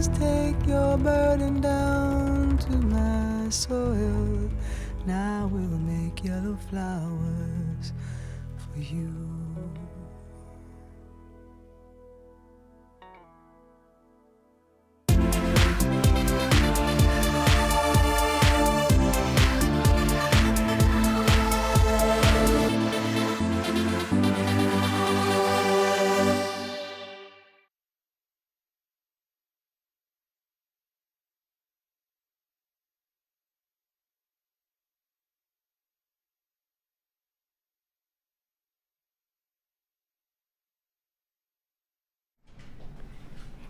just take your burden down to my soil. Now we'll make yellow flowers for you.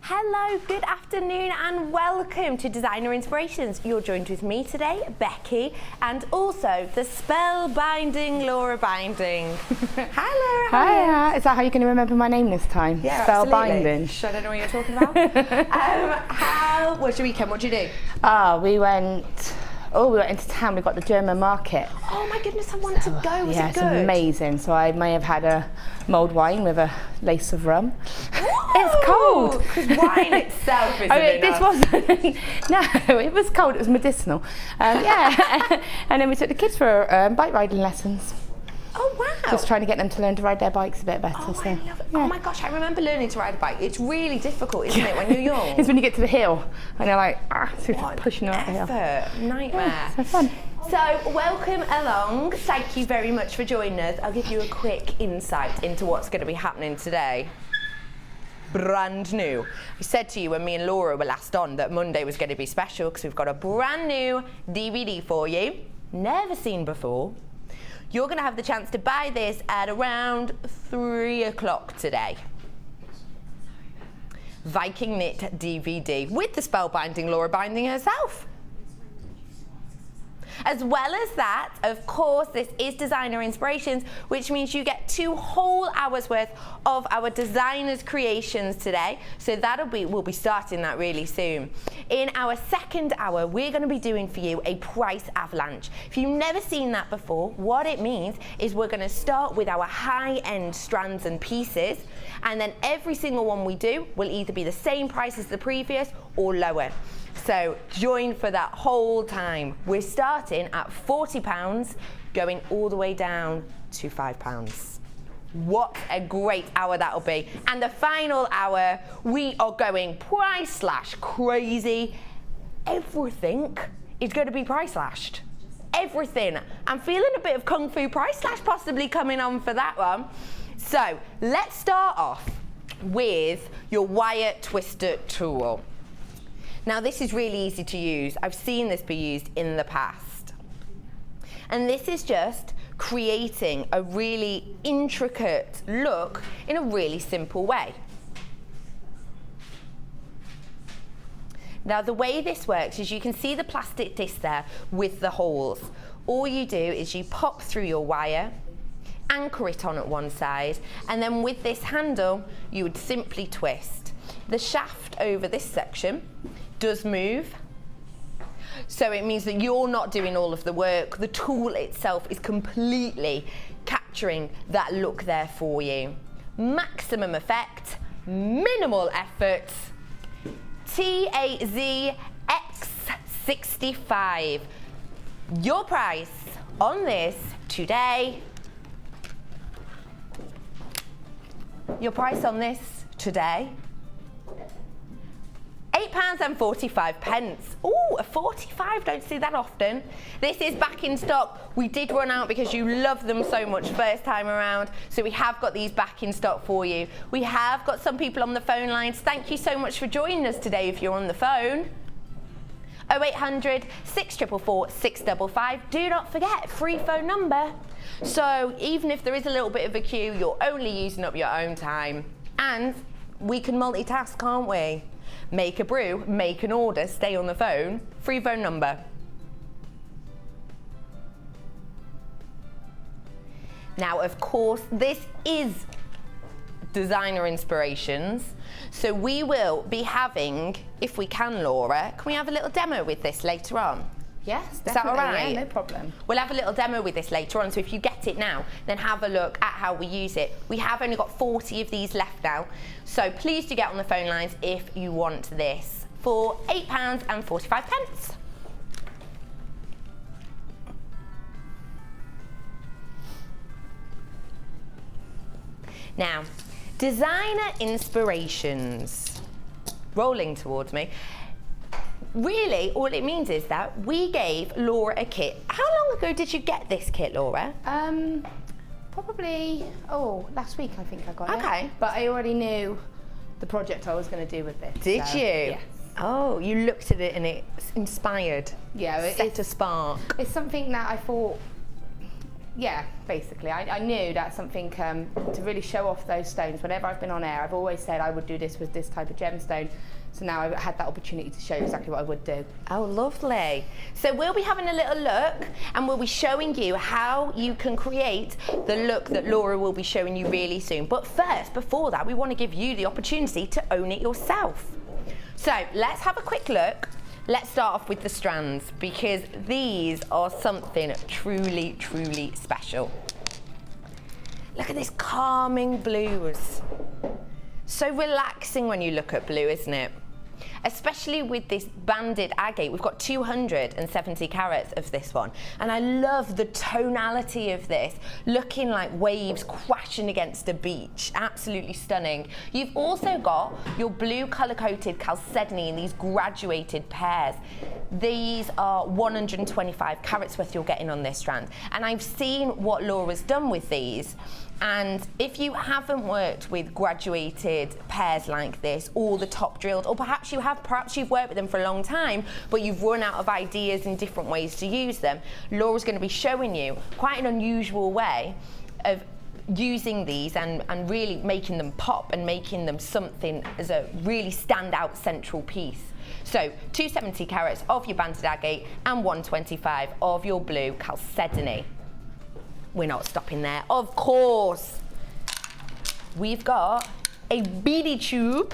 Hello, good afternoon and welcome to Designer Inspirations. You're joined with me today, Becky, and also the spellbinding Laura Binding. Hi Laura. Hi, is that how you're going to remember my name this time? Yeah, Spellbinding. Absolutely. I don't know what you're talking about. How was your weekend? What did you do? We went into town. We got the German market. Oh my goodness, I want to go. Was yeah, it good? it's amazing. So I may have had a mulled wine with a lace of rum. It's cold. Because wine itself isn't this wasn't. No, it was cold. It was medicinal. Yeah, and then we took the kids for bike riding lessons. Oh wow! Just trying to get them to learn to ride their bikes a bit better. Oh, so, I love it. Yeah. Oh my gosh, I remember learning to ride a bike. It's really difficult, isn't it, when you're young? It's when you get to the hill and they're like, pushing you up the hill. Nightmare. Yeah, so fun. So, welcome along. Thank you very much for joining us. I'll give you a quick insight into what's going to be happening today. Brand new. I said to you when me and Laura were last on that Monday was going to be special because we've got a brand new DVD for you. Never seen before. You're going to have the chance to buy this at around 3 o'clock today. Viking knit DVD with the spellbinding Laura Binding herself. As well as that, of course, this is Designer Inspirations, which means you get 2 whole hours worth of our designers' creations today. So we'll be starting that really soon. In our second hour, we're going to be doing for you a price avalanche. If you've never seen that before, what it means is we're going to start with our high-end strands and pieces, and then every single one we do will either be the same price as the previous or lower. So join for that whole time. We're starting at £40, going all the way down to £5. What a great hour that'll be. And the final hour, we are going price slash crazy. Everything is going to be price slashed. Everything. I'm feeling a bit of Kung Fu price slash possibly coming on for that one. So let's start off with your wire twister tool. Now this is really easy to use. I've seen this be used in the past. And this is just creating a really intricate look in a really simple way. Now the way this works is you can see the plastic disc there with the holes. All you do is you pop through your wire, anchor it on at one side, and then with this handle you would simply twist. The shaft over this section does move, so it means that you're not doing all of the work. The tool itself is completely capturing that look there for you. Maximum effect, minimal effort. TAZ X65. Your price on this today. Your price on this today. £8.45. Ooh, a 45, don't see that often. This is back in stock. We did run out because you loved them so much first time around, so we have got these back in stock for you. We have got some people on the phone lines. Thank you so much for joining us today if you're on the phone. 0800 644 655. Do not forget, free phone number. So even if there is a little bit of a queue, you're only using up your own time. And we can multitask, can't we? Make a brew, make an order, stay on the phone, free phone number. Now, of course, this is Designer Inspirations, so we will be having, if we can, Laura, can we have a little demo with this later on? Yes, definitely. Is that all right? Yeah, no problem. We'll have a little demo with this later on, so if you get it now, then have a look at how we use it. We have only got 40 of these left now, so please do get on the phone lines if you want this. for £8.45. Now, designer inspirations, rolling towards me. Really, all it means is that we gave Laura a kit. How long ago did you get this kit, Laura? Probably, last week I think I got it. Okay. But I already knew the project I was going to do with this. Did so, you? Yes. Oh, you looked at it and it's inspired. Yeah, Set a spark. It's something that I thought, yeah, basically, I knew that's something to really show off those stones. Whenever I've been on air, I've always said I would do this with this type of gemstone. So now I've had that opportunity to show exactly what I would do. Oh, lovely. So we'll be having a little look and we'll be showing you how you can create the look that Laura will be showing you really soon. But first, before that, we want to give you the opportunity to own it yourself. So let's have a quick look. Let's start off with the strands because these are something truly, truly special. Look at this calming blues. So relaxing when you look at blue, isn't it? Especially with this banded agate. We've got 270 carats of this one. And I love the tonality of this, looking like waves crashing against a beach. Absolutely stunning. You've also got your blue colour-coated chalcedony in these graduated pairs. These are 125 carats worth you're getting on this strand. And I've seen what Laura's done with these. And if you haven't worked with graduated pairs like this, or the top drilled, or perhaps you've worked with them for a long time, but you've run out of ideas and different ways to use them, Laura's going to be showing you quite an unusual way of using these and really making them pop and making them something as a really standout central piece. So 270 carats of your banded agate and 125 of your blue chalcedony. We're not stopping there, of course. We've got a beady tube.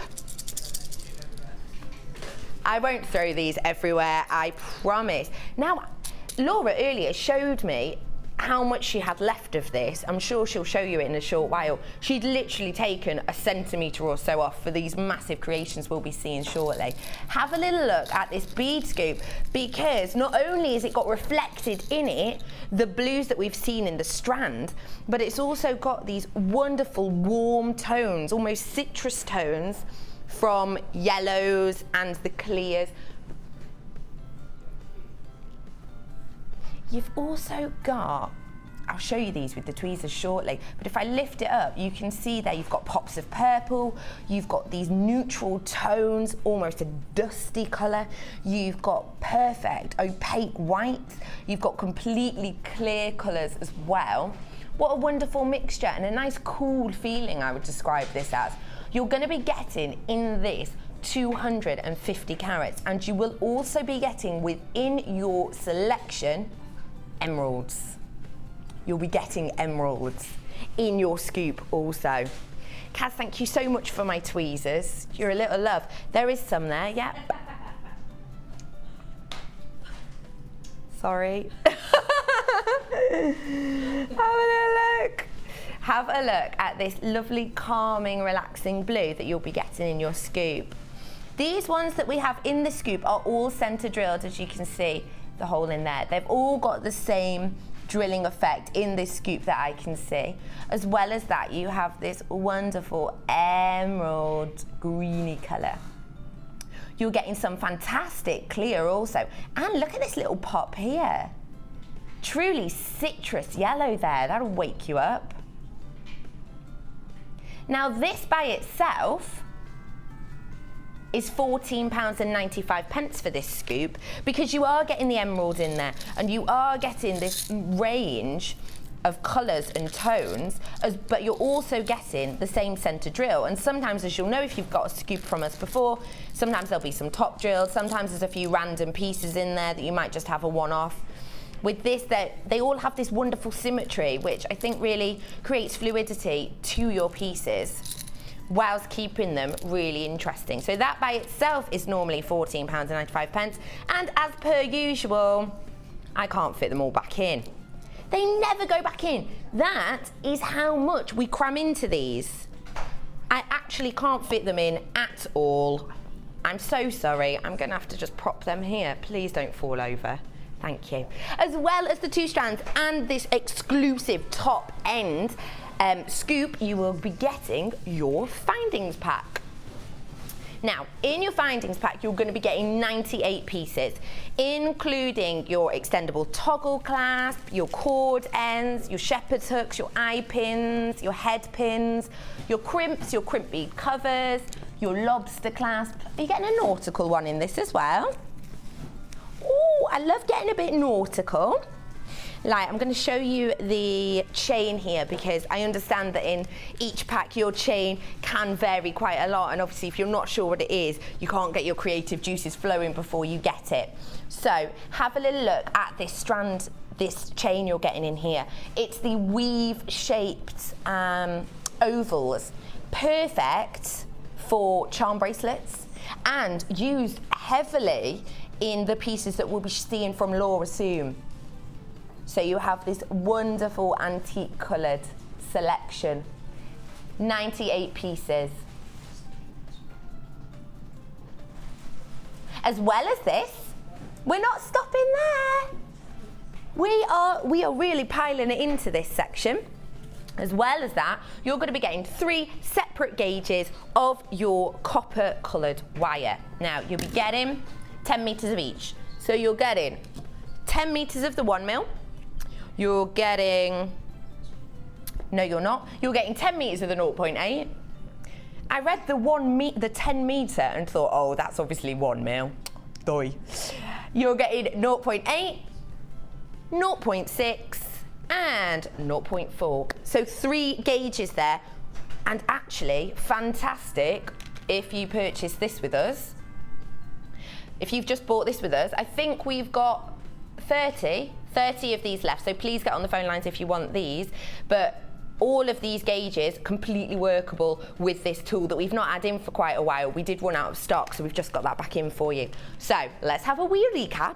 I won't throw these everywhere, I promise. Now, Laura earlier showed me how much she had left of this. I'm sure she'll show you it in a short while. She'd literally taken a centimetre or so off for these massive creations we'll be seeing shortly. Have a little look at this bead scoop because not only has it got reflected in it the blues that we've seen in the strand, but it's also got these wonderful warm tones, almost citrus tones from yellows and the clears. You've also got, I'll show you these with the tweezers shortly, but if I lift it up, you can see there you've got pops of purple, you've got these neutral tones, almost a dusty colour, you've got perfect opaque whites, you've got completely clear colours as well. What a wonderful mixture and a nice cool feeling I would describe this as. You're going to be getting in this 250 carats and you will also be getting within your selection emeralds. You'll be getting emeralds in your scoop also. Kaz, thank you so much for my tweezers. You're a little love. There is some there, yeah. Sorry. Have a look at this lovely, calming, relaxing blue that you'll be getting in your scoop. These ones that we have in the scoop are all center drilled, as you can see. The hole in there. They've all got the same drilling effect in this scoop that I can see. As well as that, you have this wonderful emerald greeny colour. You're getting some fantastic clear also. And look at this little pop here. Truly citrus yellow there. That'll wake you up. Now this by itself is £14.95 for this scoop because you are getting the emerald in there and you are getting this range of colours and tones, but you're also getting the same centre drill. And sometimes, as you'll know if you've got a scoop from us before, sometimes there'll be some top drills, sometimes there's a few random pieces in there that you might just have a one-off. With this, they all have this wonderful symmetry, which I think really creates fluidity to your pieces, whilst keeping them really interesting. So that by itself is normally £14.95, and as per usual, I can't fit them all back in. They never go back in. That is how much we cram into these. I actually can't fit them in at all. I'm so sorry. I'm gonna have to just prop them here. Please don't fall over. Thank you. As well as the 2 strands and this exclusive top end scoop, you will be getting your findings pack. Now, in your findings pack, you're going to be getting 98 pieces, including your extendable toggle clasp, your cord ends, your shepherd's hooks, your eye pins, your head pins, your crimps, your crimp bead covers, your lobster clasp. Are you getting a nautical one in this as well? Oh, I love getting a bit nautical. Like, I'm going to show you the chain here because I understand that in each pack your chain can vary quite a lot, and obviously if you're not sure what it is, you can't get your creative juices flowing before you get it. So have a little look at this strand, this chain you're getting in here. It's the weave shaped ovals, perfect for charm bracelets and used heavily in the pieces that we'll be seeing from Laura soon. So you have this wonderful antique coloured selection. 98 pieces. As well as this, we're not stopping there. We are really piling it into this section. As well as that, you're going to be getting 3 separate gauges of your copper coloured wire. Now, you'll be getting 10 metres of each. So you're getting 10 metres of the 1mm. You're getting, no you're not, you're getting 10 metres of the 0.8. I read the 10 metre and thought, oh, that's obviously 1mm. Doy. You're getting 0.8, 0.6, and 0.4. So 3 gauges there, and actually fantastic if you purchase this with us. If you've just bought this with us, I think we've got 30 of these left, so please get on the phone lines if you want these. But all of these gauges completely workable with this tool that we've not had in for quite a while. We did run out of stock, so we've just got that back in for you. So let's have a wee recap.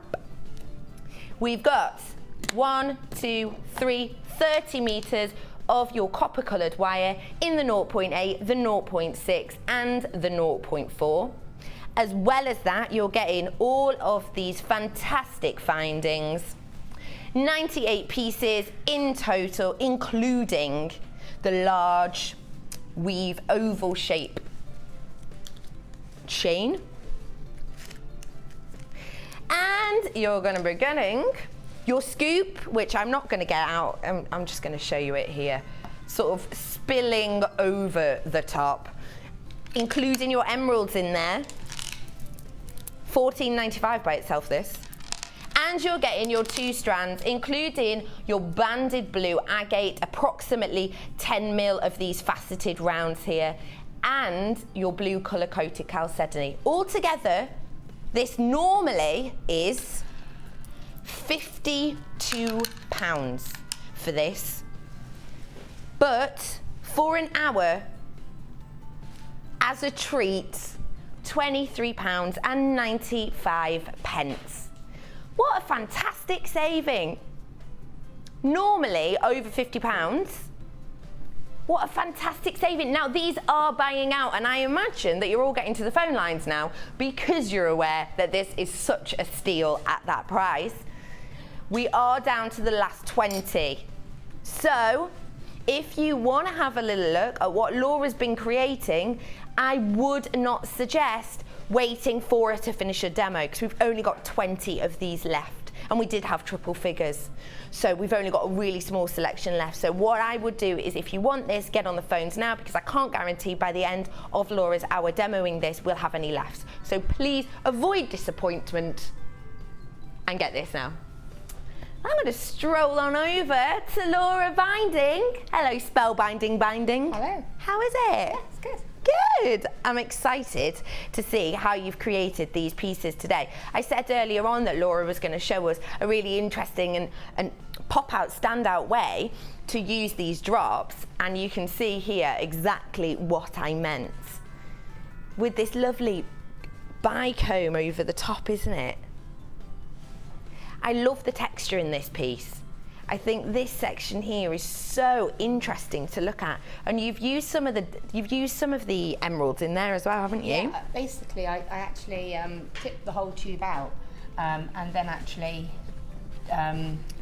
We've got 1, 2, 3, 30 metres of your copper coloured wire in the 0.8, the 0.6 and the 0.4. As well as that, you're getting all of these fantastic findings. 98 pieces in total, including the large weave oval shape chain. And you're going to be getting your scoop, which I'm not going to get out, I'm just going to show you it here, sort of spilling over the top, including your emeralds in there. $14.95 by itself, this. And you're getting your 2 strands, including your banded blue agate, approximately 10mm of these faceted rounds here, and your blue colour coated chalcedony. Altogether, this normally is £52 for this, but for an hour, as a treat, £23.95. What a fantastic saving. Normally over £50. What a fantastic saving. Now these are buying out, and I imagine that you're all getting to the phone lines now because you're aware that this is such a steal at that price. We are down to the last 20. So if you want to have a little look at what Laura's been creating, I would not suggest waiting for her to finish a demo because we've only got 20 of these left, and we did have triple figures, so we've only got a really small selection left. So what I would do is, if you want this, get on the phones now, because I can't guarantee by the end of Laura's hour demoing this we'll have any left. So please avoid disappointment and get this now. I'm going to stroll on over to Laura Binding. Hello, Spellbinding Binding. Hello. How is it? Yeah, it's good. Good. I'm excited to see how you've created these pieces today. I said earlier on that Laura was going to show us a really interesting and pop-out, stand-out way to use these drops, and you can see here exactly what I meant. With this lovely bicomb over the top, isn't it? I love the texture in this piece. I think this section here is so interesting to look at, and you've used some of the emeralds in there as well, haven't you? Yeah, basically I actually tipped the whole tube out and then actually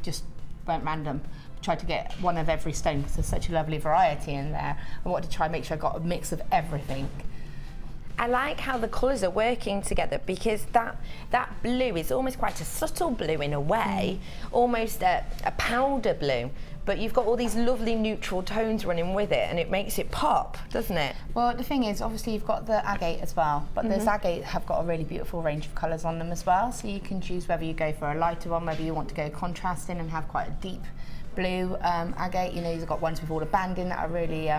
just went random. Tried to get one of every stone because there's such a lovely variety in there. I wanted to try and make sure I got a mix of everything. I like how the colours are working together, because that blue is almost quite a subtle blue in a way, almost a powder blue, but you've got all these lovely neutral tones running with it, and it makes it pop, doesn't it? Well, the thing is, obviously you've got the agate as well, but those agate have got a really beautiful range of colours on them as well, so you can choose whether you go for a lighter one, whether you want to go contrasting and have quite a deep blue agate. You know, you've got ones with all the banding that are really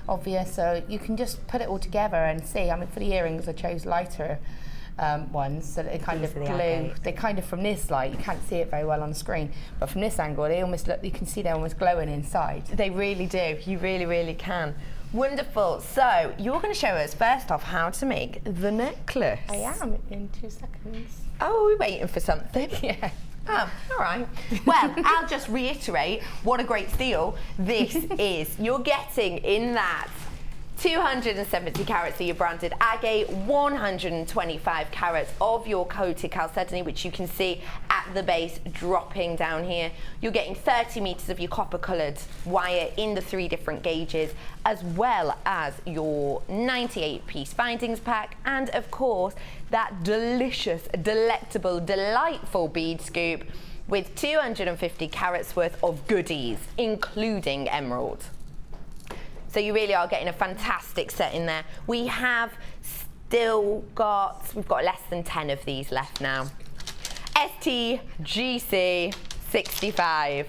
obvious, so you can just put it all together and see. I mean, for the earrings I chose lighter ones, so that they kind of glow. They kind of, from this light, you can't see it very well on the screen, but from this angle they almost look, you can see they're almost glowing inside. They really do, you really, really can. Wonderful. So you're going to show us first off how to make the necklace. I am, in 2 seconds. Oh, are we waiting for something? Yeah. Oh, all right. Well, I'll just reiterate what a great steal this is. You're getting in that 270 carats of your branded agate, 125 carats of your coated chalcedony, which you can see at the base dropping down here. You're getting 30 meters of your copper colored wire in the 3 different gauges, as well as your 98 piece findings pack, and of course that delicious, delectable, delightful bead scoop with 250 carats worth of goodies, including emerald. So you really are getting a fantastic set in there. We have we've got less than 10 of these left now. STGC 65.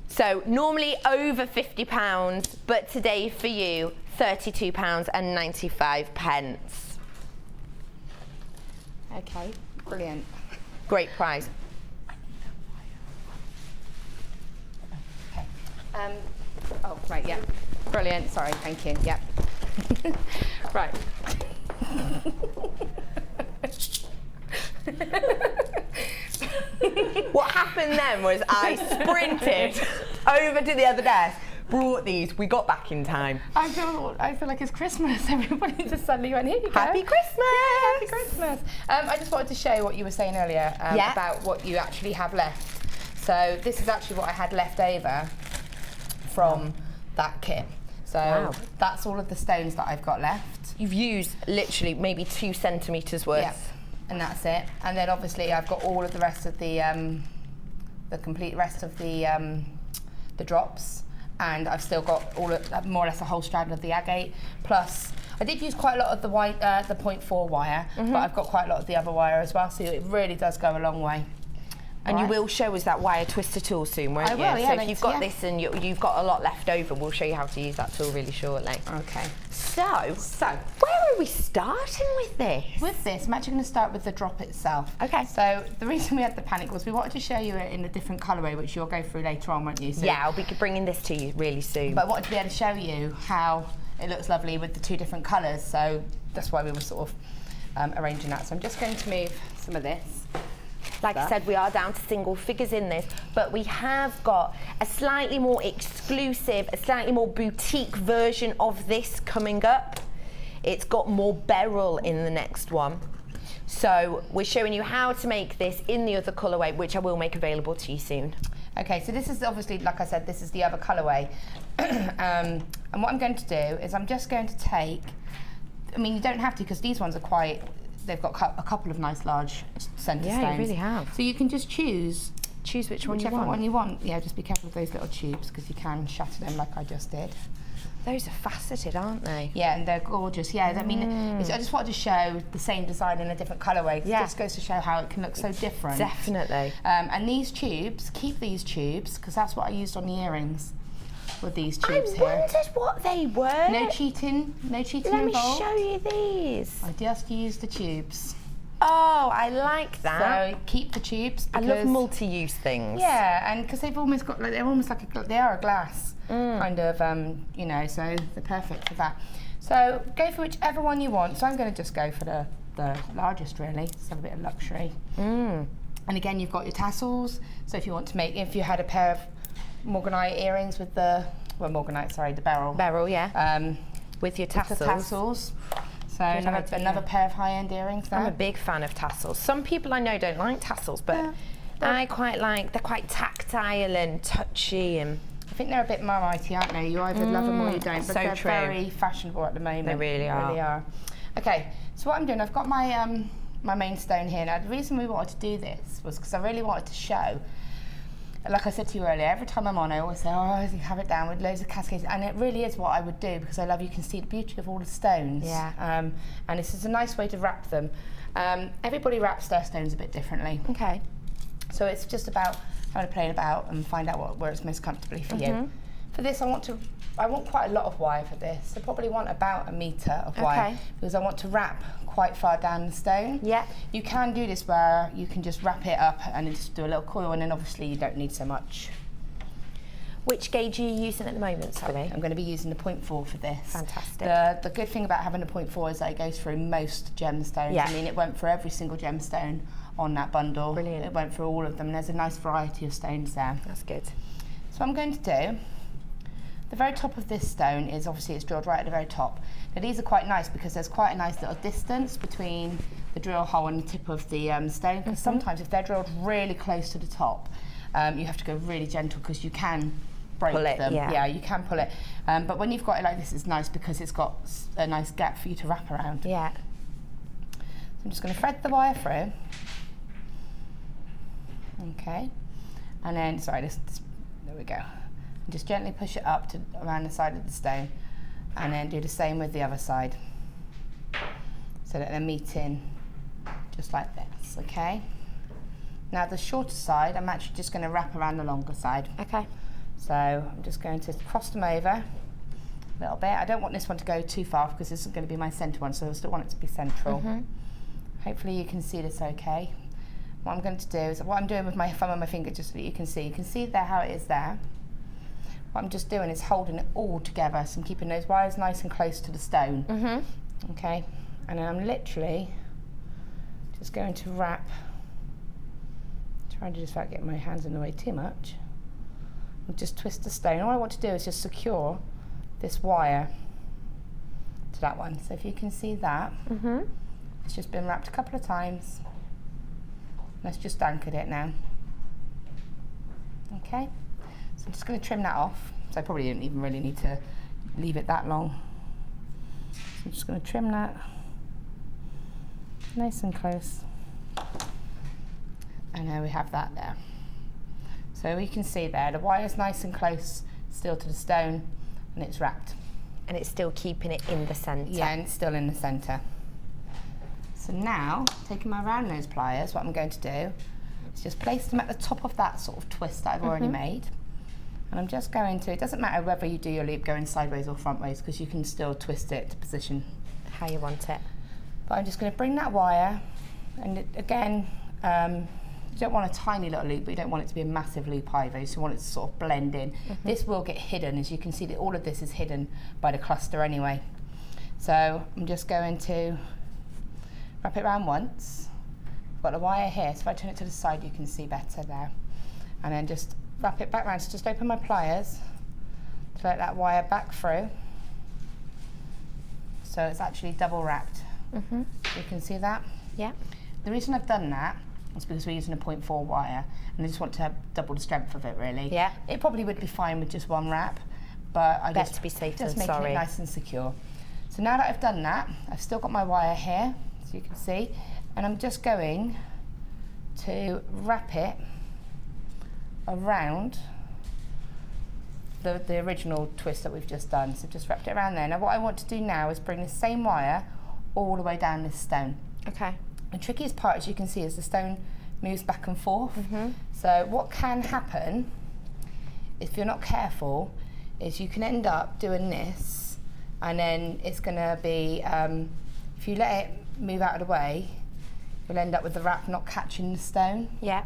So normally over £50, but today for you, £32.95. Okay, brilliant. Great price. Okay. Oh, right, yeah. Brilliant, sorry, thank you, yeah. Right. What happened then was I sprinted over to the other desk, brought these, we got back in time. I feel like it's Christmas. Everybody just suddenly went, here you go. Happy Christmas! Yeah, happy Christmas. I just wanted to show what you were saying earlier about what you actually have left. So this is actually what I had left over from that kit. So that's all of the stones that I've got left. You've used literally maybe 2 centimetres worth. Yep. And that's it. And then obviously I've got all of the rest of the complete rest of the drops, and I've still got all of, more or less a whole strand of the agate. Plus, I did use quite a lot of the white, the 0.4 wire, but I've got quite a lot of the other wire as well. So it really does go a long way. And you will show us that wire twister tool soon, won't you? I will, yeah. So if you've got this and you've got a lot left over, we'll show you how to use that tool really shortly. Okay. So where are we starting with this? With this, I'm actually going to start with the drop itself. Okay. So the reason we had the panic was we wanted to show you it in a different colourway, which you'll go through later on, won't you? So, yeah, I'll be bringing this to you really soon. But I wanted to be able to show you how it looks lovely with the 2 different colours, so that's why we were sort of arranging that. So I'm just going to move some of this. Like I said, we are down to single figures in this, but we have got a slightly more exclusive, a slightly more boutique version of this coming up. It's got more beryl in the next one. So we're showing you how to make this in the other colourway, which I will make available to you soon. Okay, so this is obviously, like I said, this is the other colourway. And what I'm going to do is I'm just going to take, I mean, you don't have to, because these ones are quite, they've got a couple of nice large centre stones. Yeah, you really have. So you can just choose whichever one you want. Yeah, just be careful with those little tubes, because you can shatter them like I just did. Those are faceted, aren't they? Yeah, and they're gorgeous. Yeah, I mean, I just wanted to show the same design in a different colourway. Yeah. It just goes to show how it can look so different. Definitely. And these tubes, keep these tubes, because that's what I used on the earrings with these tubes here. I wondered what they were. No cheating involved. Let me show you these. I just used the tubes. Oh, I like that. So keep the tubes. I love multi-use things. Yeah, and because they've almost got, like, they're almost like they are a glass kind of, you know, so they're perfect for that. So go for whichever one you want. So I'm going to just go for the largest, really. Just have a bit of luxury. And again, you've got your tassels. So if you want to make, if you had a pair of Morganite earrings with the, well, Morganite, sorry, the beryl. Beryl, yeah. With your tassels. With the tassels. So another pair of high-end earrings there. I'm a big fan of tassels. Some people I know don't like tassels, but I quite like, they're quite tactile and touchy, and I think they're a bit Marmite-y, aren't they? You either love them or you don't, but so they're true. very fashionable at the moment. They really are. Okay, so what I'm doing, I've got my my main stone here. Now, the reason we wanted to do this was because I really wanted to show, like I said to you earlier, every time I'm on, I always say, oh, you have it down with loads of cascades, and it really is what I would do, because I love, you can see the beauty of all the stones. Yeah. And this is a nice way to wrap them. Everybody wraps their stones a bit differently. okay. So it's just about having to play about and find out what works most comfortably for you. For this, I want quite a lot of wire for this. I probably want about 1 metre of wire, because I want to wrap quite far down the stone. Yeah. You can do this where you can just wrap it up and then just do a little coil, and then obviously you don't need so much. Which gauge are you using at the moment, Sally? I'm going to be using the 0.4 for this. Fantastic. The good thing about having a 0.4 is that it goes through most gemstones. Yeah. I mean, it went for every single gemstone on that bundle. Brilliant. It went through all of them, and there's a nice variety of stones there. That's good. So what I'm going to do, the very top of this stone is, obviously it's drilled right at the very top. Now these are quite nice because there's quite a nice little distance between the drill hole and the tip of the stone, because sometimes if they're drilled really close to the top, you have to go really gentle, because you can break them. Yeah, you can pull it. But when you've got it like this, it's nice because it's got a nice gap for you to wrap around. Yeah. So I'm just going to thread the wire through. Okay. And then, sorry, there we go. And just gently push it up to around the side of the stone, and then do the same with the other side, so that they're meeting just like this, okay? Now the shorter side, I'm actually just going to wrap around the longer side. Okay. So I'm just going to cross them over a little bit. I don't want this one to go too far, because this is going to be my centre one, so I still want it to be central. Hopefully you can see this okay. What I'm going to do is, what I'm doing with my thumb and my finger, just so that you can see there how it is there. What I'm just doing is holding it all together, so I'm keeping those wires nice and close to the stone. Okay, and then I'm literally just going to wrap, trying to just without getting my hands in the way too much, and just twist the stone. All I want to do is just secure this wire to that one. So if you can see that, it's just been wrapped a couple of times. Let's just anchor it now. Okay, so I'm just going to trim that off. So I probably didn't even really need to leave it that long. So I'm just going to trim that nice and close. And there we have that there. So you can see there, the wire's nice and close still to the stone, and it's wrapped. And it's still keeping it in the centre. Yeah, and it's still in the centre. So now, taking my round nose pliers, what I'm going to do is just place them at the top of that sort of twist that I've already made. And I'm just going to, it doesn't matter whether you do your loop going sideways or frontways, because you can still twist it to position how you want it. But I'm just going to bring that wire, and again, you don't want a tiny little loop, but you don't want it to be a massive loop either, so you want it to sort of blend in. This will get hidden, as you can see that all of this is hidden by the cluster anyway. So I'm just going to wrap it around once. I've got the wire here, so if I turn it to the side you can see better there. And then just wrap it back round, so just open my pliers to let that wire back through. So it's actually double wrapped. You can see that? Yeah. The reason I've done that is because we're using a 0.4 wire, and I just want to have double the strength of it really. Yeah. It probably would be fine with just one wrap, but I Better to be safe than making sorry. it nice and secure. So now that I've done that, I've still got my wire here, so you can see, and I'm just going to wrap it around the original twist that we've just done. So just wrapped it around there. Now what I want to do now is bring the same wire all the way down this stone. Okay. The trickiest part, as you can see, is the stone moves back and forth. So what can happen, if you're not careful, is you can end up doing this, and then it's going to be, if you let it move out of the way, you'll end up with the wrap not catching the stone. Yeah.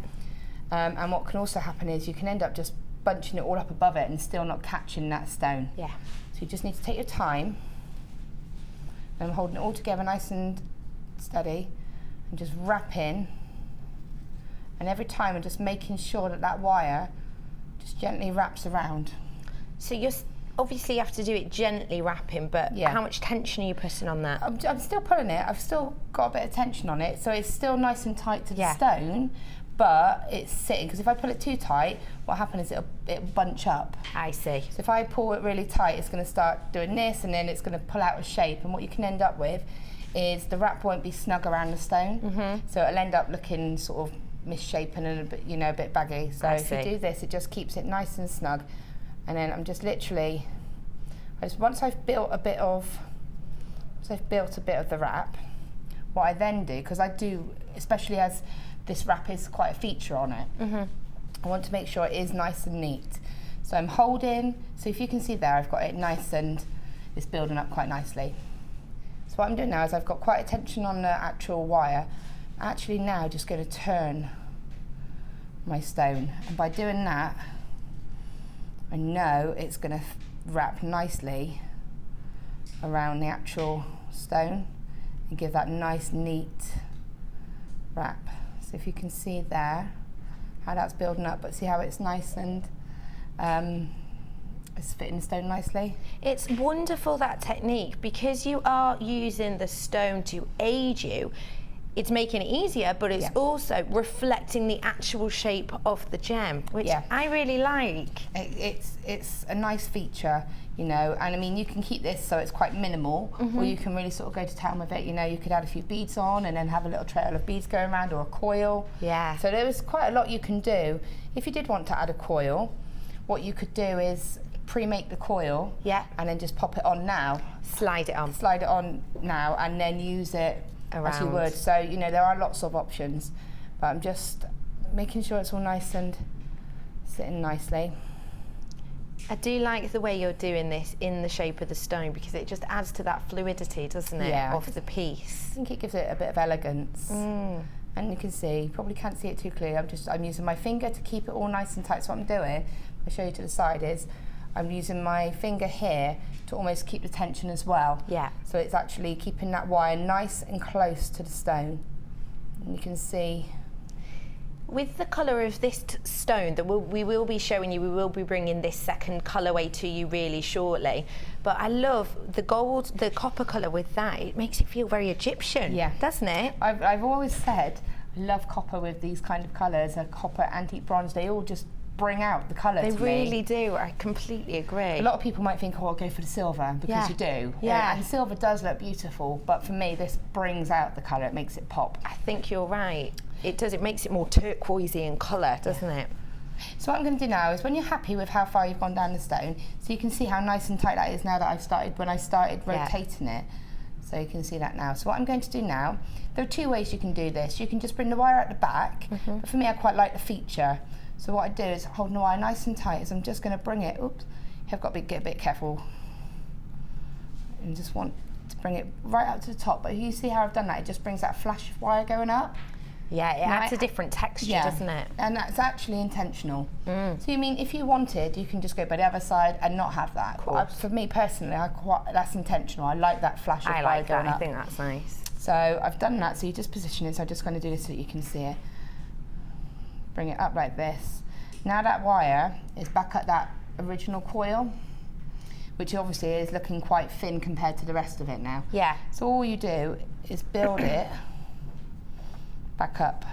And what can also happen is you can end up just bunching it all up above it and still not catching that stone. Yeah. So you just need to take your time. And I'm holding it all together nice and steady, and just wrapping And every time I'm just making sure that that wire just gently wraps around. So you're obviously you have to do it gently wrapping, but Yeah. how much tension are you putting on that? I'm still pulling it, I've still got a bit of tension on it, so it's still nice and tight to the Yeah. stone, but it's sitting, because if I pull it too tight, what happens is it'll bunch up. I see. So if I pull it really tight, it's going to start doing this, and then it's going to pull out of shape, and what you can end up with is the wrap won't be snug around the stone, so it'll end up looking sort of misshapen and a bit, you know, a bit baggy. So if you do this, it just keeps it nice and snug. And then I'm just literally, once I've built a bit of the wrap, what I then do, because I do, especially as this wrap is quite a feature on it, I want to make sure it is nice and neat. So I'm holding, so if you can see there, I've got it nice and it's building up quite nicely. So what I'm doing now is I've got quite a tension on the actual wire. I'm actually now just going to turn my stone, and by doing that, I know it's going to wrap nicely around the actual stone and give that nice neat wrap. So if you can see there how that's building up, but see how it's nice and it's fitting the stone nicely. It's wonderful, that technique, because you are using the stone to aid you. It's making it easier, but it's also reflecting the actual shape of the gem, which I really like. It's a nice feature, you know, and I mean, you can keep this so it's quite minimal, or you can really sort of go to town with it. You know, you could add a few beads on and then have a little trail of beads going around, or a coil. Yeah. So there is quite a lot you can do. If you did want to add a coil, what you could do is pre-make the coil, and then just pop it on now. Slide it on. Slide it on now, and then use it as you Around. would. So, you know, there are lots of options, but I'm just making sure it's all nice and sitting nicely. I do like the way you're doing this in the shape of the stone, because it just adds to that fluidity, doesn't it, of the piece. I think it gives it a bit of elegance. And you can see, you probably can't see it too clearly, I'm using my finger to keep it all nice and tight. So what I'm doing, I'll show you to the side, is I'm using my finger here to almost keep the tension as well. Yeah. So it's actually keeping that wire nice and close to the stone. And you can see. With the colour of this stone that we will be showing you, we will be bringing this second colourway to you really shortly. But I love the gold, the copper colour with that. It makes it feel very Egyptian, doesn't it? I've always said I love copper with these kind of colours, a copper, antique, bronze. They all just bring out the colour to me. They really do. I completely agree. A lot of people might think, oh, I'll go for the silver, because you do. Yeah. And silver does look beautiful, but for me, this brings out the colour. It makes it pop. I think you're right. It does. It makes it more turquoisey in colour, doesn't it? So what I'm going to do now is, when you're happy with how far you've gone down the stone, so you can see how nice and tight that is now that I've started, when I started rotating it. So you can see that now. So what I'm going to do now, there are two ways you can do this. You can just bring the wire out the back, but for me, I quite like the feature. So what I do is hold the wire nice and tight, so I'm just going to bring it, I've got to get a bit careful, and just want to bring it right up to the top. But you see how I've done that? It just brings that flash of wire going up. Yeah, it adds a different texture, doesn't it? And that's actually intentional. So you mean, if you wanted, you can just go by the other side and not have that. But for me personally, that's intentional. I like that flash of wire going up. I think that's nice. So I've done that, so you just position it. So I'm just going to do this so that you can see it. Bring it up like this. Now that wire is back at that original coil, which obviously is looking quite thin compared to the rest of it now. Yeah. So all you do is build it back up.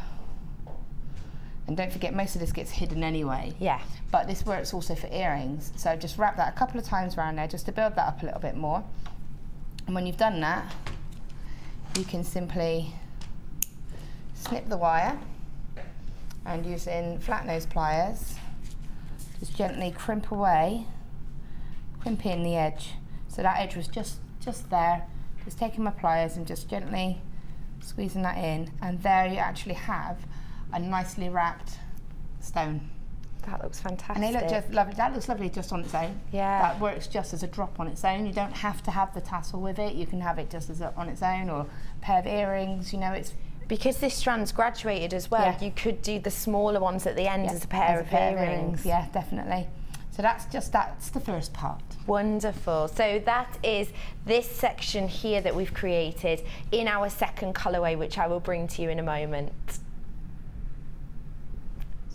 And don't forget, most of this gets hidden anyway. Yeah. But this works also for earrings. So just wrap that a couple of times around there just to build that up a little bit more. And when you've done that, you can simply snip the wire, and using flat nose pliers, just gently crimp away, crimp in the edge. So that edge was just there. Just taking my pliers and just gently squeezing that in, and there you actually have a nicely wrapped stone. That looks fantastic. And they look just lovely. That looks lovely just on its own. Yeah. That works just as a drop on its own. You don't have to have the tassel with it. You can have it just as on its own, or a pair of earrings. You know, it's because this strand's graduated as well. You could do the smaller ones at the end as a pair of earrings. Yeah, definitely. So that's the first part. Wonderful. So that is this section here that we've created in our second colourway, which I will bring to you in a moment.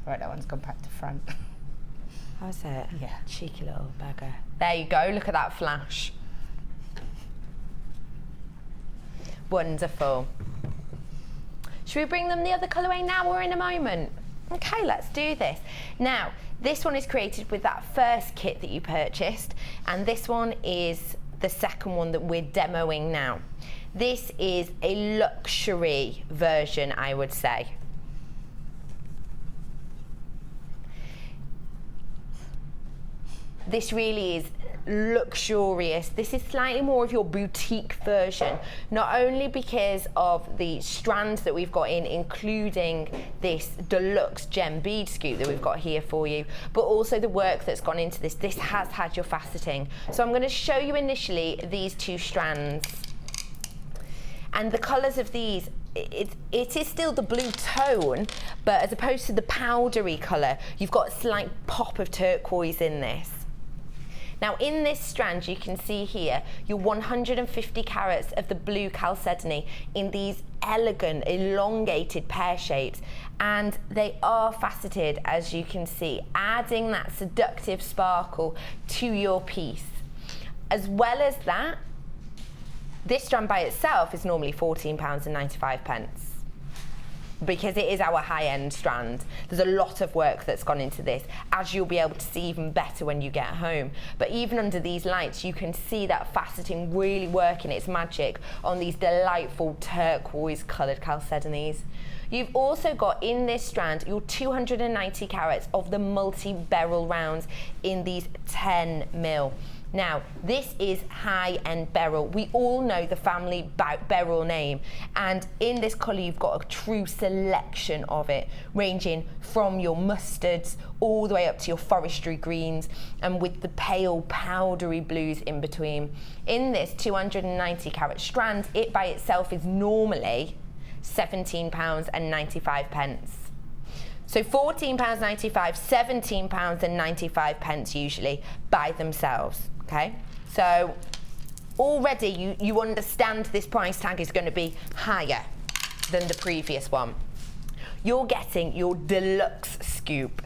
Right, that one's gone back to front. How's it? Yeah. Cheeky little bugger. There you go, look at that flash. Wonderful. Should we bring them the other colourway now or in a moment? Okay, let's do this. Now, this one is created with that first kit that you purchased, and this one is the second one that we're demoing now. This is a luxury version, I would say. This really is luxurious. This is slightly more of your boutique version, not only because of the strands that we've got in, including this deluxe gem bead scoop that we've got here for you, but also the work that's gone into this. This has had your faceting. So I'm going to show you initially these two strands. And the colours of these, it is still the blue tone, but as opposed to the powdery colour, you've got a slight pop of turquoise in this. Now in this strand, you can see here your 150 carats of the blue chalcedony in these elegant, elongated pear shapes, and they are faceted, as you can see, adding that seductive sparkle to your piece. As well as that, this strand by itself is normally £14.95. Because it is our high-end strand. There's a lot of work that's gone into this, as you'll be able to see even better when you get home. But even under these lights, you can see that faceting really working its magic on these delightful turquoise coloured chalcedonies. You've also got in this strand your 290 carats of the multi-beryl rounds in these 10mm. Now, this is high-end beryl. We all know the family beryl name, and in this colour you've got a true selection of it, ranging from your mustards all the way up to your forestry greens, and with the pale powdery blues in between. In this 290 carat strand, it by itself is normally £17.95. So £14.95, £17.95 usually by themselves. Okay, so already you understand this price tag is going to be higher than the previous one. You're getting your deluxe scoop.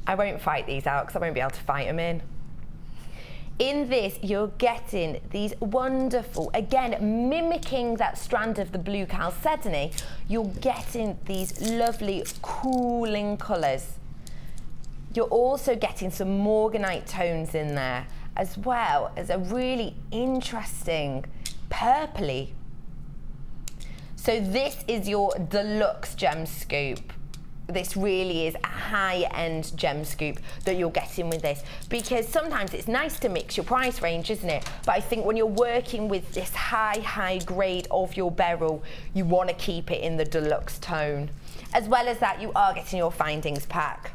I won't fight these out because I won't be able to fight them in. In this, you're getting these wonderful, again, mimicking that strand of the blue chalcedony, you're getting these lovely cooling colours. You're also getting some morganite tones in there, as well as a really interesting purpley. So this is your deluxe gem scoop. This really is a high-end gem scoop that you're getting with this, because sometimes it's nice to mix your price range, isn't it? But I think when you're working with this high grade of your beryl, you want to keep it in the deluxe tone. As well as that, you are getting your findings pack.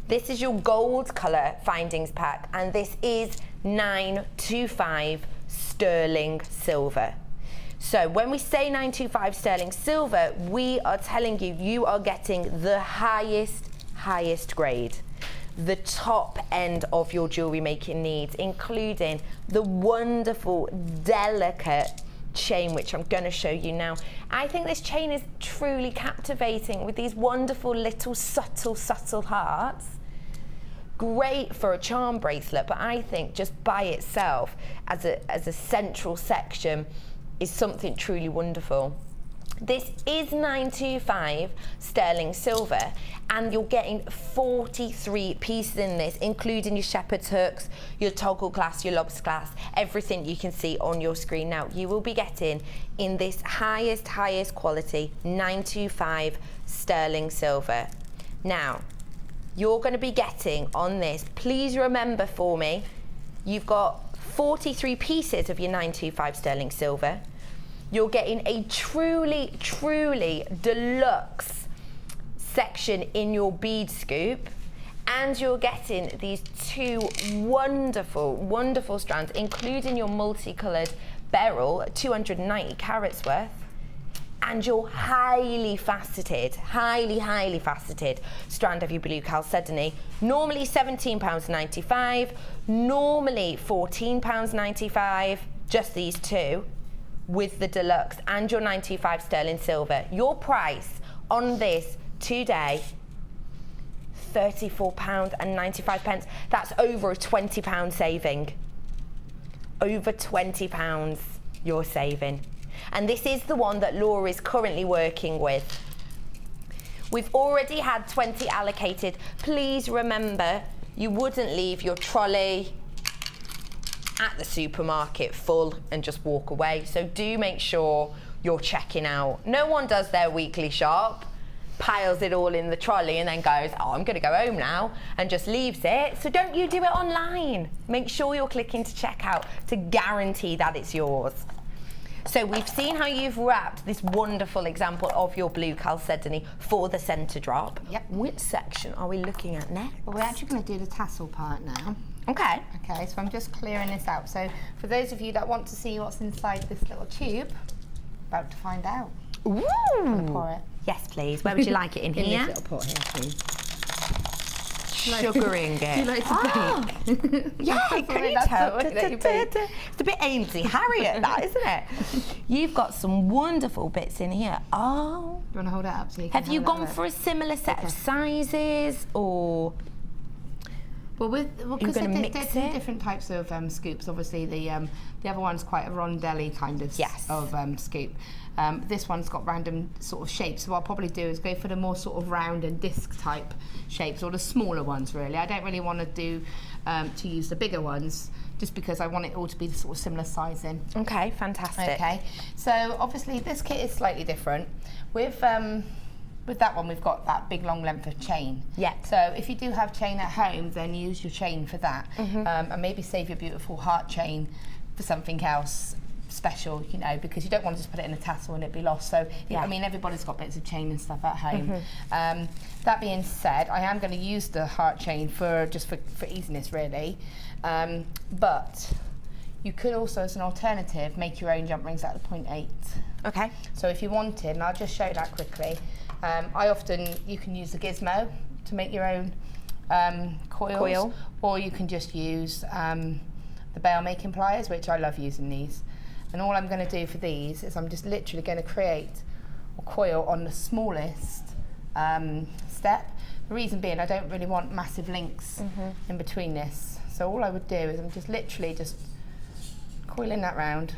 This is your gold colour findings pack, and this is 925 sterling silver. So when we say 925 sterling silver, we are telling you, you are getting the highest grade, the top end of your jewellery making needs, including the wonderful, delicate chain, which I'm going to show you now. I think this chain is truly captivating with these wonderful little subtle hearts. Great for a charm bracelet, but I think just by itself as a central section is something truly wonderful. This is 925 sterling silver, and you're getting 43 pieces in this, including your shepherd's hooks, your toggle clasp, your lobster clasp, everything you can see on your screen now. You will be getting in this highest quality 925 sterling silver. Now, you're going to be getting on this, please remember for me, you've got 43 pieces of your 925 sterling silver. You're getting a truly deluxe section in your bead scoop, and you're getting these two wonderful strands, including your multicoloured beryl, 290 carats worth, and your highly faceted strand of your blue chalcedony, normally £17.95, normally £14.95, just these two, with the deluxe and your 925 sterling silver. Your price on this today £34.95. That's over a £20 saving. Over £20 you're saving. And this is the one that Laura is currently working with. We've already had 20 allocated. Please remember, you wouldn't leave your trolley at the supermarket full and just walk away. So do make sure you're checking out. No one does their weekly shop, piles it all in the trolley and then goes, oh, I'm gonna go home now, and just leaves it. So don't you do it online. Make sure you're clicking to check out to guarantee that it's yours. So we've seen how you've wrapped this wonderful example of your blue chalcedony for the centre drop. Yep. Which section are we looking at next? Well, we're actually going to do the tassel part now. Okay. Okay, so I'm just clearing this out. So for those of you that want to see what's inside this little tube, about to find out. Ooh. I'm going to pour it. Yes, please. Where would you like it? In In here? this little pot here, please. Sugaring it. Do you like to bake? Yeah, can you That's tell? the way that you bake. It's a bit Ainsley Harriet, that, isn't it? You've got some wonderful bits in here. Oh. Do you want to hold it up so you can Have you have gone a look? for a similar set of sizes, or? Well, because gonna they're mix two it? different types of scoops. Obviously, the other one's quite a rondelli kind of Yes. scoop. This one's got random sort of shapes. So what I'll probably do is go for the more sort of round and disc type shapes, or the smaller ones. Really, I don't really want to do to use the bigger ones, just because I want it all to be the sort of similar sizing. Okay, fantastic. Okay, so obviously this kit is slightly different. With that one, we've got that big long length of chain. Yeah. So if you do have chain at home, then use your chain for that, and maybe save your beautiful heart chain for something else special, you know, because you don't want to just put it in a tassel and it be lost. So Yeah. I mean, everybody's got bits of chain and stuff at home. That being said, I am going to use the heart chain for easiness, really, but you could also, as an alternative, make your own jump rings out of 0.8. Okay. So if you wanted, and I'll just show that quickly, you can use the gizmo to make your own coils, or you can just use the bail making pliers, which I love using these. And all I'm going to do for these is I'm just literally going to create a coil on the smallest step. The reason being, I don't really want massive links in between this. So all I would do is I'm just literally just coiling that round,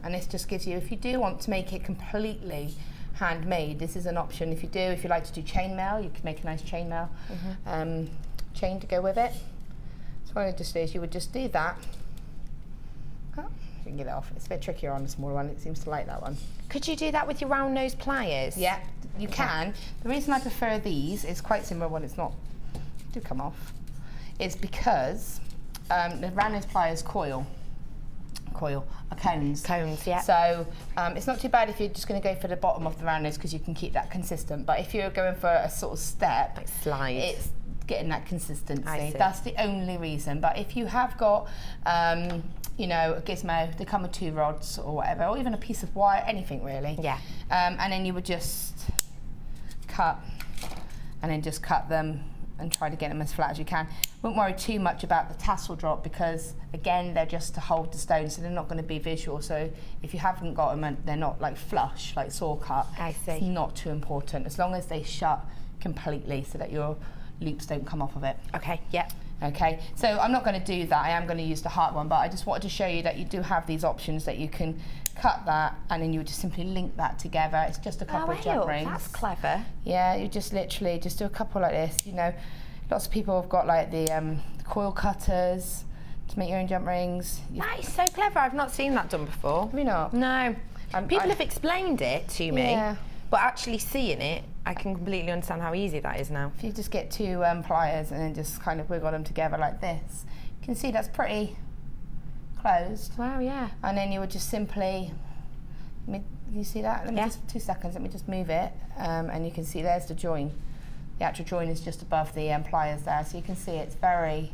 and this just gives you, if you do want to make it completely handmade, this is an option. If you like to do chainmail, you can make a nice chainmail chain to go with it. So what I would just do is you would just do that. Oh, you can get it off. It's a bit trickier on the smaller one. It seems to like that one. Could you do that with your round nose pliers? Yeah, you can. The reason I prefer these is quite similar when it's not, do come off, is because the round nose pliers are cones. Cones, yeah. So it's not too bad if you're just going to go for the bottom of the round nose, because you can keep that consistent. But if you're going for a sort of step, Like slide. it's getting that consistency. I see. That's the only reason. But if you have got, you know, a gizmo, they come with 2 rods or whatever, or even a piece of wire, anything really. Yeah. And then you would just cut, and then just cut them and try to get them as flat as you can. Won't worry too much about the tassel drop, because again, they're just to hold the stone, so they're not going to be visual. So if you haven't got them and they're not like flush, like saw cut, I see. it's not too important, as long as they shut completely so that your loops don't come off of it. Okay, yeah. Okay, so I'm not going to do that. I am going to use the heart one, but I just wanted to show you that you do have these options, that you can cut that and then you would just simply link that together. It's just a couple of jump rings. That's clever. Yeah, you just literally just do a couple like this. You know, lots of people have got like the coil cutters to make your own jump rings. That is so clever. I've not seen that done before. Have you not? No. People have explained it to me, Yeah. but actually seeing it, I can completely understand how easy that is now. If you just get 2 pliers and then just kind of wiggle them together like this, you can see that's pretty closed. Wow, yeah. And then you would just simply, you see that? Let me Yeah. just 2 seconds. Let me just move it, and you can see there's the join. The actual join is just above the pliers there, so you can see it's very.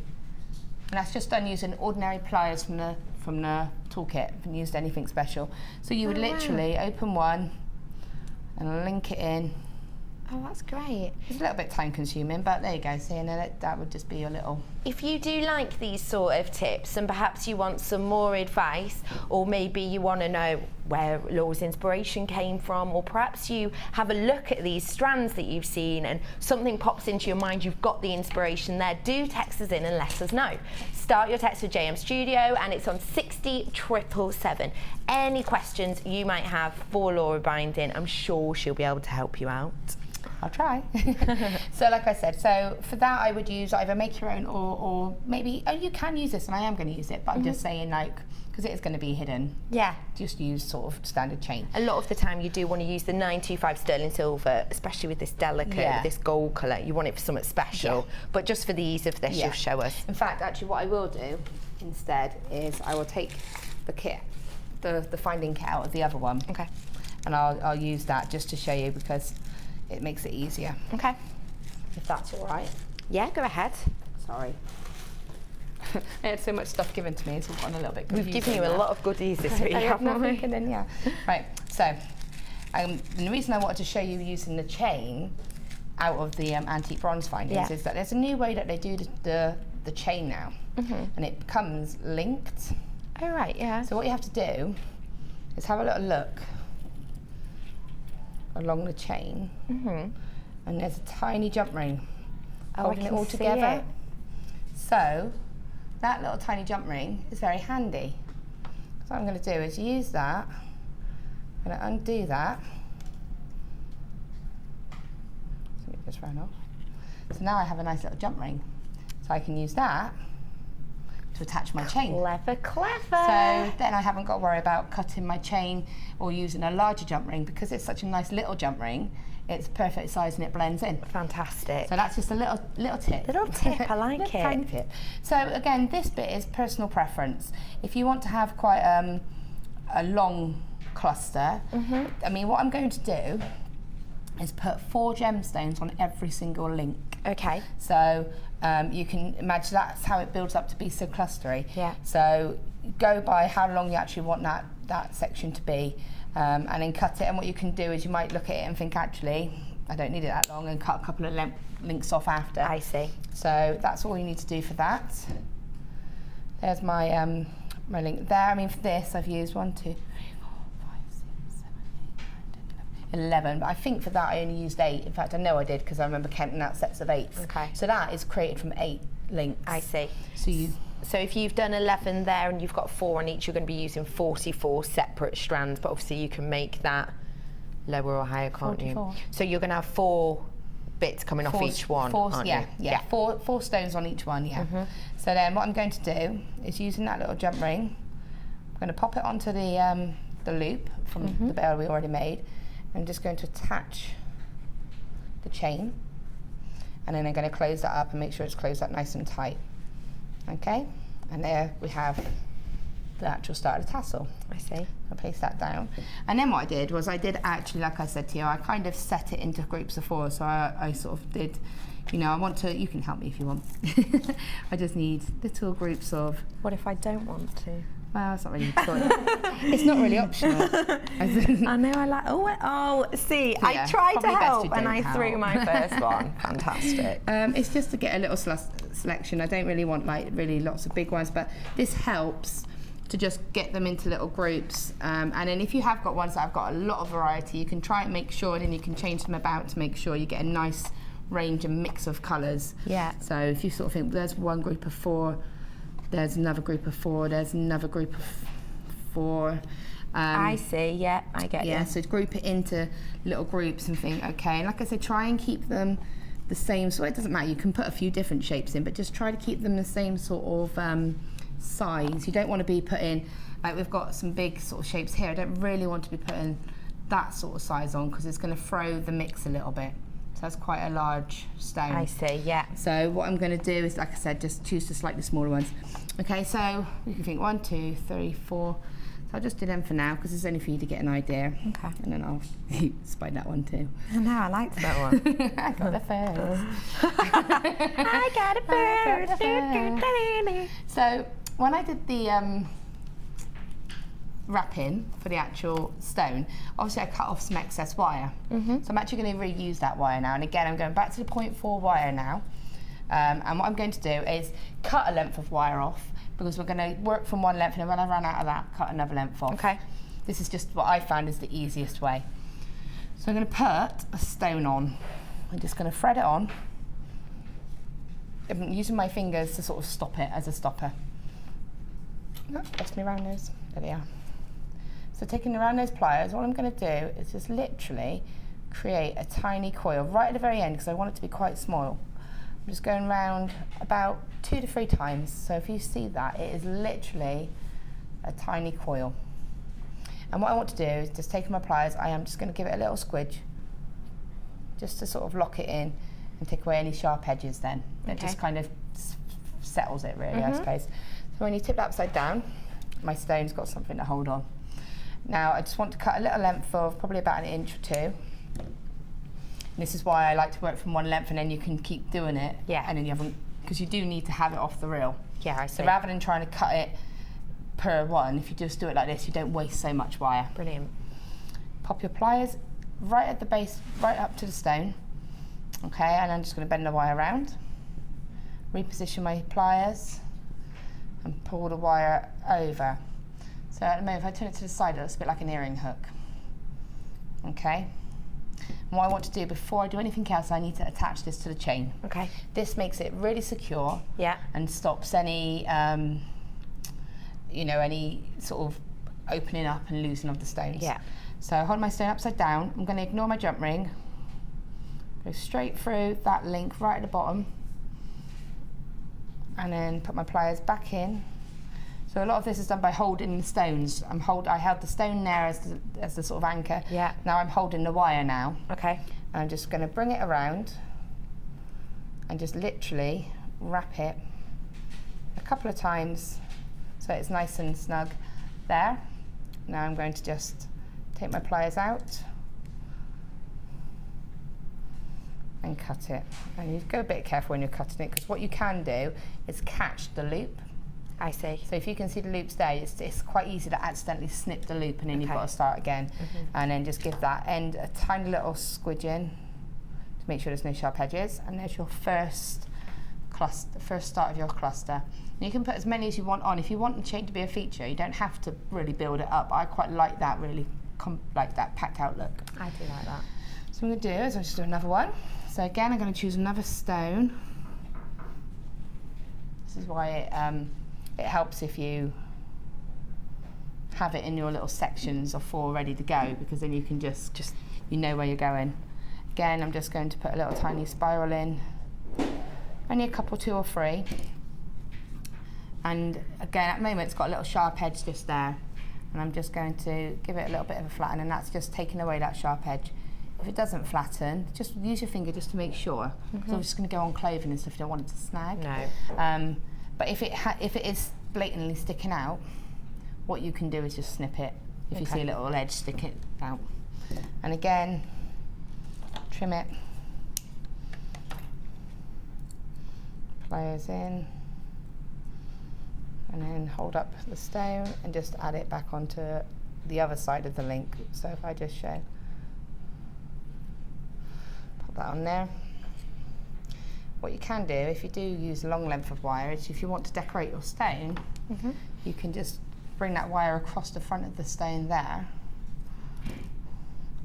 And that's just done using ordinary pliers from the toolkit. I haven't used anything special. So you would Oh, wow. literally open one and link it in. Oh, that's great. It's a little bit time consuming, but there you go. So that would just be your little... If you do like these sort of tips and perhaps you want some more advice, or maybe you want to know where Laura's inspiration came from, or perhaps you have a look at these strands that you've seen and something pops into your mind, you've got the inspiration there, do text us in and let us know. Start your text with JM Studio and it's on 60777. Any questions you might have for Laura Binding, I'm sure she'll be able to help you out. I'll try. So like I said, so for that I would use either make your own or maybe, oh, you can use this, and I am going to use it, but I'm just saying, like, because it is going to be hidden. Yeah. Just use sort of standard chain. A lot of the time you do want to use the 925 sterling silver, especially with this delicate, with this gold colour. You want it for something special, but just for the ease of this, you'll show us. In fact, actually what I will do instead is I will take the kit, the finding kit out of the other one. Okay. And I'll use that just to show you, because it makes it easier. Okay. If that's all right. Yeah, go ahead. Sorry. I had so much stuff given to me, it's gotten a little bit confusing. We've given you a lot of goodies this week, haven't we? And then, Right, so the reason I wanted to show you using the chain out of the antique bronze findings is that there's a new way that they do the chain now, and it becomes linked. Oh, right, yeah. So what you have to do is have a little look along the chain, and there's a tiny jump ring holding it all together. So that little tiny jump ring is very handy. So what I'm going to do is use that, I'm going to undo that. So it just ran off. So now I have a nice little jump ring. So I can use that to attach my chain. Clever, clever. So then I haven't got to worry about cutting my chain or using a larger jump ring, because it's such a nice little jump ring. It's perfect size and it blends in. Fantastic. So that's just a little tip. Little tip, I like it. Tiny tip. So again, this bit is personal preference. If you want to have quite a long cluster, I mean, what I'm going to do is put 4 gemstones on every single link. Okay. So you can imagine that's how it builds up to be so clustery. Yeah. So go by how long you actually want that section to be, and then cut it. And what you can do is you might look at it and think, actually, I don't need it that long, and cut a couple of links off after. I see. So that's all you need to do for that. There's my my link there. I mean, for this I've used 1, 2, 3, 4, 5, 6, 7, 8, 9, 10, 11. But I think for that I only used 8. In fact, I know I did, because I remember counting out sets of 8s. Okay. So that is created from 8 links. I see. So if you've done 11 there and you've got 4 on each, you're going to be using 44 separate strands, but obviously you can make that lower or higher, can't 44. you? So you're going to have 4 bits coming off each one, aren't you? Yeah. 4 stones on each one, So then what I'm going to do is, using that little jump ring, I'm going to pop it onto the loop from the bell we already made. I'm just going to attach the chain, and then I'm going to close that up and make sure it's closed up nice and tight. Okay, and there we have the actual start of the tassel. I see. I'll place that down. And then what I did was, I did actually, like I said to you, I kind of set it into groups of 4. So I sort of did, you know, I want to, you can help me if you want. I just need little groups of... What if I don't want to? Well, it's not really it's not really optional. I know, I like, see, Yeah, I tried to probably best help you and don't I threw help. my first one. Fantastic. It's just to get a little selection. I don't really want like really lots of big ones, but this helps to just get them into little groups. And then if you have got ones that have got a lot of variety, you can try and make sure, and then you can change them about to make sure you get a nice range and mix of colours. Yeah. So if you sort of think, there's one group of 4, there's another group of 4, there's another group of 4. I see, yeah, I get you. Yeah, so group it into little groups and think, okay, and like I said, try and keep them the same, so it doesn't matter, you can put a few different shapes in, but just try to keep them the same sort of size. You don't want to be putting, like we've got some big sort of shapes here, I don't really want to be putting that sort of size on, because it's going to throw the mix a little bit. So that's quite a large stone. I see, yeah. So what I'm going to do is, like I said, just choose the slightly smaller ones. Okay, so you can think 1, 2, 3, 4. So I'll just do them for now, because it's only for you to get an idea. Okay. And then I'll spy that one too. I know, I liked that one. I got the first. I got a bird. So when I did the wrapping for the actual stone, obviously I cut off some excess wire. So I'm actually going to reuse that wire now. And again, I'm going back to the 0.4 wire now. And what I'm going to do is cut a length of wire off, because we're going to work from one length, and then when I run out of that, cut another length off. Okay. This is just what I found is the easiest way. So I'm going to put a stone on. I'm just going to thread it on. I'm using my fingers to sort of stop it as a stopper. Oh, lost my round nose. There we are. So taking the round nose pliers, all I'm going to do is just literally create a tiny coil right at the very end, because I want it to be quite small. I'm just going round about 2 to 3 times. So if you see that, it is literally a tiny coil. And what I want to do is just take my pliers, I am just going to give it a little squidge, just to sort of lock it in and take away any sharp edges then. Okay. It just kind of settles it really, I suppose. So when you tip that upside down, my stone's got something to hold on. Now I just want to cut a little length of probably about 1 inch or 2. And this is why I like to work from one length, and then you can keep doing it. Yeah. And then you haven't, because you do need to have it off the reel. Yeah, I see. So rather than trying to cut it per one, if you just do it like this, you don't waste so much wire. Brilliant. Pop your pliers right at the base, right up to the stone. Okay, and I'm just going to bend the wire around, reposition my pliers, and pull the wire over. So at the moment, if I turn it to the side, it looks a bit like an earring hook. Okay. And what I want to do before I do anything else, I need to attach this to the chain. Okay. This makes it really secure. Yeah. And stops any, you know, any sort of opening up and losing of the stones. Yeah. So I hold my stone upside down. I'm going to ignore my jump ring. Go straight through that link right at the bottom, and then put my pliers back in. So a lot of this is done by holding the stones. I held the stone there as the sort of anchor. Yeah. Now I'm holding the wire now. Okay. And I'm just going to bring it around and just literally wrap it a couple of times so it's nice and snug there. Now I'm going to just take my pliers out and cut it. And you go a bit careful when you're cutting it, because what you can do is catch the loop. I see. So if you can see the loops there, it's quite easy to accidentally snip the loop, and then you've got to start again. And then just give that end a tiny little squidge in to make sure there's no sharp edges. And there's your first cluster, first start of your cluster. And you can put as many as you want on. If you want the chain to be a feature, you don't have to really build it up. I quite like that really, like that packed out look. I do like that. So what I'm going to do is I'll just do another one. So again, I'm going to choose another stone. This is why it helps if you have it in your little sections of 4 ready to go, because then you can just you know where you're going. Again, I'm just going to put a little tiny spiral in, only a couple, 2 or 3. And again, at the moment, it's got a little sharp edge just there, and I'm just going to give it a little bit of a flatten, and that's just taking away that sharp edge. If it doesn't flatten, just use your finger just to make sure, because I'm just going to go on clothing and stuff. You don't want it to snag. No. But if it is blatantly sticking out, what you can do is just snip it. If you see a little edge, stick it out. And again, trim it. Pliers in. And then hold up the stone and just add it back onto the other side of the link. So if I just show, pop that on there. What you can do, if you do use a long length of wire, is if you want to decorate your stone, you can just bring that wire across the front of the stone there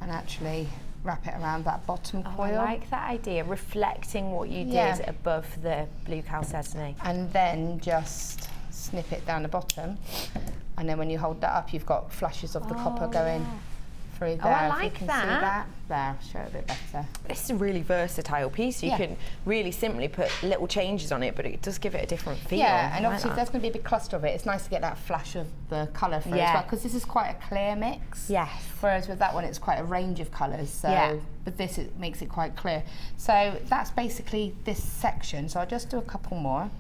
and actually wrap it around that bottom coil. I like that idea, reflecting what you did above the blue chalcedony. And then just snip it down the bottom, and then when you hold that up, you've got flashes of the copper going through there. I If like you can that. see that. There, show it a bit better. It's a really versatile piece. You can really simply put little changes on it, but it does give it a different feel. Yeah, and I obviously if there's going to be a big cluster of it, it's nice to get that flash of the colour through as well, because this is quite a clear mix. Yes. Whereas with that one, it's quite a range of colours. So, but this it makes it quite clear. So that's basically this section. So I'll just do a couple more.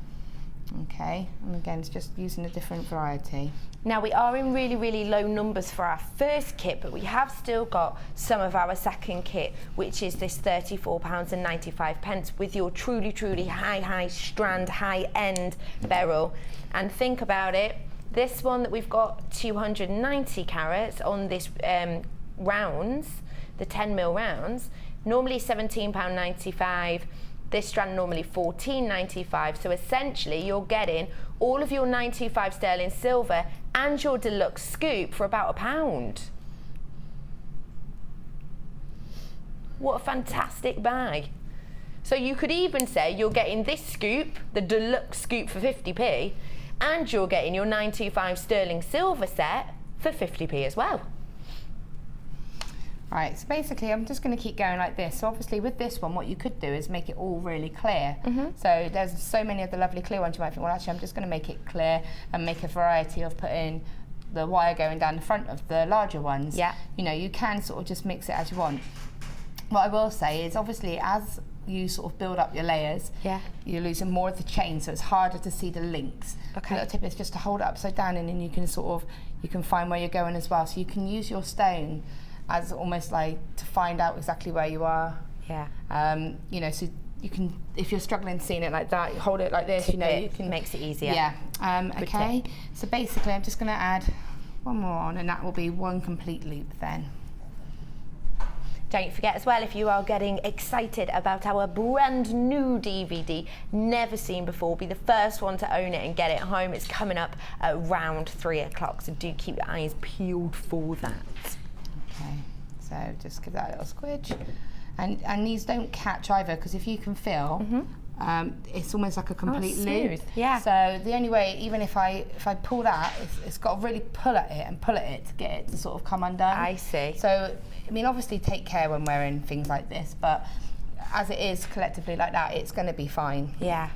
Okay, and again, it's just using a different variety. Now we are in really, really low numbers for our first kit, but we have still got some of our second kit, which is this £34.95 with your truly, truly high strand, high end beryl. And think about it, This one that we've got 290 carats on this rounds, the 10mm rounds, normally £17.95. This strand normally £14.95. So essentially you're getting all of your 925 sterling silver and your deluxe scoop for about £1. What a fantastic bag. So you could even say you're getting this scoop, the deluxe scoop for 50p, and you're getting your 925 sterling silver set for 50p as well. Right, so basically I'm just going to keep going like this. So obviously with this one, what you could do is make it all really clear. So there's so many of the lovely clear ones you might think, well actually I'm just going to make it clear and make a variety of putting the wire going down the front of the larger ones. Yeah. You know, you can sort of just mix it as you want. What I will say is obviously as you sort of build up your layers, you're losing more of the chain, so it's harder to see the links. Okay. The little tip is just to hold it upside down, and then you can sort of, you can find where you're going as well. So you can use your stone as almost like to find out exactly where you are. Yeah. You know, so you can, if you're struggling seeing it like that, you hold it like this, you know, you can. Makes it easier. Yeah. Okay, tip. so basically I'm just going to add one more on, and that will be one complete loop then. Don't forget as well, if you are getting excited about our brand new DVD, never seen before, be the first one to own it and get it home. It's coming up at around 3 o'clock, so do keep your eyes peeled for that. Okay, so just give that a little squidge. And these don't catch either, because if you can feel, it's almost like a complete loop. Yeah. So the only way, even if I pull that, it's got to really pull at it and pull at it to get it to sort of come undone. I see. So, I mean, obviously take care when wearing things like this, but as it is collectively like that, it's going to be fine. Yeah.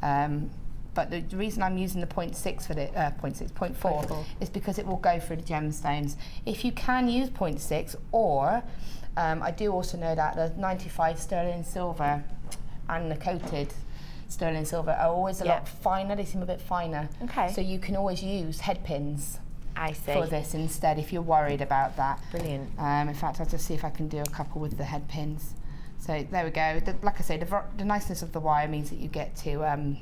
But the reason I'm using the 0.6 for the 0.4 is because it will go through the gemstones. If you can use 0.6, or I do also know that the 95 sterling silver and the coated sterling silver are always a lot finer. They seem a bit finer. Okay. So you can always use head pins. I see. For this instead, if you're worried about that. Brilliant. In fact, I'll just see if I can do a couple with the head pins. So there we go. Like I say, the niceness of the wire means that you get to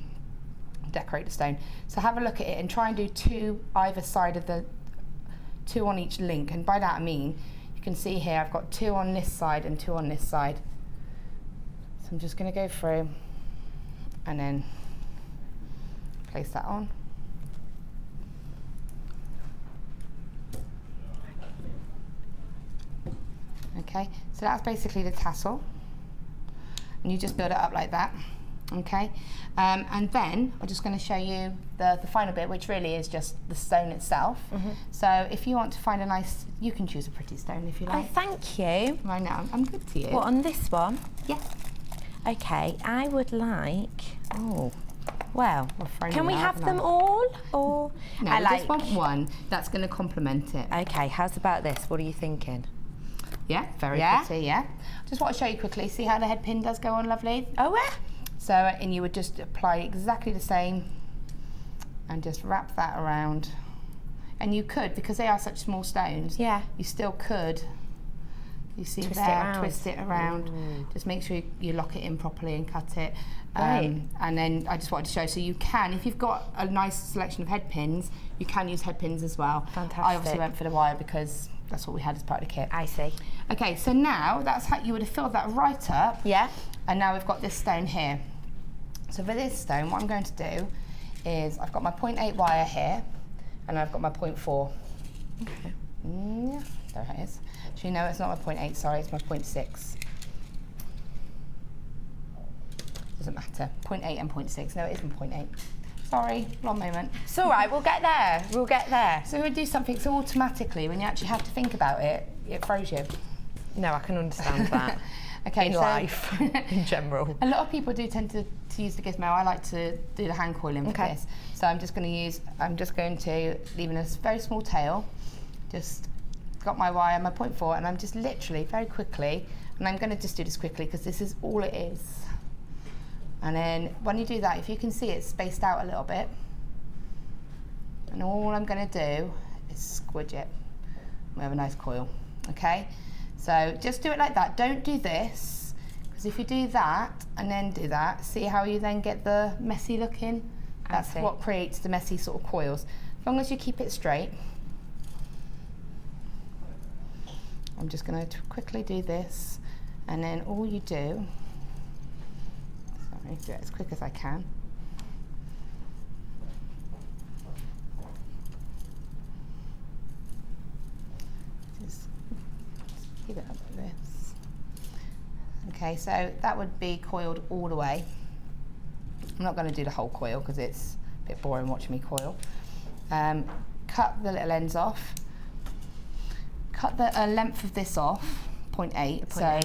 decorate the stone. So have a look at it and try and do 2 either side of the, 2 on each link. And by that I mean, you can see here I've got 2 on this side and 2 on this side. So I'm just going to go through and then place that on. Okay, so that's basically the tassel, and you just build it up like that. Okay, and then I'm just going to show you the final bit, which really is just the stone itself. So if you want to find a nice, you can choose a pretty stone if you like. Oh, thank you. Right now, I'm good to you. What, on this one? Yeah. Okay, I would like, oh, well, Can can we have them all? Or no, I I just want one that's going to complement it. Okay, how's about this? What are you thinking? Yeah, very pretty, yeah. Just want to show you quickly, see how the head pin does go on lovely? Oh, yeah? So, and you would just apply exactly the same and just wrap that around. And you could, because they are such small stones, you still could, you see twist it around. Just make sure you lock it in properly and cut it. And then I just wanted to show, so you can, if you've got a nice selection of head pins, you can use head pins as well. Fantastic. I obviously went for the wire because that's what we had as part of the kit. I see. Okay, so now that's how you would have filled that right up. Yeah. And now we've got this stone here. So for this stone, what I'm going to do is I've got my 0.8 wire here, and I've got my 0.4. Okay. Yeah, there it is. So you know it's not my 0.8, sorry, it's my 0.6. Doesn't matter. 0.8 and 0.6. No, it isn't 0.8. Sorry, wrong moment. It's all right, we'll get there. We'll get there. So we do something so automatically, when you actually have to think about it, it throws you. No, I can understand that. Okay, in life, in general. A lot of people do tend to use the gizmo. I like to do the hand coiling for this. So I'm just going to leave in a very small tail, just got my wire, my 0.4, and I'm just literally, very quickly, and I'm going to just do this quickly because this is all it is. And then when you do that, if you can see it's spaced out a little bit, and all I'm going to do is squidge it. We have a nice coil, okay? So just do it like that. Don't do this, because if you do that and then do that, see how you then get the messy looking? That's what creates the messy sort of coils. As long as you keep it straight. I'm just going to quickly do this, and then all you do, sorry, do it as quick as I can. Just keep it up like this. Okay, so that would be coiled all the way. I'm not going to do the whole coil because it's a bit boring watching me coil. Cut the little ends off. Cut the length of this off, 0.8, so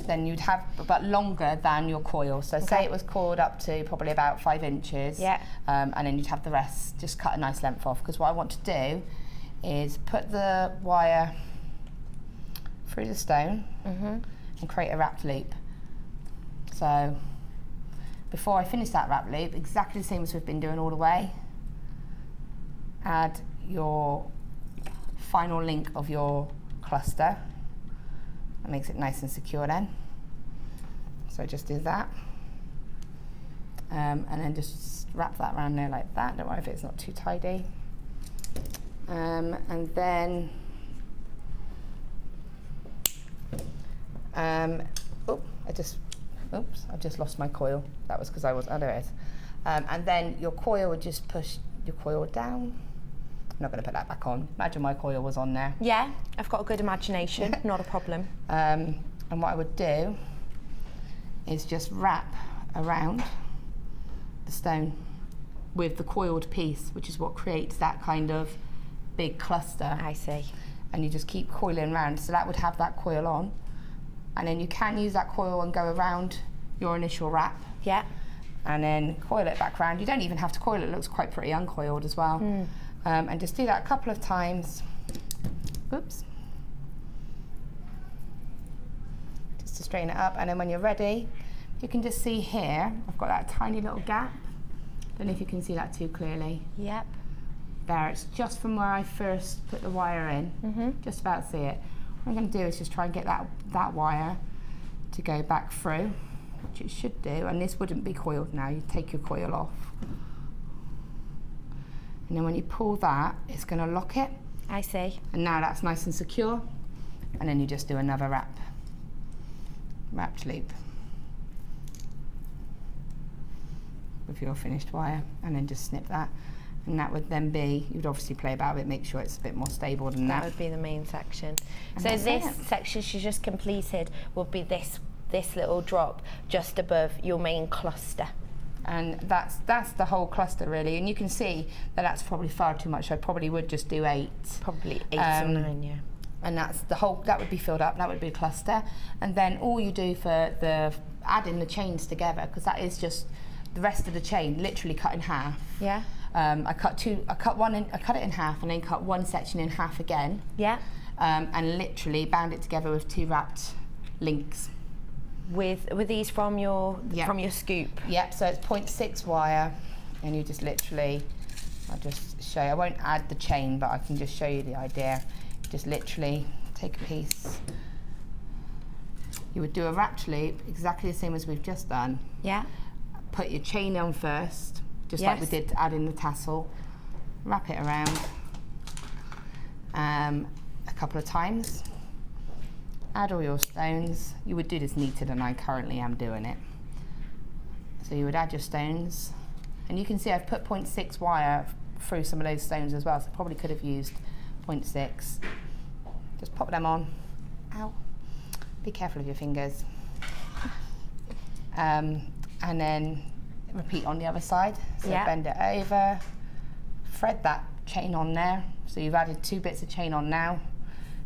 then you'd have, but longer than your coil. So say it was coiled up to probably about 5 inches, and then you'd have the rest, just cut a nice length off, because what I want to do is put the wire through the stone and create a wrapped loop. So before I finish that wrapped loop, exactly the same as we've been doing all the way, add your final link of your cluster. That makes it nice and secure then. So just do that. And then just wrap that around there like that. Don't worry if it's not too tidy. And then, I've just lost my coil. That was because oh, there it is. And then your coil would just push your coil down. I'm not going to put that back on. Imagine my coil was on there. Yeah, I've got a good imagination, not a problem. And what I would do is just wrap around the stone with the coiled piece, which is what creates that kind of big cluster. I see. And you just keep coiling around. So that would have that coil on. And then you can use that coil and go around your initial wrap. Yeah. And then coil it back around. You don't even have to coil it. It looks quite pretty uncoiled as well. And just do that a couple of times. Oops. Just to straighten it up. And then when you're ready, you can just see here, I've got that tiny little gap. Don't know if you can see that too clearly. Yep. There, it's just from where I first put the wire in. Just about see it. What I'm going to do is just try and get that wire to go back through, which it should do. And this wouldn't be coiled now. You take your coil off. And then when you pull that, it's going to lock it. I see. And now that's nice and secure. And then you just do another wrapped loop with your finished wire, and then just snip that. And that would then be, you'd obviously play about it, make sure it's a bit more stable than that. That would be the main section. And so this it. section she just completed will be this little drop just above your main cluster. And that's the whole cluster really, and you can see that that's probably far too much. I probably would just do 8. Probably 8 or 9, yeah. And that's the whole, that would be filled up, that would be a cluster. And then all you do for adding the chains together, because that is just the rest of the chain, literally cut in half. Yeah. I cut it in half and then cut one section in half again. Yeah. And literally bound it together with 2 wrapped links. With these from your scoop. Yep, so it's 0.6 wire, and you just literally, I'll just show you, I won't add the chain, but I can just show you the idea. Just literally take a piece. You would do a wrapped loop, exactly the same as we've just done. Yeah. Put your chain on first, just like we did to add in the tassel. Wrap it around a couple of times. Add all your stones. You would do this neater than I currently am doing it. So you would add your stones, and you can see I've put 0.6 wire through some of those stones as well, so probably could have used 0.6. Just pop them on. Ow. Be careful of your fingers. And then repeat on the other side. So bend it over, thread that chain on there. So you've added 2 bits of chain on now,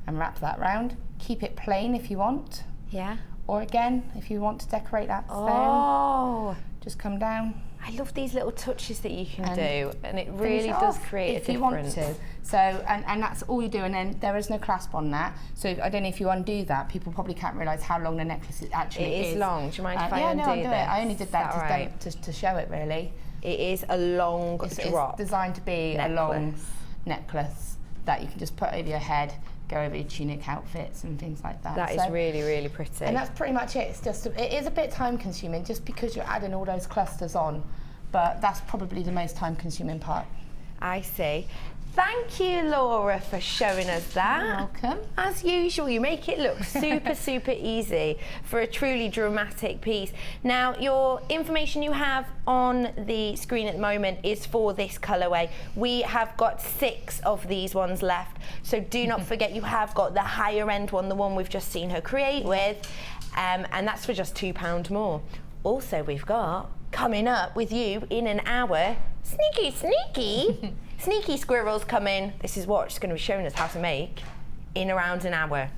and wrap that round. Keep it plain if you want. Yeah. Or again, if you want to decorate that stone, just come down. I love these little touches that you can do, and it really does create a difference. If you want to. So, and that's all you do, and then there is no clasp on that. So I don't know if you undo that, people probably can't realise how long the necklace actually is. It is long. Do you mind if I undo undo I'll do this? it. I only did that right? to show it really. It is a long drop. It's designed to be a long necklace that you can just put over your head, go over your tunic outfits and things like that. That is really, really pretty. And that's pretty much it. It's just, it is a bit time consuming just because you're adding all those clusters on, but that's probably the most time consuming part. I see. Thank you, Laura, for showing us that. You're welcome. As usual, you make it look super, super easy for a truly dramatic piece. Now, your information you have on the screen at the moment is for this colourway. We have got 6 of these ones left, so do not forget you have got the higher end one, the one we've just seen her create with, and that's for just £2 more. Also, we've got, coming up with you in an hour, sneaky, sneaky squirrels coming. This is what she's going to be showing us how to make in around an hour.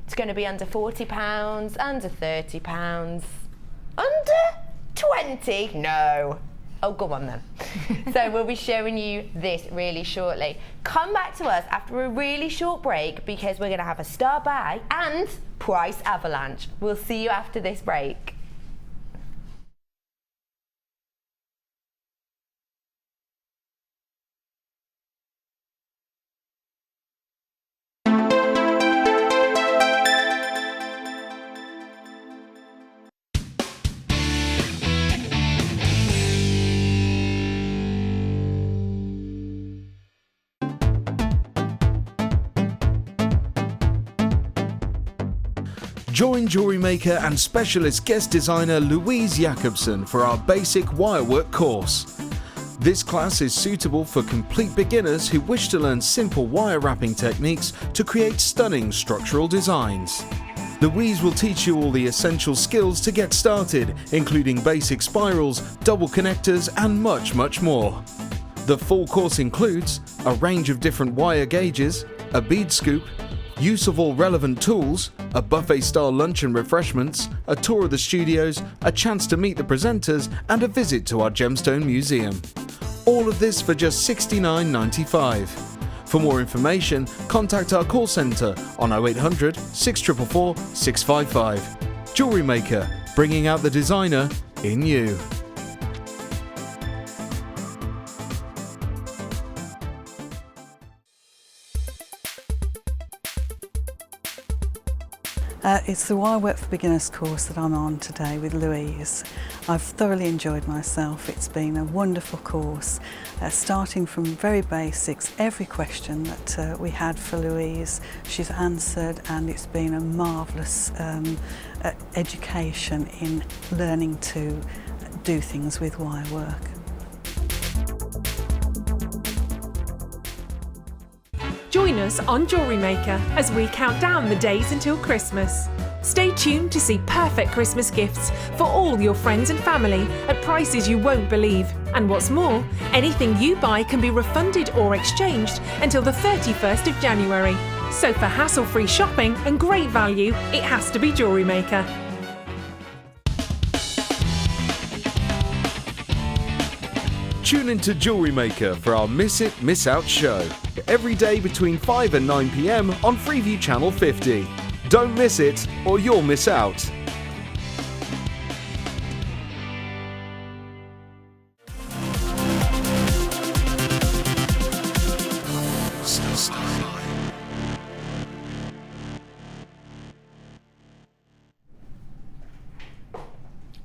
It's going to be under £40, under £30, under 20? No. Oh, go on then. So we'll be showing you this really shortly. Come back to us after a really short break because we're going to have a star buy and price avalanche. We'll see you after this break. Join Jewellery Maker and specialist guest designer Louise Jacobson for our basic wirework course. This class is suitable for complete beginners who wish to learn simple wire wrapping techniques to create stunning structural designs. Louise will teach you all the essential skills to get started, including basic spirals, double connectors and much, much more. The full course includes a range of different wire gauges, a bead scoop, use of all relevant tools, a buffet-style lunch and refreshments, a tour of the studios, a chance to meet the presenters, and a visit to our Gemstone Museum. All of this for just $69.95. For more information, contact our call centre on 0800 644 655. Jewellery Maker, bringing out the designer in you. It's the Wirework for Beginners course that I'm on today with Louise. I've thoroughly enjoyed myself. It's been a wonderful course, starting from very basics. Every question that we had for Louise, she's answered, and it's been a marvellous education in learning to do things with wirework. Join us on Jewellery Maker as we count down the days until Christmas. Stay tuned to see perfect Christmas gifts for all your friends and family at prices you won't believe. And what's more, anything you buy can be refunded or exchanged until the 31st of January. So for hassle-free shopping and great value, it has to be Jewellery Maker. Tune into Jewellery Maker for our Miss It, Miss Out show. Every day between 5 and 9 p.m. on Freeview Channel 50. Don't miss it or you'll miss out.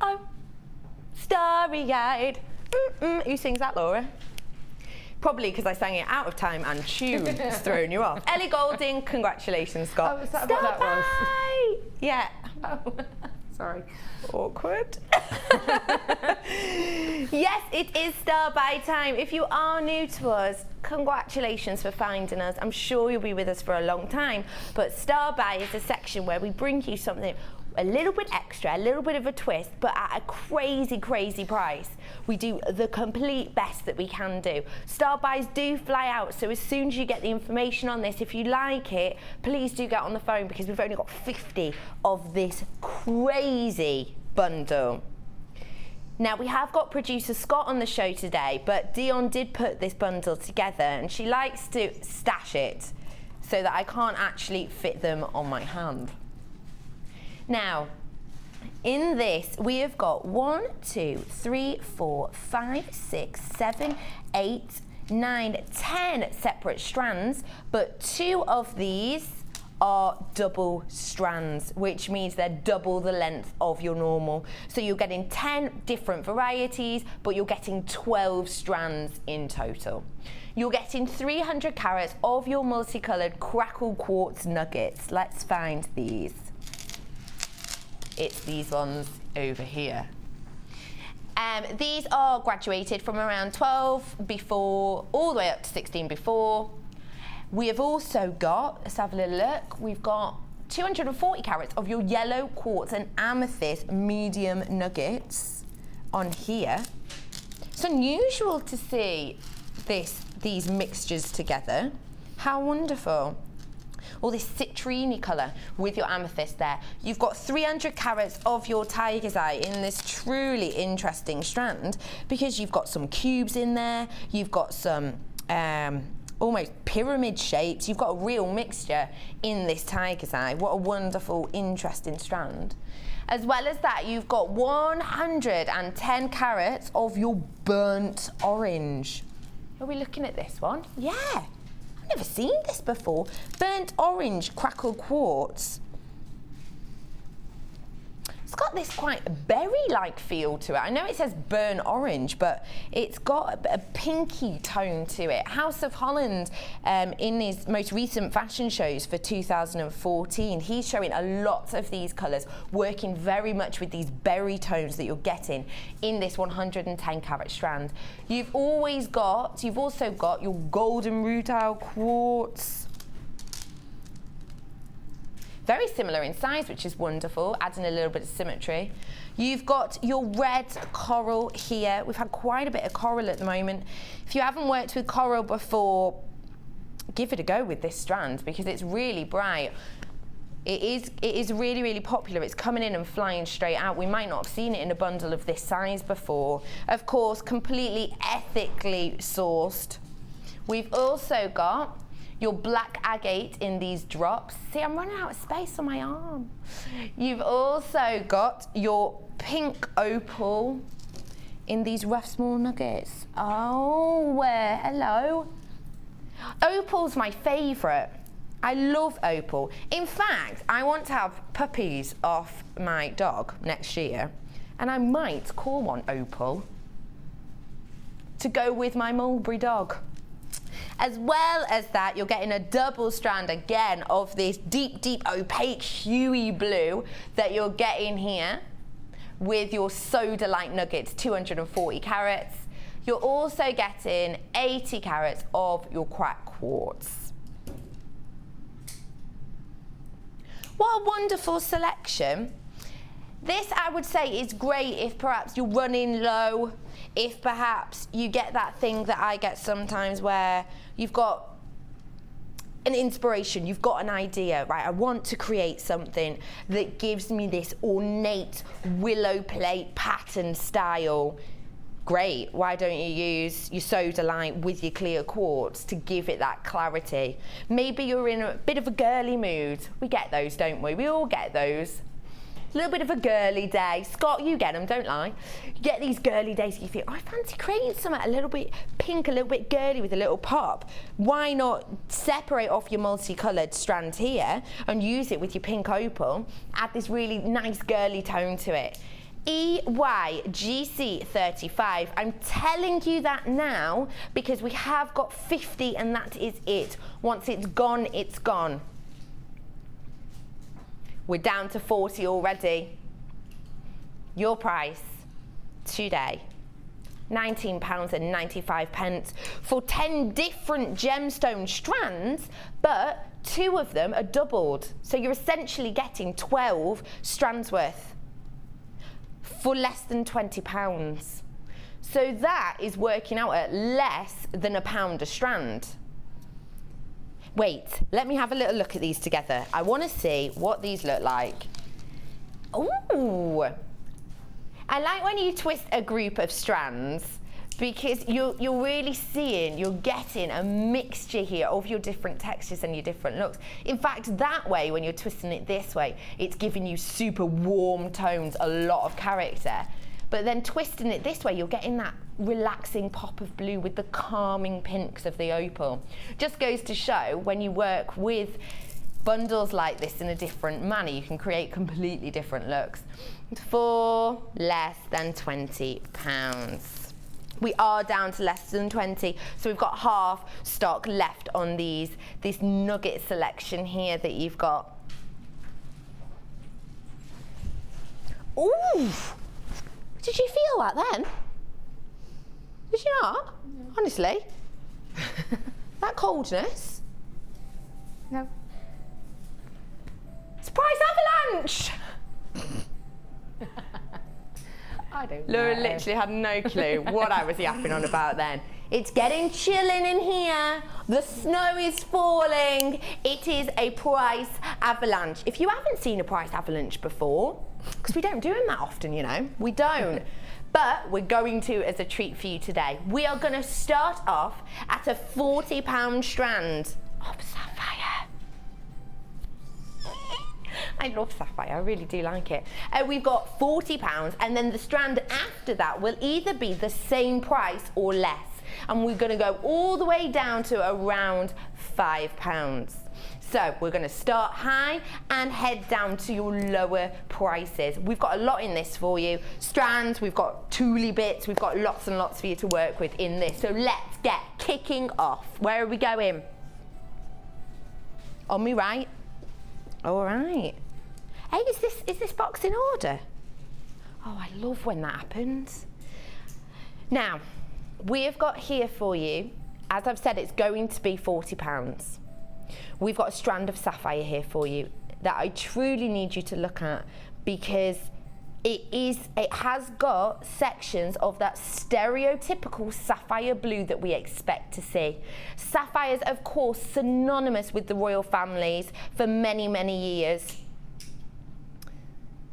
Oh, starry-eyed. Who sings that, Laura? Probably because I sang it out of time and tune has thrown you off. Ellie Goulding, congratulations, Scott. Oh, is that what that was? Yeah. Oh, sorry. Awkward. Yes, it is star by time. If you are new to us, congratulations for finding us. I'm sure you'll be with us for a long time. But star by is a section where we bring you something a little bit extra, a little bit of a twist, but at a crazy, crazy price. We do the complete best that we can do. Star buys do fly out, so as soon as you get the information on this, if you like it, please do get on the phone because we've only got 50 of this crazy bundle. Now, we have got producer Scott on the show today, but Dion did put this bundle together and she likes to stash it so that I can't actually fit them on my hand. Now, in this, we have got 1, 2, 3, 4, 5, 6, 7, 8, 9, 10 separate strands, but 2 of these are double strands, which means they're double the length of your normal. So you're getting 10 different varieties, but you're getting 12 strands in total. You're getting 300 carats of your multicolored crackle quartz nuggets. Let's find these. It's these ones over here. These are graduated from around 12 before, all the way up to 16 before. We have also got, let's have a little look, we've got 240 carats of your yellow quartz and amethyst medium nuggets on here. It's unusual to see these mixtures together. How wonderful. All this citrine colour with your amethyst there. You've got 300 carats of your tiger's eye in this truly interesting strand, because you've got some cubes in there, you've got some almost pyramid shapes. You've got a real mixture in this tiger's eye. What a wonderful, interesting strand. As well as that, you've got 110 carats of your burnt orange. Are we looking at this one? Yeah, I've never seen this before. Burnt orange crackle quartz. It's got this quite berry-like feel to it. I know it says burnt orange, but it's got a pinky tone to it. House of Holland, in his most recent fashion shows for 2014, he's showing a lot of these colours, working very much with these berry tones that you're getting in this 110 carat strand. You've also got your golden rutile quartz. Very similar in size, which is wonderful, adding a little bit of symmetry. You've got your red coral here. We've had quite a bit of coral at the moment. If you haven't worked with coral before, give it a go with this strand, because it's really bright. It is really, really popular. It's coming in and flying straight out. We might not have seen it in a bundle of this size before. Of course, completely ethically sourced. We've also got your black agate in these drops. See, I'm running out of space on my arm. You've also got your pink opal in these rough small nuggets. Oh, hello. Opal's my favourite. I love opal. In fact, I want to have puppies off my dog next year, and I might call one opal to go with my mulberry dog. As well as that, you're getting a double strand again of this deep, deep opaque huey blue that you're getting here with your soda-like nuggets, 240 carats. You're also getting 80 carats of your cracked quartz. What a wonderful selection. This, I would say, is great if perhaps you're running low, if perhaps you get that thing that I get sometimes where you've got an inspiration, you've got an idea, right? I want to create something that gives me this ornate willow plate pattern style. Great, why don't you use your soda light with your clear quartz to give it that clarity? Maybe you're in a bit of a girly mood. We get those, don't we? We all get those. A little bit of a girly day. Scott, you get them, don't lie. You get these girly days, you think, oh, I fancy creating something a little bit pink, a little bit girly with a little pop. Why not separate off your multicoloured strand here and use it with your pink opal, add this really nice girly tone to it. EYGC35, I'm telling you that now because we have got 50 and that is it. Once it's gone, it's gone. We're down to 40 already. Your price today, £19.95 for 10 different gemstone strands, but 2 of them are doubled. So you're essentially getting 12 strands worth for less than £20. So that is working out at less than £1 a strand. Wait, let me have a little look at these together. I want to see what these look like. Ooh, I like when you twist a group of strands because you're really seeing, you're getting a mixture here of your different textures and your different looks. In fact, that way, when you're twisting it this way, it's giving you super warm tones, a lot of character. But then twisting it this way, you're getting that relaxing pop of blue with the calming pinks of the opal. Just goes to show when you work with bundles like this in a different manner. You can create completely different looks for less than £20. We are down to less than 20, so we've got half stock left on this nugget selection here that you've got. Ooh! Did you feel that then? Did you not? No. Honestly? That coldness? No. Surprise avalanche! I don't Laura know. literally had no clue what I was yapping on about then. It's getting chilling in here. The snow is falling. It is a price avalanche. If you haven't seen a price avalanche before, because we don't do them that often, you know, we don't. But we're going to as a treat for you today. We are going to start off at a £40 strand of sapphire. I love sapphire, I really do like it. We've got £40, and then the strand after that will either be the same price or less. And we're going to go all the way down to around £5. So we're going to start high and head down to your lower prices. We've got a lot in this for you. Strands, we've got tooly bits, we've got lots and lots for you to work with in this. So let's get kicking off. Where are we going? On me right? All right. Hey, is this box in order? Oh, I love when that happens. Now, we have got here for you, as I've said, it's going to be £40. We've got a strand of sapphire here for you that I truly need you to look at, because it has got sections of that stereotypical sapphire blue that we expect to see. Sapphires, of course, synonymous with the royal families for many, many years,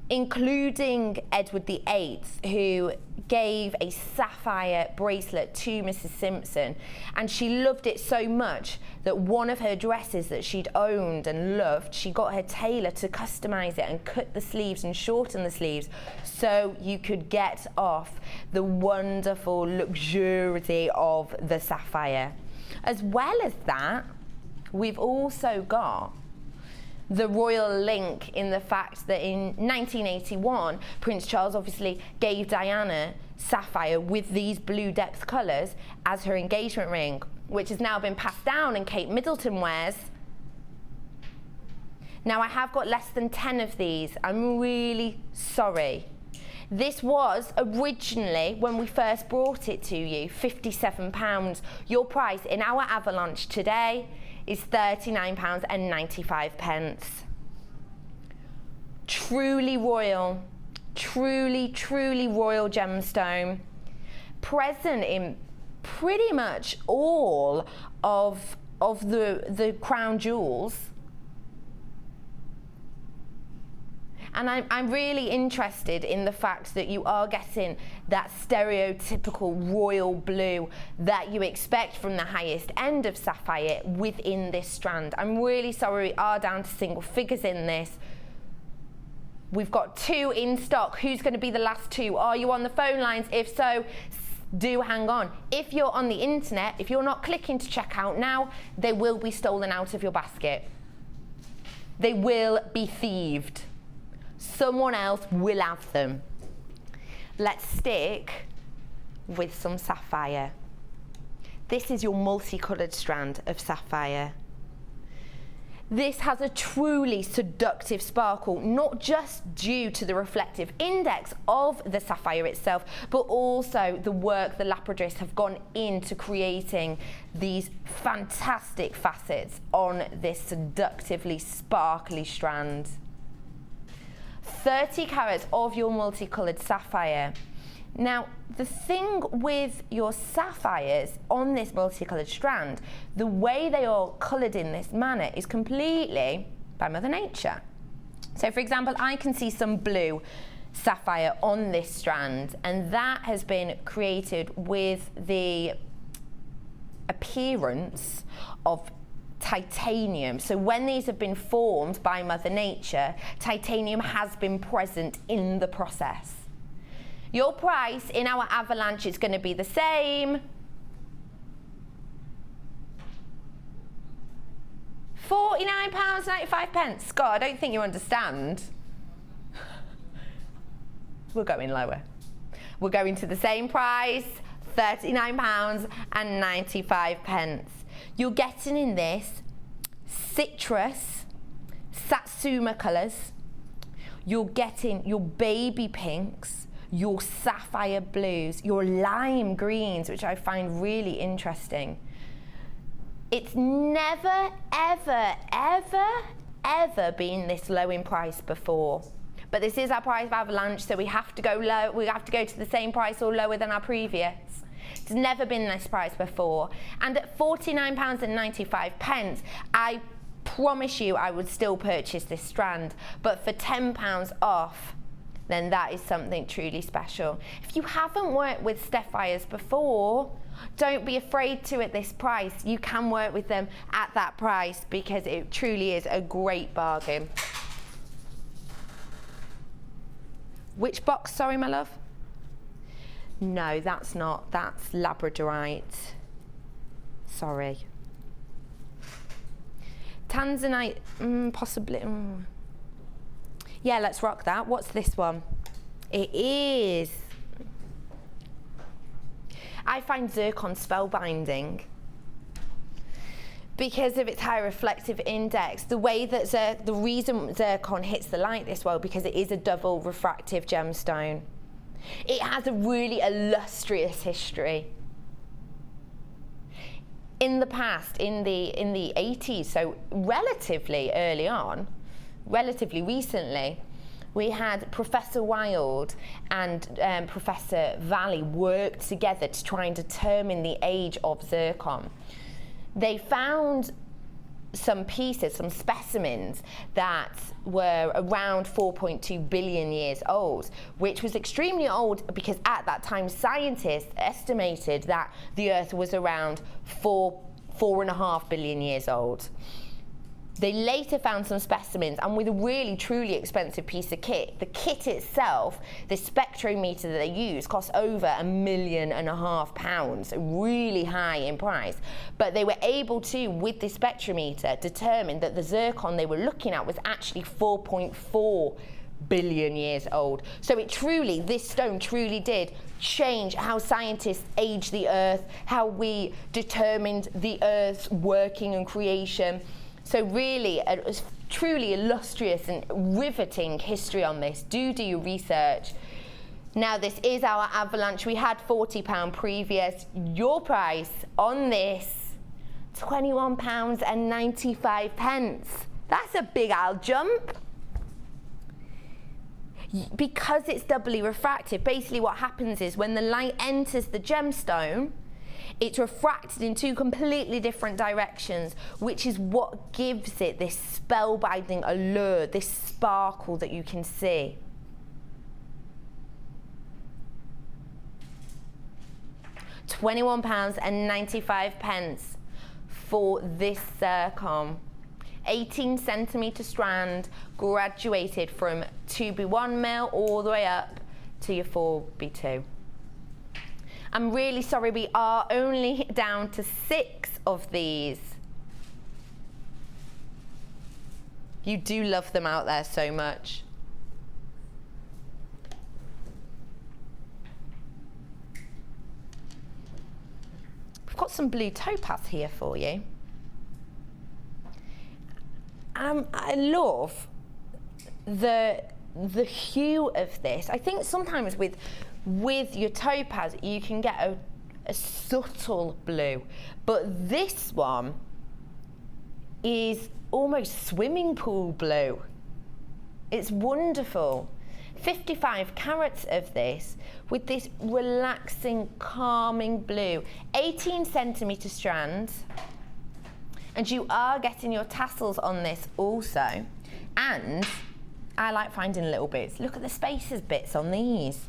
including Edward VIII, who gave a sapphire bracelet to Mrs. Simpson, and she loved it so much that one of her dresses that she'd owned and loved, she got her tailor to customize it and cut the sleeves and shorten the sleeves so you could get off the wonderful luxuriety of the sapphire. As well as that, we've also got the royal link in the fact that in 1981, Prince Charles obviously gave Diana sapphire with these blue depth colours as her engagement ring, which has now been passed down and Kate Middleton wears. Now, I have got less than 10 of these. I'm really sorry. This was originally, when we first brought it to you, £57. Your price in our avalanche today is £39.95. Truly royal, truly royal gemstone, present in pretty much all of the crown jewels. And I'm really interested in the fact that you are getting that stereotypical royal blue that you expect from the highest end of sapphire within this strand. I'm really sorry, we are down to single figures in this. We've got 2 in stock. Who's going to be the last 2? Are you on the phone lines? If so, do hang on. If you're on the internet, if you're not clicking to check out now, they will be stolen out of your basket. They will be thieved. Someone else will have them. Let's stick with some sapphire. This is your multicoloured strand of sapphire. This has a truly seductive sparkle, not just due to the reflective index of the sapphire itself, but also the work the lapidarists have gone into creating these fantastic facets on this seductively sparkly strand. 30 carats of your multicoloured sapphire. Now, the thing with your sapphires on this multicoloured strand, the way they are coloured in this manner is completely by Mother Nature. So, for example, I can see some blue sapphire on this strand, and that has been created with the appearance of titanium. So when these have been formed by Mother Nature, titanium has been present in the process. Your price in our avalanche is going to be the same. £49.95. Scott, I don't think you understand. We're going lower. We're going to the same price, £39.95. You're getting in this citrus, satsuma colours. You're getting your baby pinks, your sapphire blues, your lime greens, which I find really interesting. It's never, ever, ever, ever been this low in price before. But this is our price of avalanche, so we have to go low. We have to go to the same price or lower than our previous. It's never been this price before. And at £49.95, I promise you I would still purchase this strand. But for £10 off, then that is something truly special. If you haven't worked with sapphires before, don't be afraid to at this price. You can work with them at that price because it truly is a great bargain. Which box, sorry, my love? No, that's not. That's labradorite. Sorry. Tanzanite, possibly. Yeah, let's rock that. What's this one? It is. I find zircon spellbinding because of its high reflective index. The way that the reason zircon hits the light this well, because it is a double refractive gemstone. It has a really illustrious history. In the past, in the 80s, so relatively early on, relatively recently, we had Professor Wild and Professor Valley work together to try and determine the age of zircon. They found some pieces, some specimens that were around 4.2 billion years old, which was extremely old because at that time scientists estimated that the Earth was around 4.5 billion years old. They later found some specimens, and with a really truly expensive piece of kit. The kit itself, the spectrometer that they use, cost over £1.5 million, really high in price. But they were able to, with this spectrometer, determine that the zircon they were looking at was actually 4.4 billion years old. So it truly, this stone truly did change how scientists age the Earth, how we determined the Earth's working and creation. So really, a truly illustrious and riveting history on this. Do your research. Now, this is our avalanche. We had £40 previous. Your price on this, £21.95. That's a big old jump. Because it's doubly refractive, basically what happens is when the light enters the gemstone, it's refracted in two completely different directions, which is what gives it this spellbinding allure, this sparkle that you can see. £21.95 for this zircon. 18 centimetre strand, graduated from 2B1 all the way up to your 4B2. I'm really sorry, we are only down to 6 of these. You do love them out there so much. We've got some blue topaz here for you. I love the hue of this. I think sometimes with your topaz you can get a subtle blue, but this one is almost swimming pool blue. It's wonderful. 55 carats of this with this relaxing, calming blue. 18 centimetre strands, and you are getting your tassels on this also. And I like finding little bits. Look at the spacers bits on these.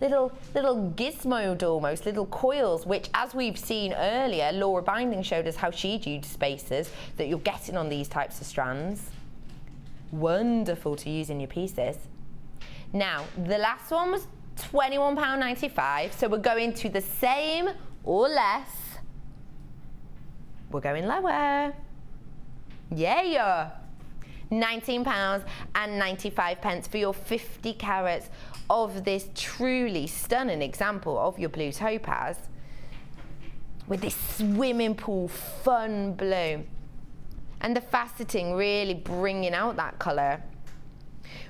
Little gizmoed almost, little coils, which as we've seen earlier, Laura Binding showed us how she'd used spacers that you're getting on these types of strands. Wonderful to use in your pieces. Now, the last one was £21.95, so we're going to the same or less. We're going lower. Yeah. £19.95 for your 50 carats of this truly stunning example of your blue topaz with this swimming pool fun blue, and the faceting really bringing out that colour.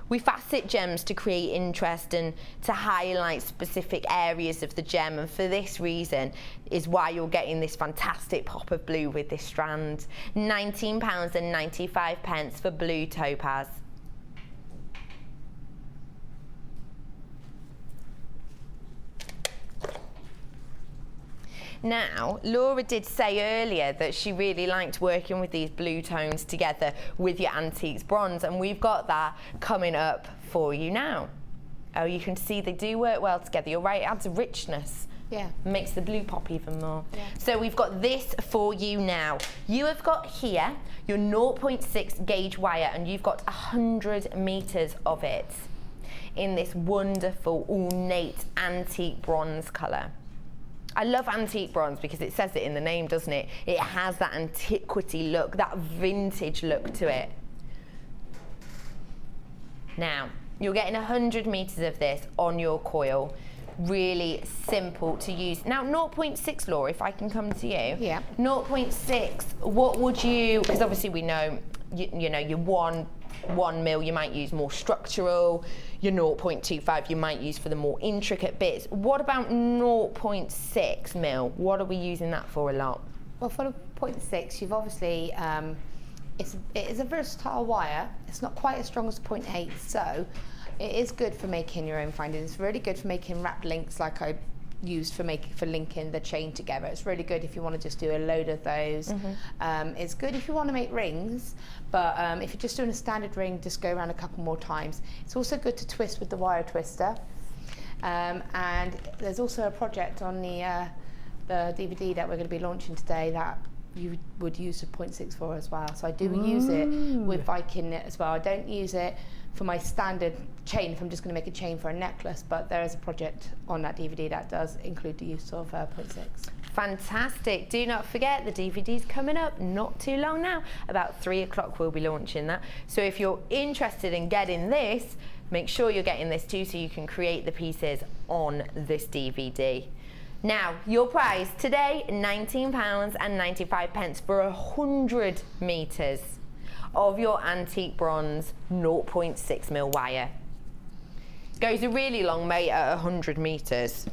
We facet gems to create interest and to highlight specific areas of the gem, and for this reason is why you're getting this fantastic pop of blue with this strand. £19.95 for blue topaz. Now, Laura did say earlier that she really liked working with these blue tones together with your antiques bronze, and we've got that coming up for you now. Oh, you can see they do work well together. You're right, it adds a richness. Yeah. Makes the blue pop even more. Yeah. So we've got this for you now. You have got here your 0.6 gauge wire, and you've got 100 meters of it in this wonderful ornate antique bronze color. I love antique bronze because it says it in the name, doesn't it? It has that antiquity look, that vintage look to it. Now, you're getting 100 meters of this on your coil. Really simple to use. Now, 0.6, Laura, if I can come to you. Yeah. 0.6, what would you, because obviously we know, you know, your 1 mil you might use more structural, your 0.25 you might use for the more intricate bits. What about 0.6 mil? What are we using that for a lot? Well, for the 0.6, you've obviously, it is a versatile wire. It's not quite as strong as 0.8, so it is good for making your own findings. It's really good for making wrap links like I used for linking the chain together. It's really good if you want to just do a load of those. It's good if you want to make rings, but if you're just doing a standard ring, just go around a couple more times. It's also good to twist with the wire twister. And there's also a project on the DVD that we're going to be launching today that you would use a 0.6 for as well. So I do use it with Viking knit as well. I don't use it for my standard chain if I'm just going to make a chain for a necklace, but there is a project on that DVD that does include the use of 0.6. Fantastic. Do not forget the DVD's coming up not too long now. About 3 o'clock we'll be launching that. So if you're interested in getting this, make sure you're getting this too so you can create the pieces on this DVD. Now, your price today, £19.95 for 100 meters of your antique bronze 0.6 mil wire. Goes a really long way at 100 meters.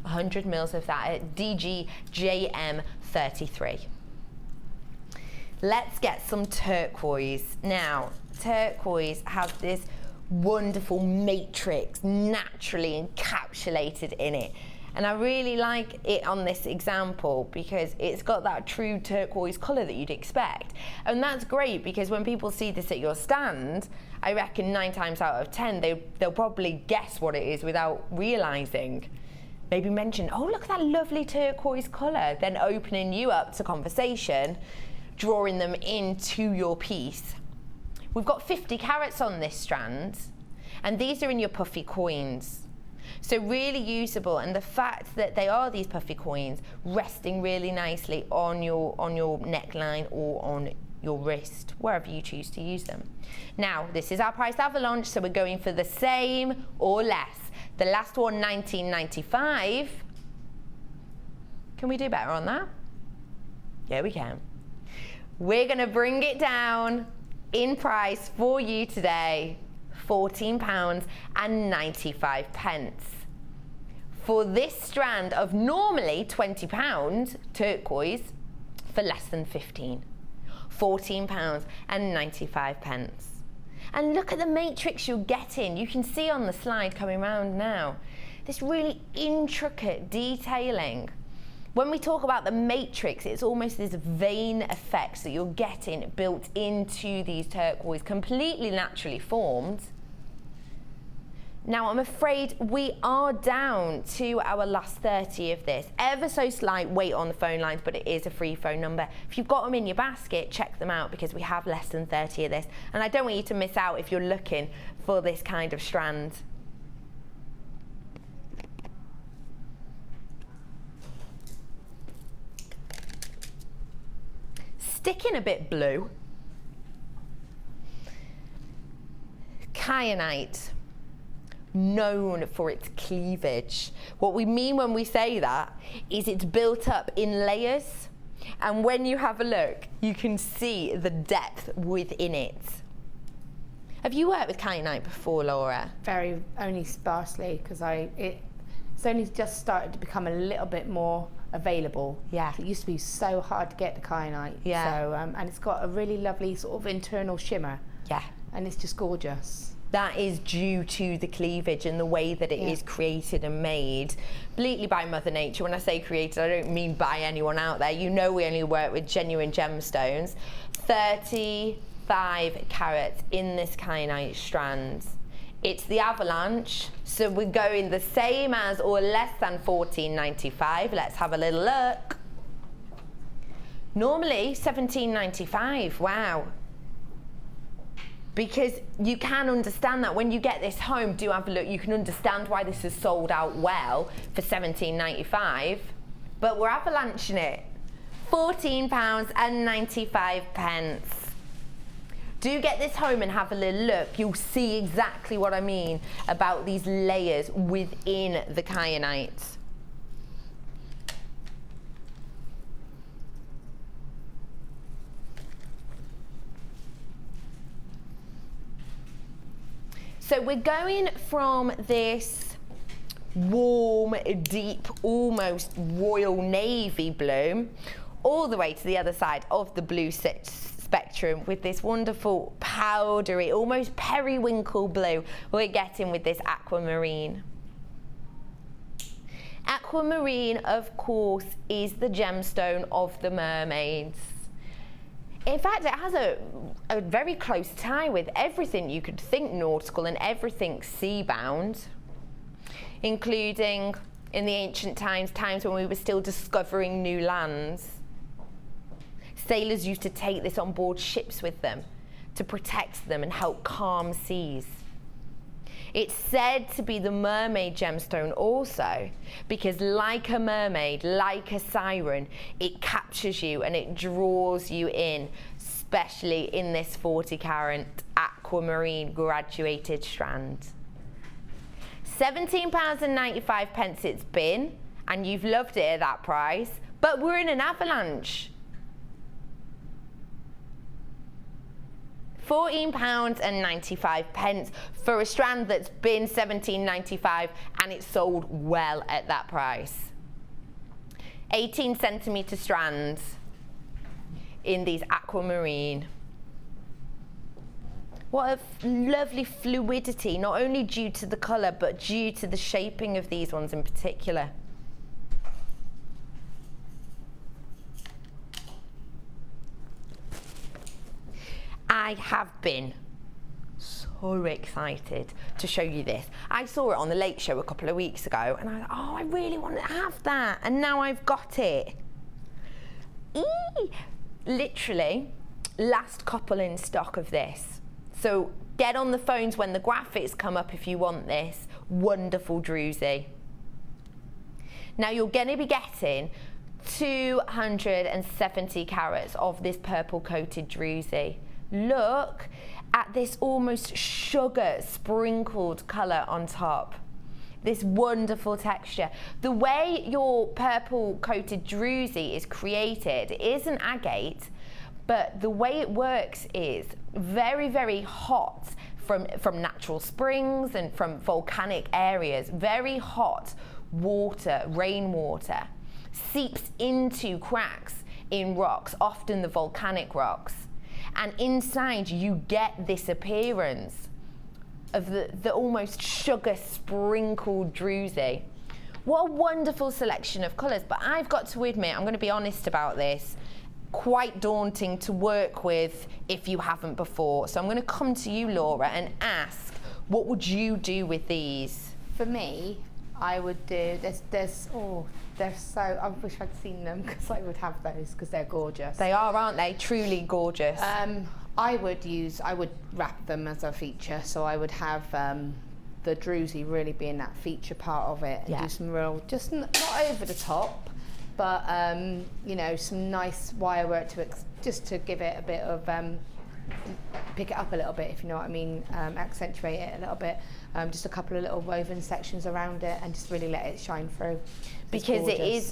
100 mils of that at DGJM33. Let's get some turquoise. Now, turquoise has this wonderful matrix naturally encapsulated in it. And I really like it on this example because it's got that true turquoise colour that you'd expect. And that's great because when people see this at your stand, I reckon 9 times out of 10, they'll probably guess what it is without realising. Maybe mention, oh, look at that lovely turquoise colour, then opening you up to conversation, drawing them into your piece. We've got 50 carats on this strand, and these are in your puffy coins. So really usable, and the fact that they are these puffy coins resting really nicely on your neckline or on your wrist, wherever you choose to use them. Now, this is our price avalanche, so we're going for the same or less. The last one, $19.95. Can we do better on that? Yeah, we can. We're gonna bring it down in price for you today, £14.95. For this strand of normally £20 turquoise for less than 15. £14.95. And look at the matrix you're getting. You can see on the slide coming round now, this really intricate detailing. When we talk about the matrix, it's almost this vein effect that you're getting built into these turquoise, completely naturally formed. Now, I'm afraid we are down to our last 30 of this. Ever so slight wait on the phone lines, but it is a free phone number. If you've got them in your basket, check them out because we have less than 30 of this. And I don't want you to miss out if you're looking for this kind of strand. sticking a bit blue. Kyanite, known for its cleavage. What we mean when we say that is it's built up in layers, and when you have a look, you can see the depth within it. Have you worked with kyanite before, Laura? Very, only sparsely, because it's only just started to become a little bit more available. Yeah. It used to be so hard to get the kyanite. Yeah. So, and it's got a really lovely sort of internal shimmer. Yeah. And it's just gorgeous. That is due to the cleavage and the way that it is created and made completely by Mother Nature. When I say created, I don't mean by anyone out there. You know, we only work with genuine gemstones. 35 carats in this kyanite strand. It's the avalanche, so we're going the same as or less than $14.95. Let's have a little look. Normally $17.95. Wow. Because you can understand that when you get this home, do have a look, you can understand why this is sold out well for $17.95, but we're avalanching it. £14.95. Do get this home and have a little look. You'll see exactly what I mean about these layers within the kyanite. So we're going from this warm, deep, almost royal navy blue, all the way to the other side of the blue spectrum with this wonderful powdery, almost periwinkle blue we're getting with this aquamarine. Aquamarine, of course, is the gemstone of the mermaids. In fact, it has a very close tie with everything you could think nautical and everything sea-bound, including in the ancient times when we were still discovering new lands. Sailors used to take this on board ships with them to protect them and help calm seas. It's said to be the mermaid gemstone also because, like a mermaid, like a siren, it captures you and it draws you in, especially in this 40-carat aquamarine graduated strand. £17.95 it's been, and you've loved it at that price, but we're in an avalanche. £14.95 for a strand that's been $17.95 and it's sold well at that price. 18cm strands in these aquamarine. What a lovely fluidity, not only due to the colour but due to the shaping of these ones in particular. I have been so excited to show you this. I saw it on the Late Show a couple of weeks ago and I thought, oh, I really want to have that, and now I've got it. Literally, last couple in stock of this. So get on the phones when the graphics come up if you want this wonderful Drusy. Now you're going to be getting 270 carats of this purple coated Drusy. Look at this almost sugar sprinkled colour on top. This wonderful texture. The way your purple coated Drusy is created isn't agate, but the way it works is very, very hot from natural springs and from volcanic areas. Very hot water, rainwater, seeps into cracks in rocks, often the volcanic rocks. And inside you get this appearance of the almost sugar sprinkled Drusy. What a wonderful selection of colours, but I've got to admit, I'm going to be honest about this, quite daunting to work with if you haven't before. So I'm going to come to you, Laura, and ask, what would you do with these? For me, I would do, they're so, I wish I'd seen them because I would have those because they're gorgeous. They are, aren't they? Truly gorgeous. I would wrap them as a feature, so I would have the Drusy really being that feature part of it, and do some real, just not over the top, but you know, some nice wire work just to give it a bit of, pick it up a little bit, if you know what I mean, accentuate it a little bit. Just a couple of little woven sections around it, and just really let it shine through. Because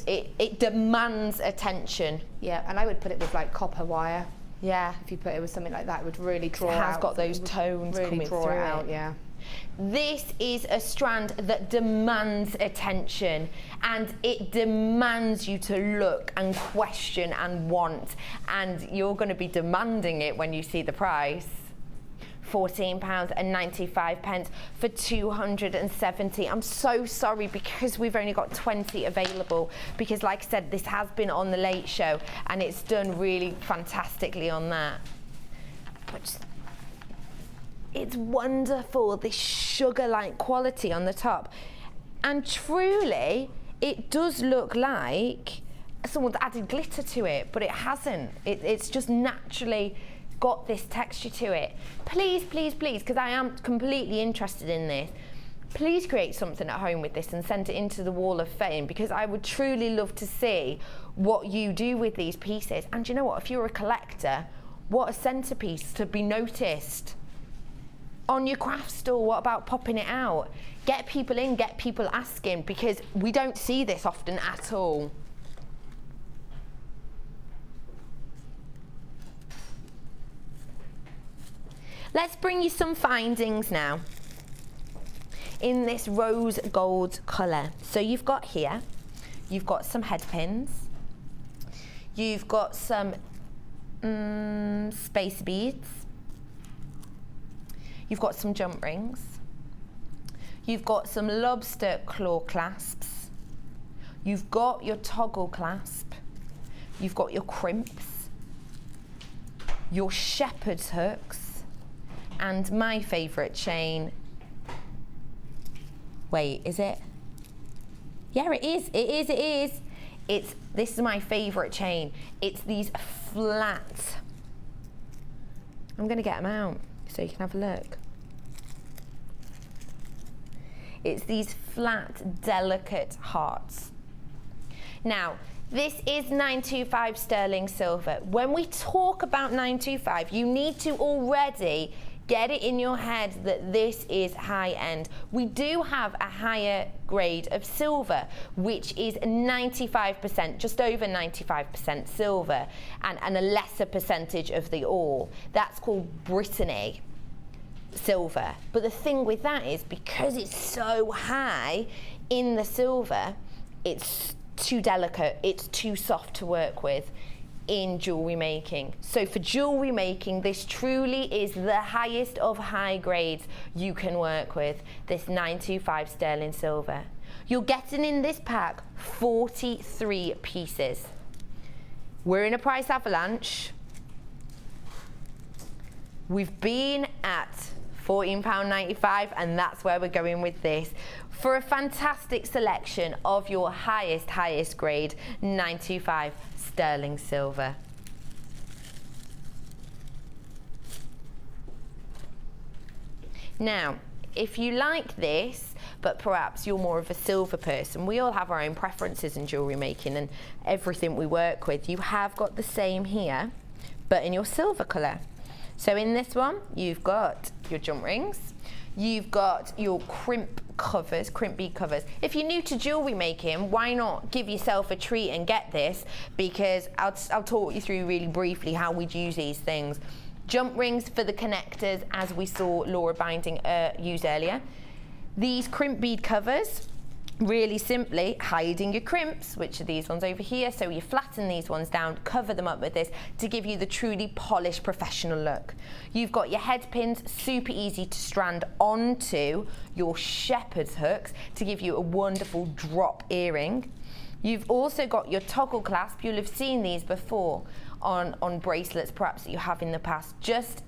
it demands attention. Yeah, and I would put it with like copper wire. Yeah. If you put it with something like that, it would really draw out. It has got those tones really coming draw through it out, it. yeah. This is a strand that demands attention, and it demands you to look and question and want, and you're going to be demanding it when you see the price. £14.95 for 270. I'm so sorry, because we've only got 20 available, because like I said, this has been on the Late Show and it's done really fantastically on that. But it's wonderful, this sugar-like quality on the top. And truly, it does look like someone's added glitter to it, but it hasn't. It's just naturally got this texture to it. Please, please, please, because I am completely interested in this, please create something at home with this and send it into the Wall of Fame, because I would truly love to see what you do with these pieces. And you know what, if you're a collector, what a centerpiece to be noticed on your craft store. What about popping it out? Get people in, get people asking, because we don't see this often at all. Let's bring you some findings now in this rose gold colour. So you've got here, you've got some head pins, you've got some space beads, you've got some jump rings, you've got some lobster claw clasps, you've got your toggle clasp, you've got your crimps, your shepherd's hooks, and my favourite chain. Wait, is it? Yeah, it is. It is. It is. This is my favourite chain. It's these flat. I'm going to get them out so you can have a look. It's these flat, delicate hearts. Now, this is 925 sterling silver. When we talk about 925, you need to already get it in your head that this is high end. We do have a higher grade of silver, which is 95%, just over 95% silver, and a lesser percentage of the ore. That's called Brittany silver. But the thing with that is, because it's so high in the silver, it's too delicate, it's too soft to work with in jewellery making. So for jewellery making, this truly is the highest of high grades you can work with, this 925 sterling silver. You're getting in this pack 43 pieces. We're in a price avalanche. We've been at £14.95, and that's where we're going with this, for a fantastic selection of your highest grade 925 sterling silver. Now, if you like this, but perhaps you're more of a silver person, we all have our own preferences in jewellery making and everything we work with. You have got the same here, but in your silver colour. So in this one, you've got your jump rings, you've got your crimp covers, crimp bead covers. If you're new to jewellery making, why not give yourself a treat and get this, because I'll talk you through really briefly how we'd use these things. Jump rings for the connectors, as we saw Laura Binding use earlier. These crimp bead covers, really simply hiding your crimps, which are these ones over here. So you flatten these ones down, cover them up with this to give you the truly polished professional look. You've got your head pins, super easy to strand onto your shepherd's hooks to give you a wonderful drop earring. You've also got your toggle clasp. You'll have seen these before on bracelets perhaps that you have in the past. Just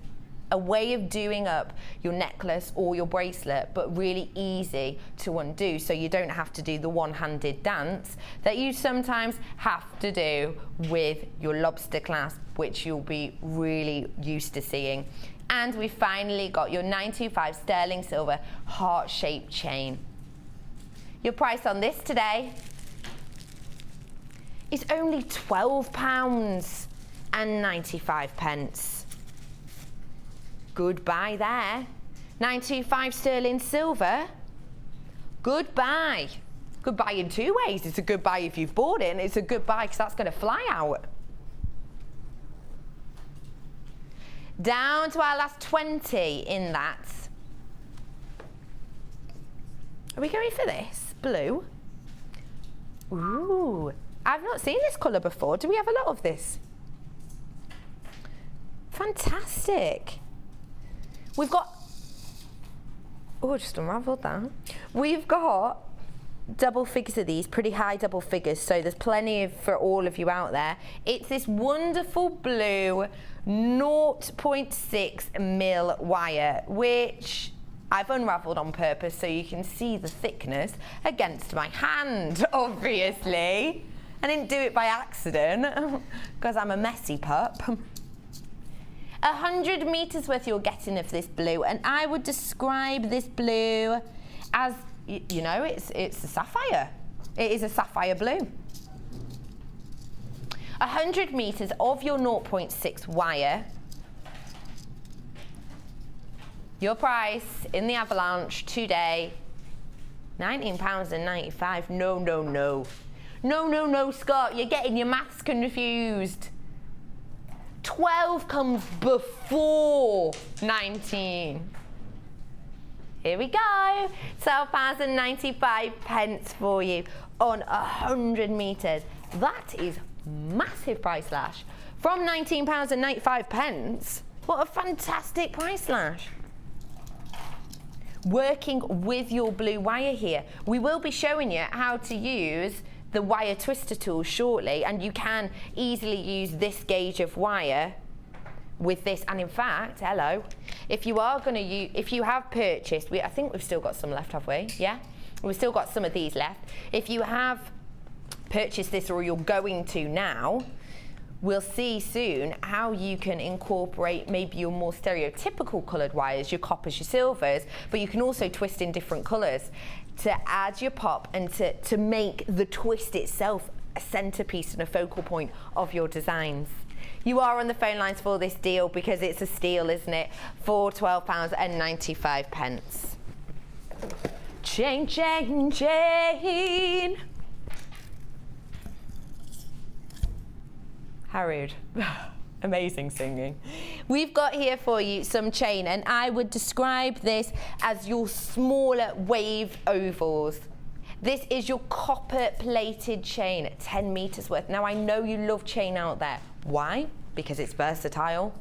a way of doing up your necklace or your bracelet, but really easy to undo, so you don't have to do the one-handed dance that you sometimes have to do with your lobster clasp, which you'll be really used to seeing. And we finally got your 925 sterling silver heart-shaped chain. Your price on this today is only £12.95. and 95 pence. Goodbye there. 925 sterling silver. Goodbye. Goodbye in two ways. It's a goodbye if you've bought it, and it's a goodbye because that's going to fly out. Down to our last 20 in that. Are we going for this? Blue? Ooh, I've not seen this colour before. Do we have a lot of this? Fantastic. We've got, oh, just unravelled that. We've got double figures of these, pretty high double figures, so there's plenty of, for all of you out there. It's this wonderful blue 0.6 mil wire, which I've unravelled on purpose so you can see the thickness against my hand, obviously. I didn't do it by accident, because I'm a messy pup. 100 metres worth you're getting of this blue, and I would describe this blue as, you know, it's a sapphire. It is a sapphire blue. 100 metres of your 0.6 wire. Your price in the avalanche today, £19.95. No, no, no. No, no, no, Scott, you're getting your maths confused. 12 comes before 19. Here we go. £12.95 for you on 100 metres. That is massive price slash. From £19.95. What a fantastic price slash. Working with your blue wire here. We will be showing you how to use the wire twister tool shortly, and you can easily use this gauge of wire with this. And in fact, hello, if you are going to use, if you have purchased, I think we've still got some left, have we? Yeah, we've still got some of these left. If you have purchased this, or you're going to now, we'll see soon how you can incorporate maybe your more stereotypical coloured wires, your coppers, your silvers, but you can also twist in different colours to add your pop and to make the twist itself a centrepiece and a focal point of your designs. You are on the phone lines for this deal because it's a steal, isn't it? For £12.95. Chain, chain, chain. How rude. Amazing singing. We've got here for you some chain, and I would describe this as your smaller wave ovals. This is your copper plated chain, 10 metres worth. Now I know you love chain out there. Why? Because it's versatile.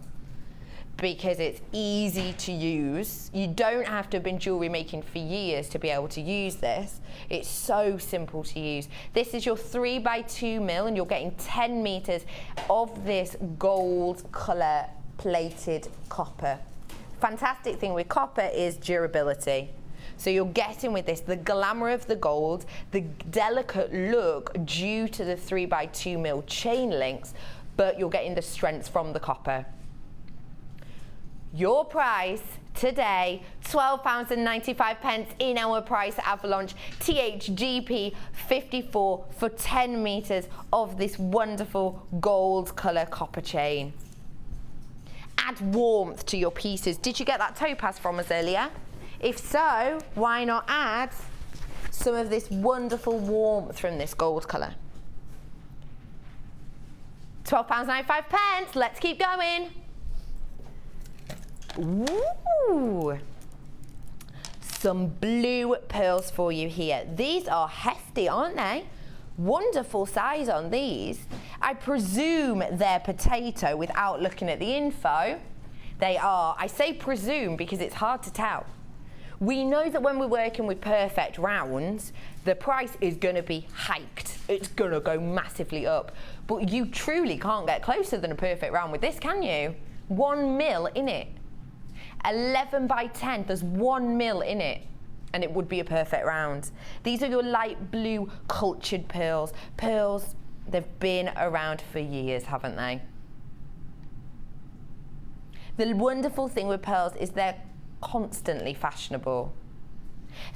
Because it's easy to use. You don't have to have been jewellery making for years to be able to use this. It's so simple to use. This is your 3x2 mil, and you're getting 10 metres of this gold colour plated copper. Fantastic thing with copper is durability. So you're getting with this the glamour of the gold, the delicate look due to the 3x2 mil chain links, but you're getting the strength from the copper. Your price today, £12.95 in our price avalanche, THGP 54 for 10 metres of this wonderful gold colour copper chain. Add warmth to your pieces. Did you get that topaz from us earlier? If so, why not add some of this wonderful warmth from this gold colour? £12.95, let's keep going. Ooh, some blue pearls for you here. These are hefty, aren't they? Wonderful size on these. I presume they're potato without looking at the info. They are. I say presume because it's hard to tell. We know that when we're working with perfect rounds, the price is going to be hiked. It's going to go massively up. But you truly can't get closer than a perfect round with this, can you? 1 mil in it. 11 by 10, there's 1 mil in it, and it would be a perfect round. These are your light blue cultured pearls. Pearls, they've been around for years, haven't they? The wonderful thing with pearls is they're constantly fashionable.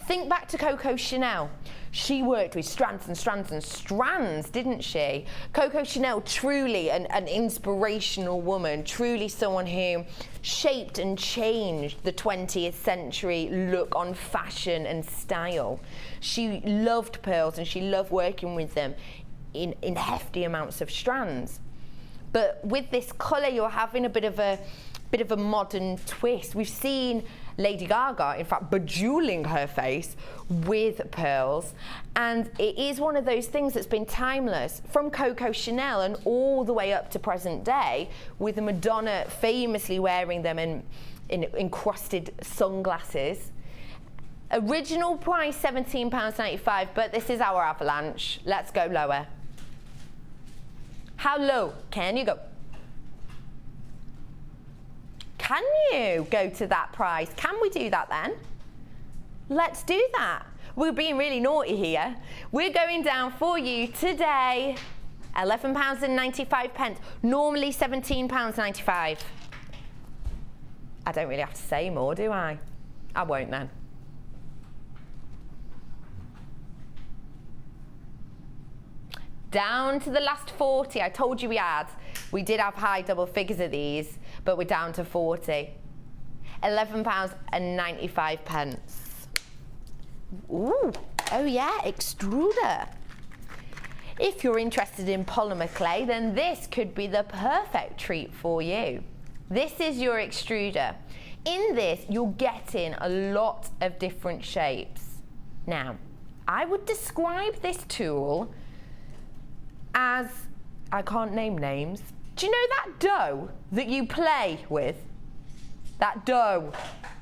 Think back to Coco Chanel. She worked with strands and strands and strands, didn't she? Coco Chanel, truly an inspirational woman, truly someone who shaped and changed the 20th century look on fashion and style. She loved pearls and she loved working with them in hefty amounts of strands. But with this colour, you're having a bit of a modern twist. We've seen Lady Gaga, in fact, bejeweling her face with pearls. And it is one of those things that's been timeless from Coco Chanel and all the way up to present day, with Madonna famously wearing them in encrusted sunglasses. Original price £17.95, but this is our avalanche. Let's go lower. How low can you go? Can you go to that price? Can we do that then? Let's do that. We're being really naughty here. We're going down for you today, £11.95. Normally £17.95. I don't really have to say more, do I? I won't then. Down to the last 40. I told you we did have high double figures of these, but we're down to 40. £11.95. Ooh, oh yeah, extruder. If you're interested in polymer clay, then this could be the perfect treat for you. This is your extruder. In this, you're getting a lot of different shapes. Now, I would describe this tool as, I can't name names. Do you know that dough that you play with? That dough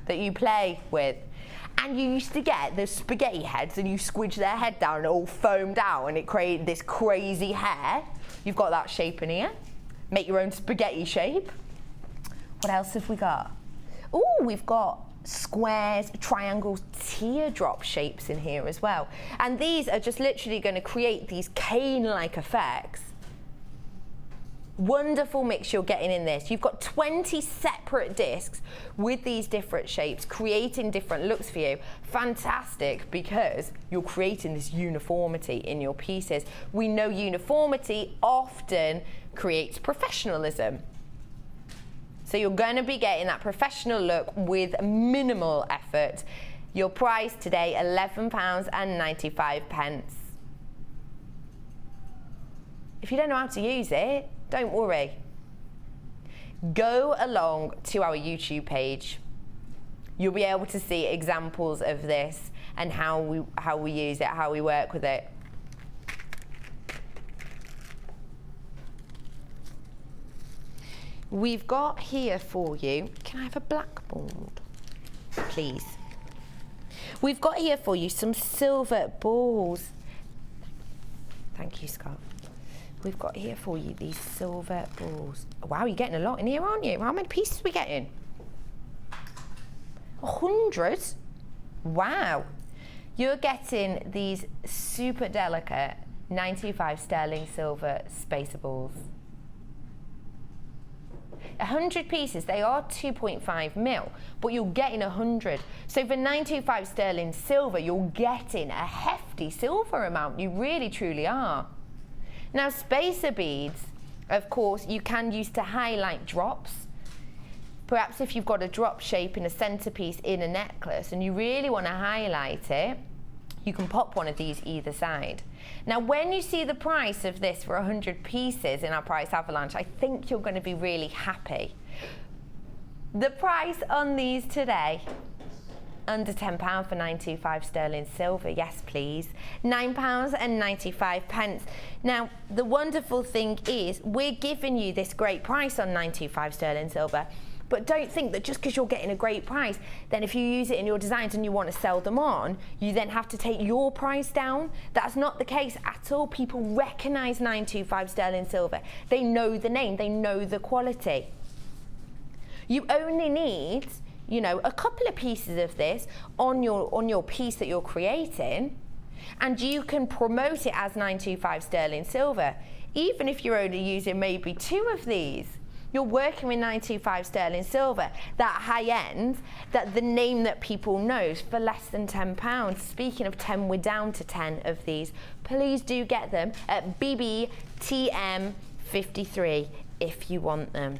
that you play with. And you used to get the spaghetti heads and you squidge their head down and it all foamed out and it created this crazy hair. You've got that shape in here. Make your own spaghetti shape. What else have we got? Oh, we've got squares, triangles, teardrop shapes in here as well. And these are just literally going to create these cane-like effects. Wonderful mix you're getting in this. You've got 20 separate discs with these different shapes, creating different looks for you. Fantastic, because you're creating this uniformity in your pieces. We know uniformity often creates professionalism. So you're going to be getting that professional look with minimal effort. Your price today, £11.95. If you don't know how to use it, don't worry. Go along to our YouTube page. You'll be able to see examples of this and how we use it, how we work with it. We've got here for you, can I have a blackboard, please? We've got here for you some silver balls. Thank you, Scott. We've got here for you these silver balls. Wow, you're getting a lot in here, aren't you? How many pieces are we getting? 100? Wow. You're getting these super delicate 95 sterling silver spacer balls. 100 pieces, they are 2.5 mil, but you're getting 100. So for 925 sterling silver, you're getting a hefty silver amount. You really, truly are. Now, spacer beads, of course, you can use to highlight drops. Perhaps if you've got a drop shape in a centerpiece in a necklace and you really want to highlight it, you can pop one of these either side. Now, when you see the price of this for 100 pieces in our price avalanche, I think you're going to be really happy. The price on these today, under £10 for 925 sterling silver, yes please, £9.95. Now, the wonderful thing is we're giving you this great price on 925 sterling silver, but don't think that just because you're getting a great price, then if you use it in your designs and you want to sell them on, you then have to take your price down. That's not the case at all. People recognise 925 sterling silver. They know the name, they know the quality. You only need, you know, a couple of pieces of this on your piece that you're creating, and you can promote it as 925 sterling silver, even if you're only using maybe 2 of these. You're working with 925 sterling silver, that high end, that the name that people know, for less than £10. Speaking of 10, we're down to 10 of these. Please do get them at BBTM53 if you want them.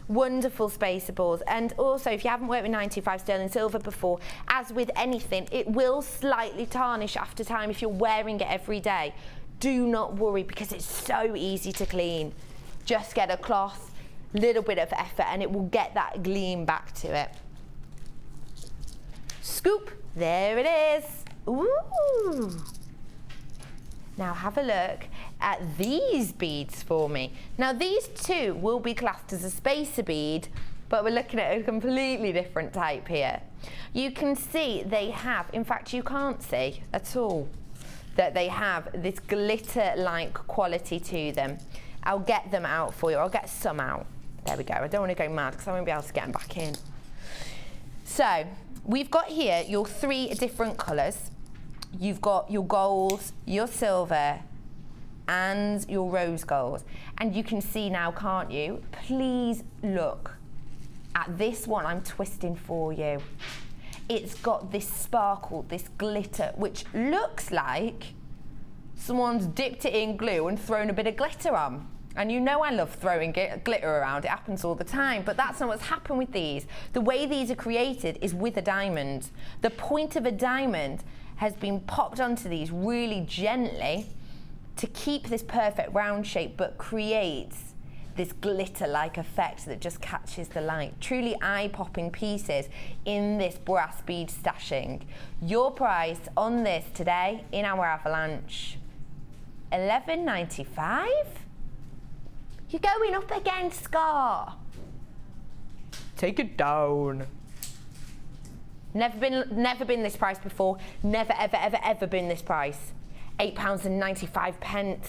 Wonderful spaceables. And also, if you haven't worked with 925 sterling silver before, as with anything, it will slightly tarnish after time if you're wearing it every day. Do not worry, because it's so easy to clean. Just get a cloth, little bit of effort, and it will get that gleam back to it. Scoop, there it is. Ooh. Now have a look at these beads for me. Now these two will be classed as a spacer bead, but we're looking at a completely different type here. You can see they have, in fact you can't see at all, that they have this glitter-like quality to them. I'll get them out for you. I'll get some out. There we go. I don't want to go mad because I won't be able to get them back in. So we've got here your 3 different colours. You've got your gold, your silver, and your rose gold. And you can see now, can't you? Please look at this one I'm twisting for you. It's got this sparkle, this glitter, which looks like someone's dipped it in glue and thrown a bit of glitter on. And you know I love throwing glitter around, it happens all the time, but that's not what's happened with these. The way these are created is with a diamond. The point of a diamond has been popped onto these really gently to keep this perfect round shape, but creates this glitter-like effect that just catches the light. Truly eye-popping pieces in this brass bead stashing. Your price on this today in our avalanche, $11.95? You're going up again, Scar. Take it down. Never been this price before. Never, ever been this price. £8.95.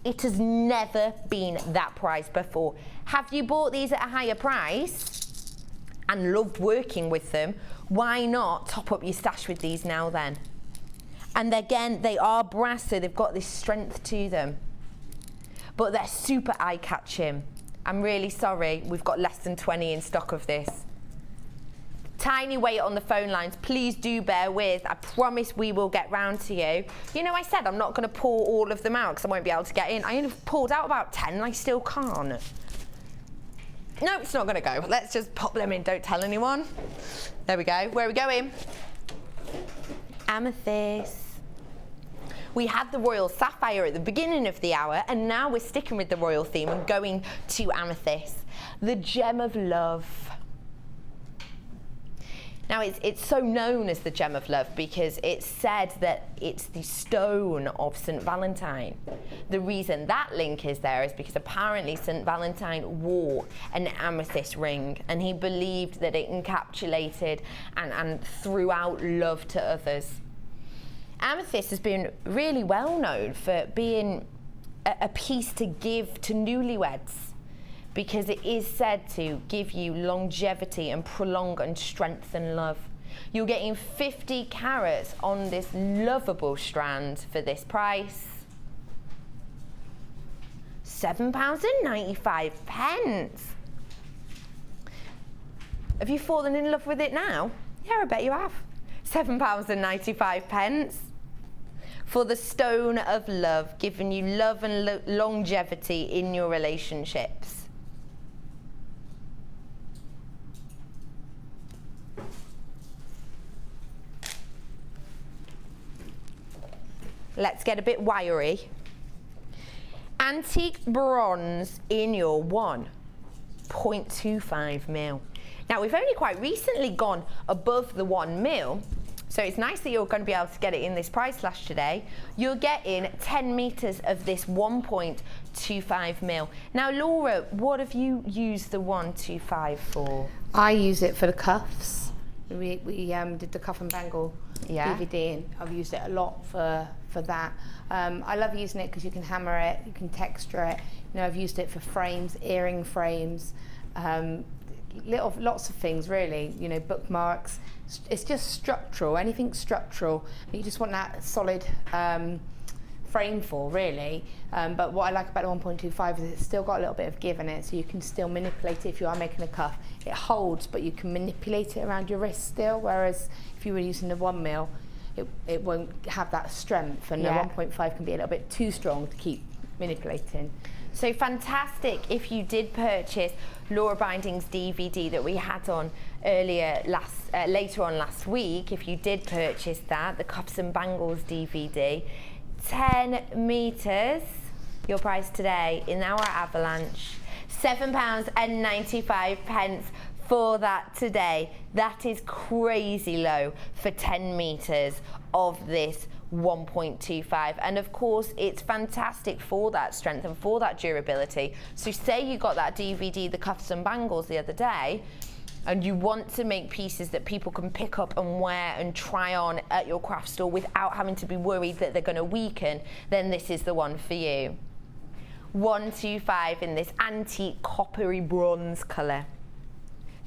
It has never been that price before. Have you bought these at a higher price and loved working with them? Why not top up your stash with these now then? And again, they are brass, so they've got this strength to them. But they're super eye-catching. I'm really sorry, we've got less than 20 in stock of this. Tiny wait on the phone lines, please do bear with. I promise we will get round to you. You know, I said I'm not going to pour all of them out because I won't be able to get in. I only pulled out about 10 and I still can't. No, it's not going to go. Let's just pop them in, don't tell anyone. There we go. Where are we going? Amethyst. We had the royal sapphire at the beginning of the hour, and now we're sticking with the royal theme and going to amethyst, the gem of love. Now it's so known as the gem of love because it's said that it's the stone of St. Valentine. The reason that link is there is because apparently St. Valentine wore an amethyst ring, and he believed that it encapsulated and threw out love to others. Amethyst has been really well known for being a piece to give to newlyweds because it is said to give you longevity and prolong and strengthen love. You're getting 50 carats on this lovable strand for this price. £7.95. Have you fallen in love with it now? Yeah, I bet you have. £7.95. For the stone of love, giving you love and longevity in your relationships. Let's get a bit wiry. Antique bronze in your 1.25 mil. Now we've only quite recently gone above the 1 mil. So it's nice that you're going to be able to get it in this price slash today. You're getting 10 meters of this 1.25 mil. Now, Laura, what have you used the 125 for? I use it for the cuffs. We did the cuff and bangle DVD, and I've used it a lot for that. I love using it because you can hammer it, you can texture it. You know, I've used it for frames, earring frames, lots of things really. You know, bookmarks. It's just structural, anything structural. You just want that solid framed for, really. But what I like about the 1.25 is it's still got a little bit of give in it, so you can still manipulate it if you are making a cuff. It holds, but you can manipulate it around your wrist still, whereas if you were using the 1 mil, it won't have that strength, and the 1.5 can be a little bit too strong to keep manipulating. So fantastic if you did purchase Laura Binding's DVD that we had on later on last week. If you did purchase that, the Cuffs and Bangles DVD, 10 metres, your price today in our avalanche, £7.95 for that today. That is crazy low for 10 metres of this 1.25, and of course it's fantastic for that strength and for that durability. So say you got that DVD, the Cuffs and Bangles, the other day, and you want to make pieces that people can pick up and wear and try on at your craft store without having to be worried that they're going to weaken, then this is the one for you. 125 in this antique coppery bronze colour.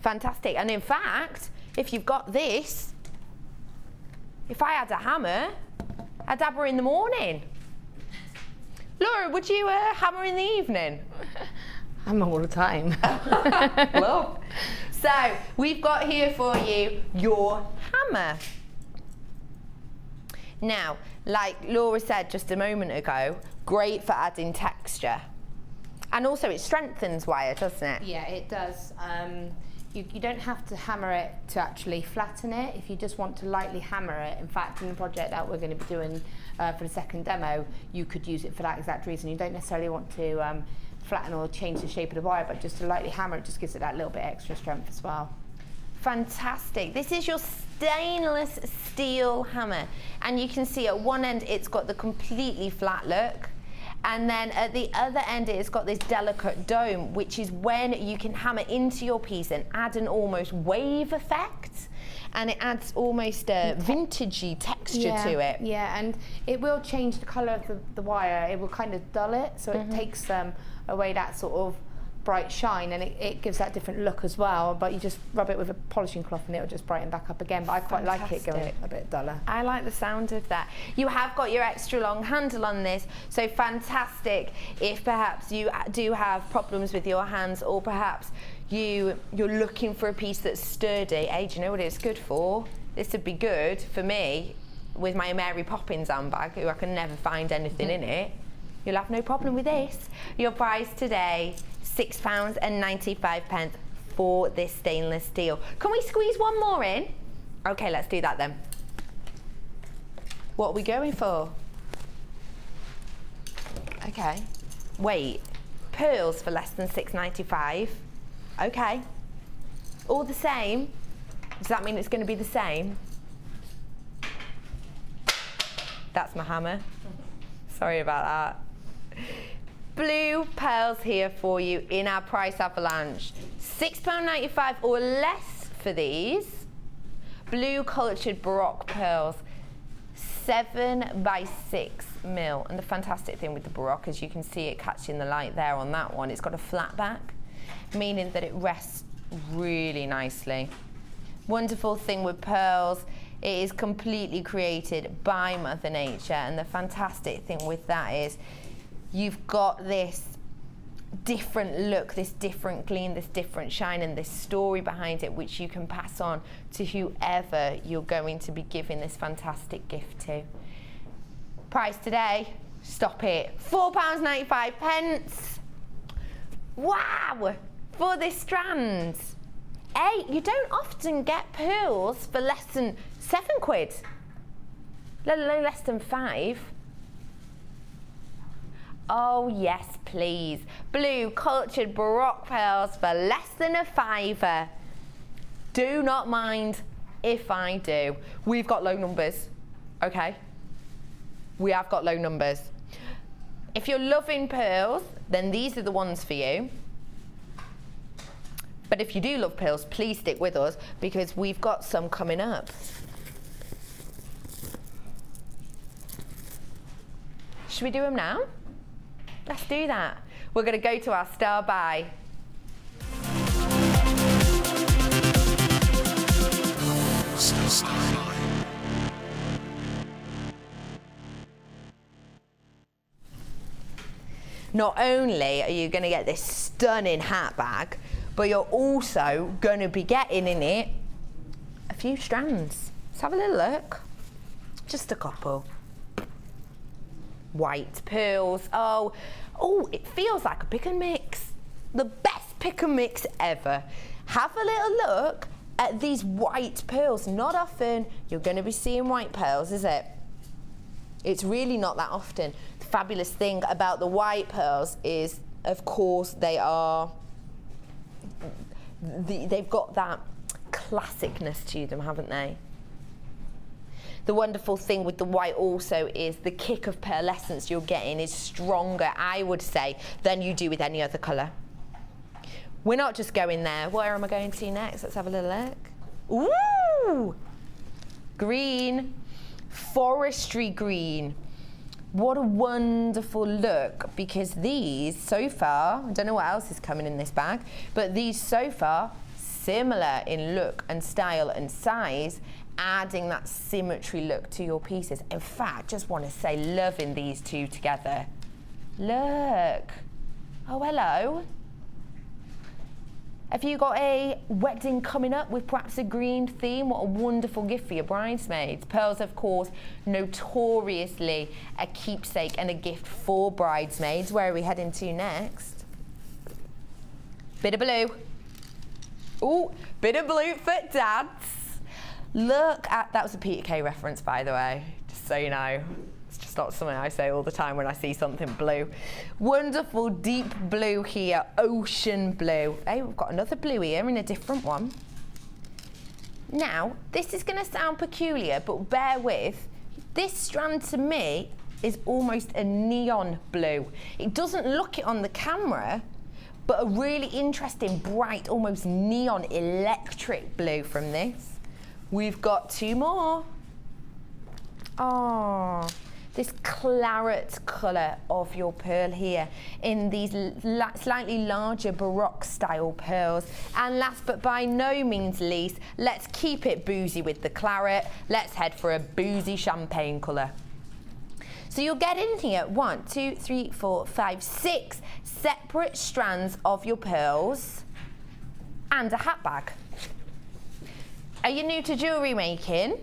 Fantastic. And in fact, if you've got this, if I had a hammer, I'd hammer in the morning. Laura, would you hammer in the evening? Hammer all the time. Well, so we've got here for you your hammer. Now, like Laura said just a moment ago, great for adding texture. And also it strengthens wire, doesn't it? Yeah, it does. You don't have to hammer it to actually flatten it. If you just want to lightly hammer it, in fact, in the project that we're going to be doing for the second demo, you could use it for that exact reason. You don't necessarily want to flatten or change the shape of the wire, but just to lightly hammer it just gives it that little bit extra strength as well. Fantastic. This is your stainless steel hammer, and you can see at one end it's got the completely flat look, and then at the other end it's got this delicate dome, which is when you can hammer into your piece and add an almost wave effect, and it adds almost a vintagey texture to it. Yeah, and it will change the colour of the wire. It will kind of dull it, so it takes away that sort of bright shine, and it gives that different look as well. But you just rub it with a polishing cloth and it'll just brighten back up again. But I quite like it going a bit duller. I like the sound of that. You have got your extra long handle on this, so fantastic if perhaps you do have problems with your hands, or perhaps you're looking for a piece that's sturdy. Hey, do you know what it's good for? This would be good for me with my Mary Poppins handbag, who I can never find anything in it. You'll have no problem with this. Your price today, £6.95 for this stainless steel. Can we squeeze one more in? Okay, let's do that then. What are we going for? Okay. Wait, pearls for less than £6.95. Okay. All the same. Does that mean it's going to be the same? That's my hammer. Sorry about that. Blue pearls here for you in our price avalanche. £6.95 or less for these. Blue cultured Baroque pearls, 7 by 6 mil. And the fantastic thing with the Baroque, as you can see it catching the light there on that one, it's got a flat back, meaning that it rests really nicely. Wonderful thing with pearls, it is completely created by Mother Nature, and the fantastic thing with that is you've got this different look, this different gleam, this different shine, and this story behind it, which you can pass on to whoever you're going to be giving this fantastic gift to. Price today, stop it, £4.95. Wow, for this strand. Hey, you don't often get pearls for less than £7, let alone less than £5. Oh yes, please. Blue cultured Baroque pearls for less than £5. Do not mind if I do. We've got low numbers, okay? We have got low numbers. If you're loving pearls, then these are the ones for you. But if you do love pearls, please stick with us, because we've got some coming up. Should we do them now? Let's do that. We're going to go to our star buy. not only are you going to get this stunning hat bag, but you're also going to be getting in it a few strands. Let's have a little look. Just a couple. White pearls. Oh, it feels like a pick and mix. The best pick and mix ever. Have a little look at these white pearls. Not often you're going to be seeing white pearls, is it? It's really not that often. The fabulous thing about the white pearls is, of course, they've got that classicness to them, haven't they? The wonderful thing with the white also is the kick of pearlescence you're getting is stronger, I would say, than you do with any other colour. We're not just going there. Where am I going to next? Let's have a little look. Ooh! Green. Forestry green. What a wonderful look, because these so far, I don't know what else is coming in this bag, but these so far, similar in look and style and size, adding that symmetry look to your pieces. In fact, just want to say, loving these two together. Look. Oh, hello. Have you got a wedding coming up with perhaps a green theme? What a wonderful gift for your bridesmaids. Pearls, of course, notoriously a keepsake and a gift for bridesmaids. Where are we heading to next? Bit of blue. Ooh, bit of blue for dads. Look at, that was a Peter Kay reference, by the way, just so you know. It's just not something I say all the time when I see something blue. Wonderful deep blue here, ocean blue. Hey, we've got another blue here in a different one. Now, this is going to sound peculiar, but bear with. This strand to me is almost a neon blue. It doesn't look it on the camera, but a really interesting, bright, almost neon electric blue from this. We've got two more. Oh, this claret colour of your pearl here in these slightly larger Baroque style pearls. And last but by no means least, let's keep it boozy with the claret. Let's head for a boozy champagne colour. So you'll get in here 1, 2, 3, 4, 5, 6 separate strands of your pearls and a hat bag. Are you new to jewellery making?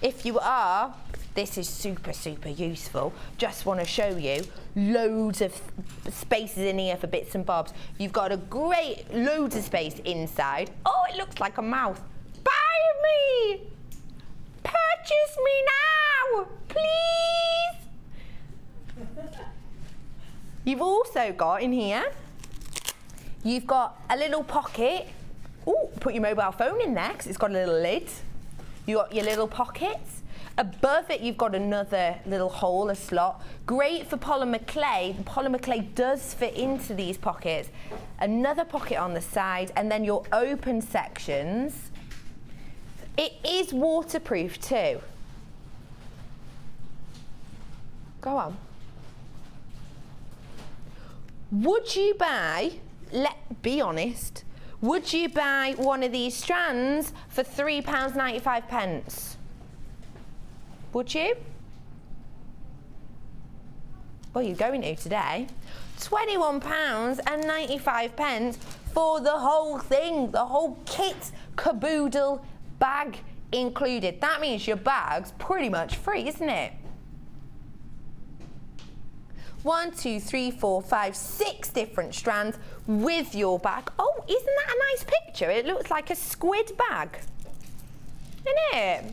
If you are, this is super, super useful. Just want to show you loads of spaces in here for bits and bobs. You've got a great loads of space inside. Oh, it looks like a mouth. Buy me! Purchase me now, please! You've also got in here, you've got a little pocket. Ooh, put your mobile phone in there because it's got a little lid. You got your little pockets. Above it, you've got another little hole, a slot. Great for polymer clay. The polymer clay does fit into these pockets. Another pocket on the side, and then your open sections. It is waterproof too. Go on. Would you buy, be honest, would you buy one of these strands for £3.95? Would you? Well, you're going to today. £21.95 for the whole thing, the whole kit, caboodle, bag included. That means your bag's pretty much free, isn't it? 1, 2, 3, 4, 5, 6 different strands with your bag. Oh, isn't that a nice picture? It looks like a squid bag, isn't it?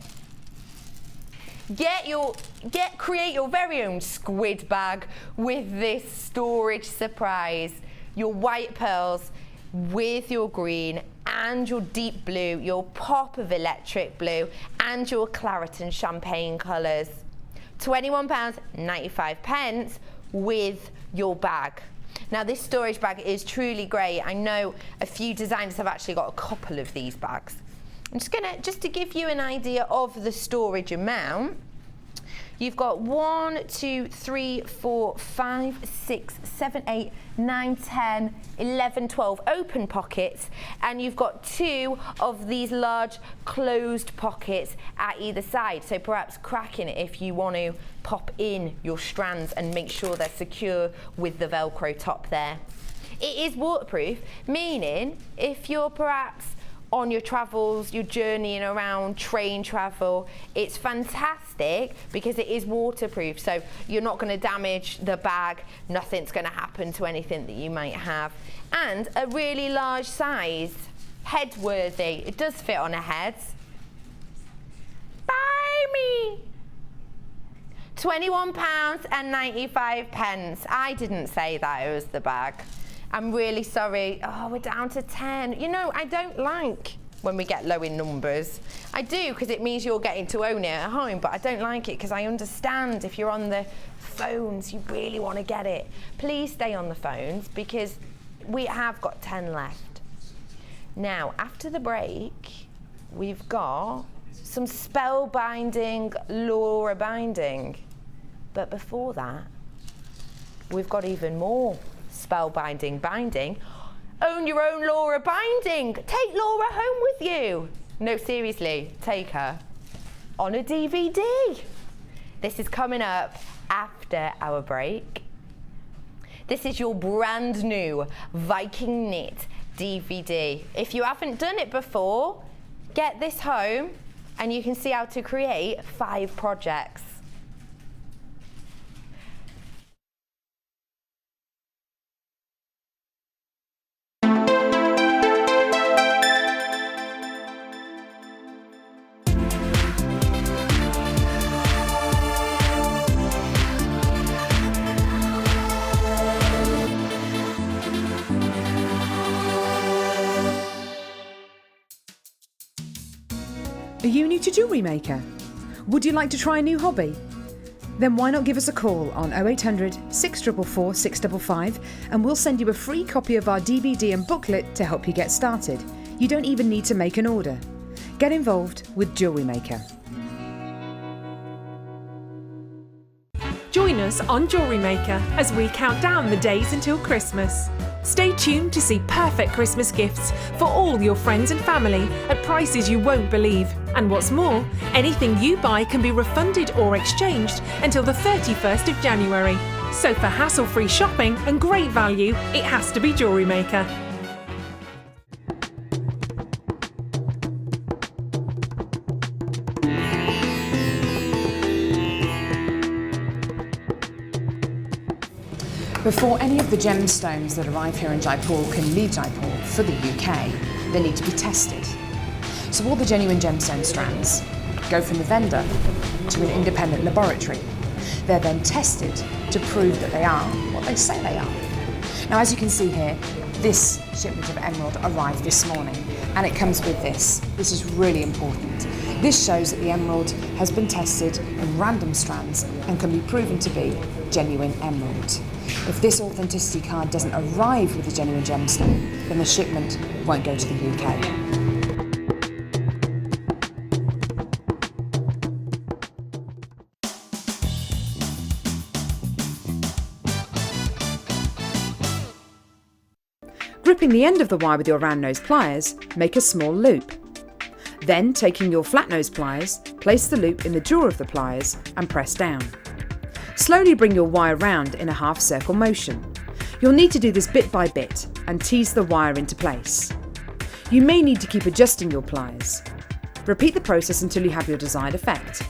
Create your very own squid bag with this storage surprise. Your white pearls with your green and your deep blue, your pop of electric blue and your claret and champagne colours. £21.95 with your bag. Now this storage bag is truly great. I know a few designers have actually got a couple of these bags. I'm just to give you an idea of the storage amount, You've got 1, 2, 3, 4, 5, 6, 7, 8, 9, 10, 11, 12 open pockets, and you've got 2 of these large closed pockets at either side. So perhaps cracking it if you want to pop in your strands and make sure they're secure with the Velcro top there. It is waterproof, meaning if you're perhaps on your travels, you're journeying around, train travel, it's fantastic because it is waterproof, so you're not going to damage the bag, nothing's going to happen to anything that you might have. And a really large size, head worthy, it does fit on a head. Buy me! £21.95. I didn't say that it was the bag. I'm really sorry. Oh, we're down to 10. You know, I don't like when we get low in numbers. I do, because it means you're getting to own it at home, but I don't like it because I understand if you're on the phones, you really want to get it. Please stay on the phones because we have got 10 left. Now, after the break, we've got some spellbinding Laura binding. But before that, we've got even more spellbinding binding. Own your own Laura binding. Take Laura home with you. No, seriously, take her on a DVD. This is coming up after our break. This is your brand new Viking knit DVD. If you haven't done it before, get this home and you can see how to create 5 projects. Are you new to Jewellery Maker? Would you like to try a new hobby? Then why not give us a call on 0800 644 655 and we'll send you a free copy of our DVD and booklet to help you get started. You don't even need to make an order. Get involved with Jewellery Maker. Join us on Jewellery Maker as we count down the days until Christmas. Stay tuned to see perfect Christmas gifts for all your friends and family at prices you won't believe. And what's more, anything you buy can be refunded or exchanged until the 31st of January. So for hassle-free shopping and great value, it has to be Jewellery Maker. Before any of the gemstones that arrive here in Jaipur can leave Jaipur for the UK, they need to be tested. So all the genuine gemstone strands go from the vendor to an independent laboratory. They're then tested to prove that they are what they say they are. Now, as you can see here, this shipment of emerald arrived this morning, and it comes with this. This is really important. This shows that the emerald has been tested in random strands and can be proven to be genuine emerald. If this authenticity card doesn't arrive with a genuine gemstone, then the shipment won't go to the UK. Gripping the end of the wire with your round nose pliers, make a small loop. Then, taking your flat nose pliers, place the loop in the jaw of the pliers and press down. Slowly bring your wire round in a half circle motion. You'll need to do this bit by bit and tease the wire into place. You may need to keep adjusting your pliers. Repeat the process until you have your desired effect.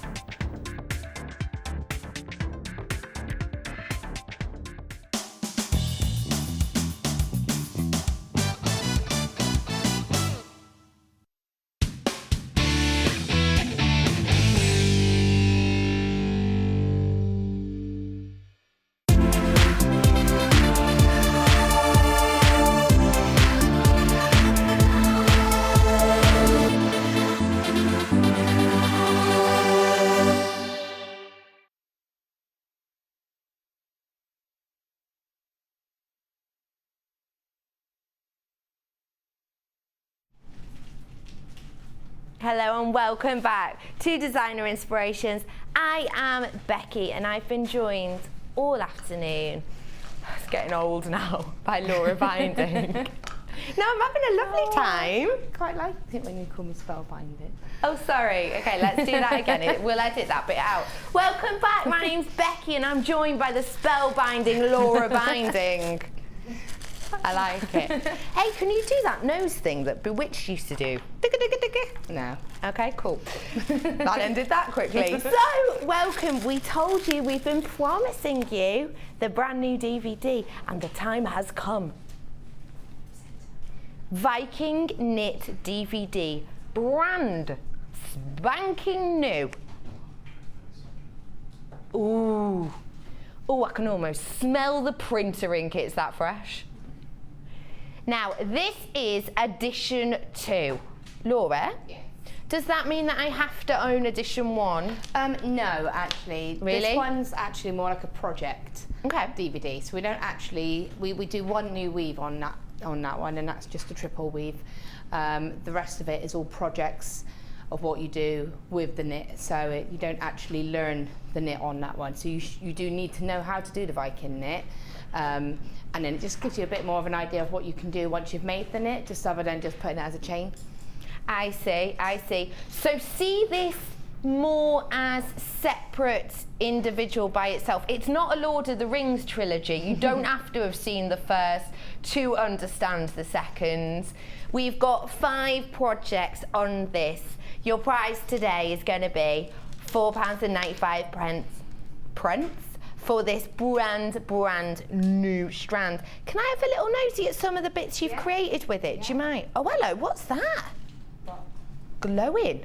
Hello and welcome back to Designer Inspirations. I am Becky and I've been joined all afternoon, it's getting old now, by Laura Binding. No, I'm having a lovely time. Quite like it when you call me spellbinding. Oh, sorry. Okay, let's do that again. We'll edit that bit out. Welcome back. My name's Becky and I'm joined by the spellbinding Laura Binding. I like it. Hey, can you do that nose thing that Bewitched used to do? No. Okay, cool. That ended that quickly. So, welcome. We told you, we've been promising you the brand new DVD, and the time has come. Viking Knit DVD, brand spanking new. Ooh. Oh, I can almost smell the printer ink, it's that fresh. Now, this is edition 2. Laura? Yes. Does that mean that I have to own edition 1? No, actually. Really? This one's actually more like a project DVD. So we don't actually, we do one new weave on that one, and that's just a triple weave. The rest of it is all projects of what you do with the knit. So you don't actually learn the knit on that one. So you do need to know how to do the Viking knit. And then it just gives you a bit more of an idea of what you can do once you've made the knit, just other than just putting it as a chain. I see, I see. So see this more as separate, individual by itself. It's not a Lord of the Rings trilogy. You don't have to have seen the first to understand the second. We've got 5 projects on this. Your price today is going to be £4.95 for this brand new strand. Can I have a little nosy at some of the bits you've created with it? Do you mind? Oh, hello, what's that? What? Glowing.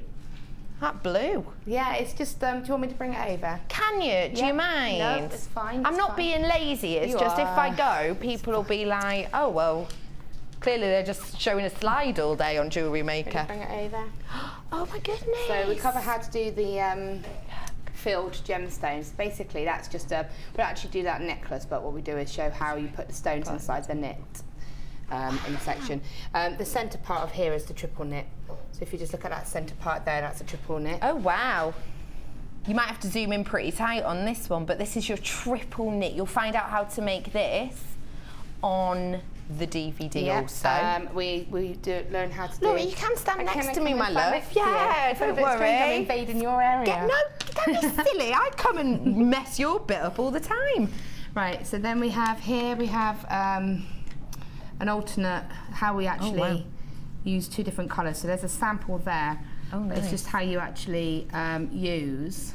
That blue. Yeah, it's just, do you want me to bring it over? Can you? Do you mind? No, it's fine. I'm not being lazy, it's just if I go, people will be like, oh, well, clearly they're just showing a slide all day on JewelleryMaker. Bring it over. Oh my goodness. So we cover how to do the filled gemstones. Basically, that's just we don't actually do that necklace, but what we do is show how you put the stones inside the knit in the section. The centre part of here is the triple knit. So if you just look at that centre part there, that's a triple knit. Oh wow. You might have to zoom in pretty tight on this one, but this is your triple knit. You'll find out how to make this on the DVD also. We do learn how to do. Laura, you can stand next to me, my love. Yeah, don't worry. I'm invading your area. No, don't be silly. I come and mess your bit up all the time. Right, so then we have here, we have an alternate, how we actually use 2 different colours. So there's a sample there. Oh, nice. It's just how you actually use.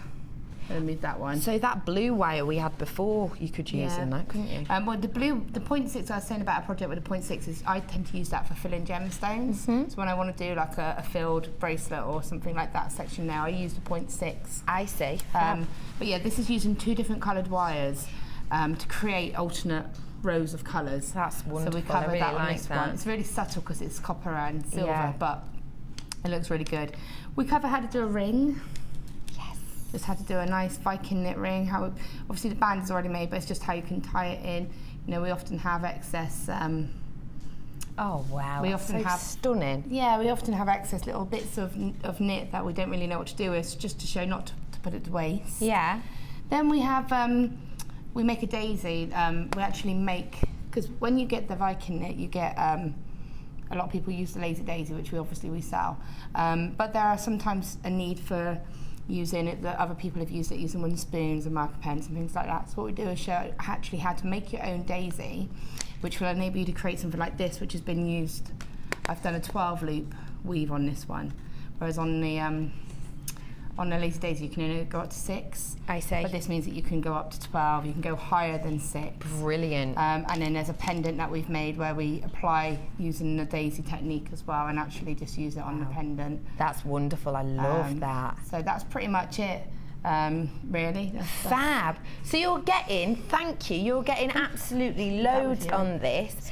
Let me move that one. So that blue wire we had before, you could use in that, couldn't you? Well, the 0.6 I was saying about a project with the 0.6 is I tend to use that for filling gemstones. So when I want to do like a filled bracelet or something like that section now, I use the 0.6. I see. But yeah, this is using 2 different coloured wires to create alternate rows of colours. That's wonderful. So we cover really that on like this that. one. It's really subtle because it's copper and silver, but it looks really good. We cover how to do a ring. Just how to do a nice Viking knit ring. How obviously the band is already made, but it's just how you can tie it in. You know, we often have excess. Oh wow! We often have stunning. Yeah, we often have excess little bits of knit that we don't really know what to do with, just to show not to put it to waste. Yeah. Then we have we make a daisy. We actually make, because when you get the Viking knit, you get a lot of people use the lazy daisy, which we sell. But there are sometimes a need for using it that other people have used it, using wooden spoons and marker pens and things like that. So what we do is show actually how to make your own daisy, which will enable you to create something like this, which has been used. I've done a 12 loop weave on this one, whereas on the lazy daisy you can only go up to 6. I see. But this means that you can go up to 12, you can go higher than 6. Brilliant. And then there's a pendant that we've made where we apply using the daisy technique as well, and actually just use it on the pendant. That's wonderful. I love that. So that's pretty much it, really. Fab. So you're getting, you're getting absolutely loads on this.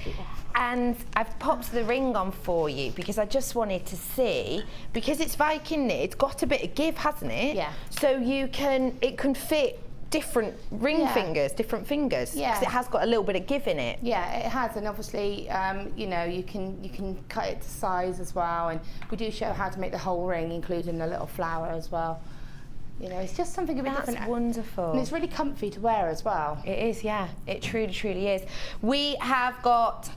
And I've popped the ring on for you because I just wanted to see, because it's Viking knit, it's got a bit of give, hasn't it? Yeah. So it can fit different ring fingers, different fingers. Yeah. Because it has got a little bit of give in it. Yeah, it has, and obviously, you know, you can cut it to size as well, and we do show how to make the whole ring, including the little flower as well. You know, it's just something a bit different. That's wonderful. And it's really comfy to wear as well. It is, yeah. It truly, truly is. We have got,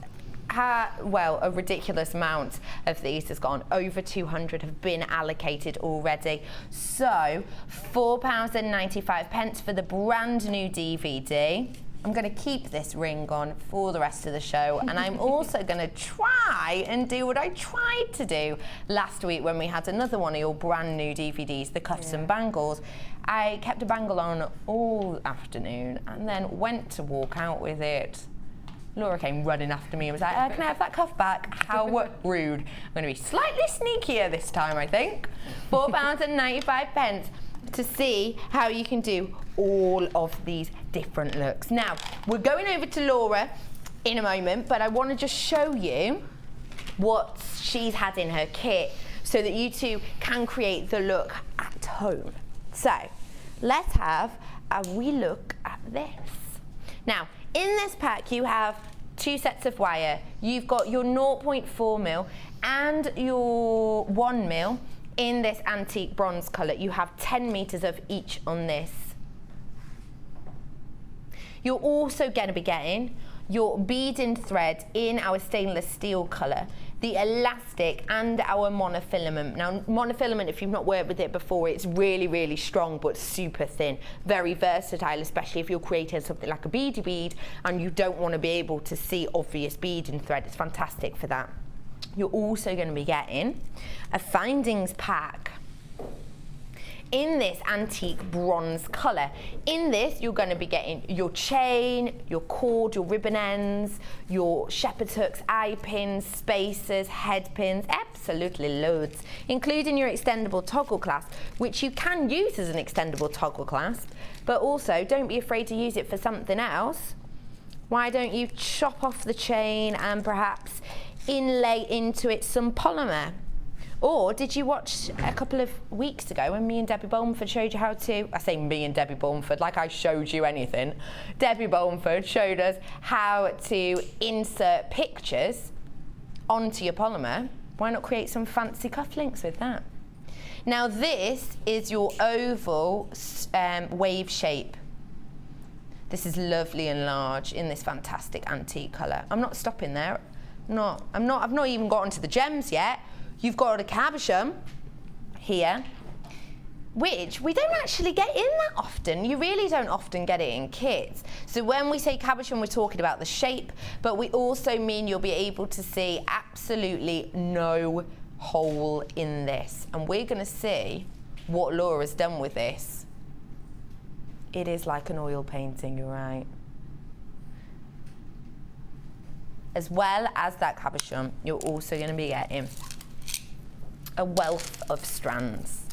well, a ridiculous amount of these has gone. Over 200 have been allocated already. So, £4.95 for the brand new DVD. I'm going to keep this ring on for the rest of the show, and I'm also going to try and do what I tried to do last week when we had another one of your brand new DVDs, the custom bangles. I kept a bangle on all afternoon and then went to walk out with it. Laura came running after me and was like, can I have that cuff back? How rude. I'm going to be slightly sneakier this time, I think. £4.95 to see how you can do all of these different looks. Now, we're going over to Laura in a moment, but I want to just show you what she's had in her kit so that you two can create the look at home. So, let's have a wee look at this. Now, in this pack, you have 2 sets of wire. You've got your 0.4mm and your 1mm in this antique bronze colour. You have 10 metres of each on this. You're also going to be getting your beading thread in our stainless steel colour, the elastic and our monofilament. Now, monofilament, if you've not worked with it before, it's really, really strong but super thin, very versatile, especially if you're creating something like a beady bead and you don't want to be able to see obvious beading thread. It's fantastic for that. You're also going to be getting a findings pack in this antique bronze colour. In this, you're going to be getting your chain, your cord, your ribbon ends, your shepherd's hooks, eye pins, spacers, head pins, absolutely loads, including your extendable toggle clasp, which you can use as an extendable toggle clasp, but also don't be afraid to use it for something else. Why don't you chop off the chain and perhaps inlay into it some polymer? Or did you watch a couple of weeks ago when me and Debbie Bolmford showed you how to, I say me and Debbie Bolmford like I showed you anything. Debbie Bolmford showed us how to insert pictures onto your polymer. Why not create some fancy cufflinks with that? Now this is your oval wave shape. This is lovely and large in this fantastic antique colour. I'm not stopping there. I've not even got onto the gems yet. You've got a cabochon here, which we don't actually get in that often. You really don't often get it in kits. So when we say cabochon, we're talking about the shape, but we also mean you'll be able to see absolutely no hole in this. And we're going to see what Laura's done with this. It is like an oil painting, you're right. As well as that cabochon, you're also going to be getting a wealth of strands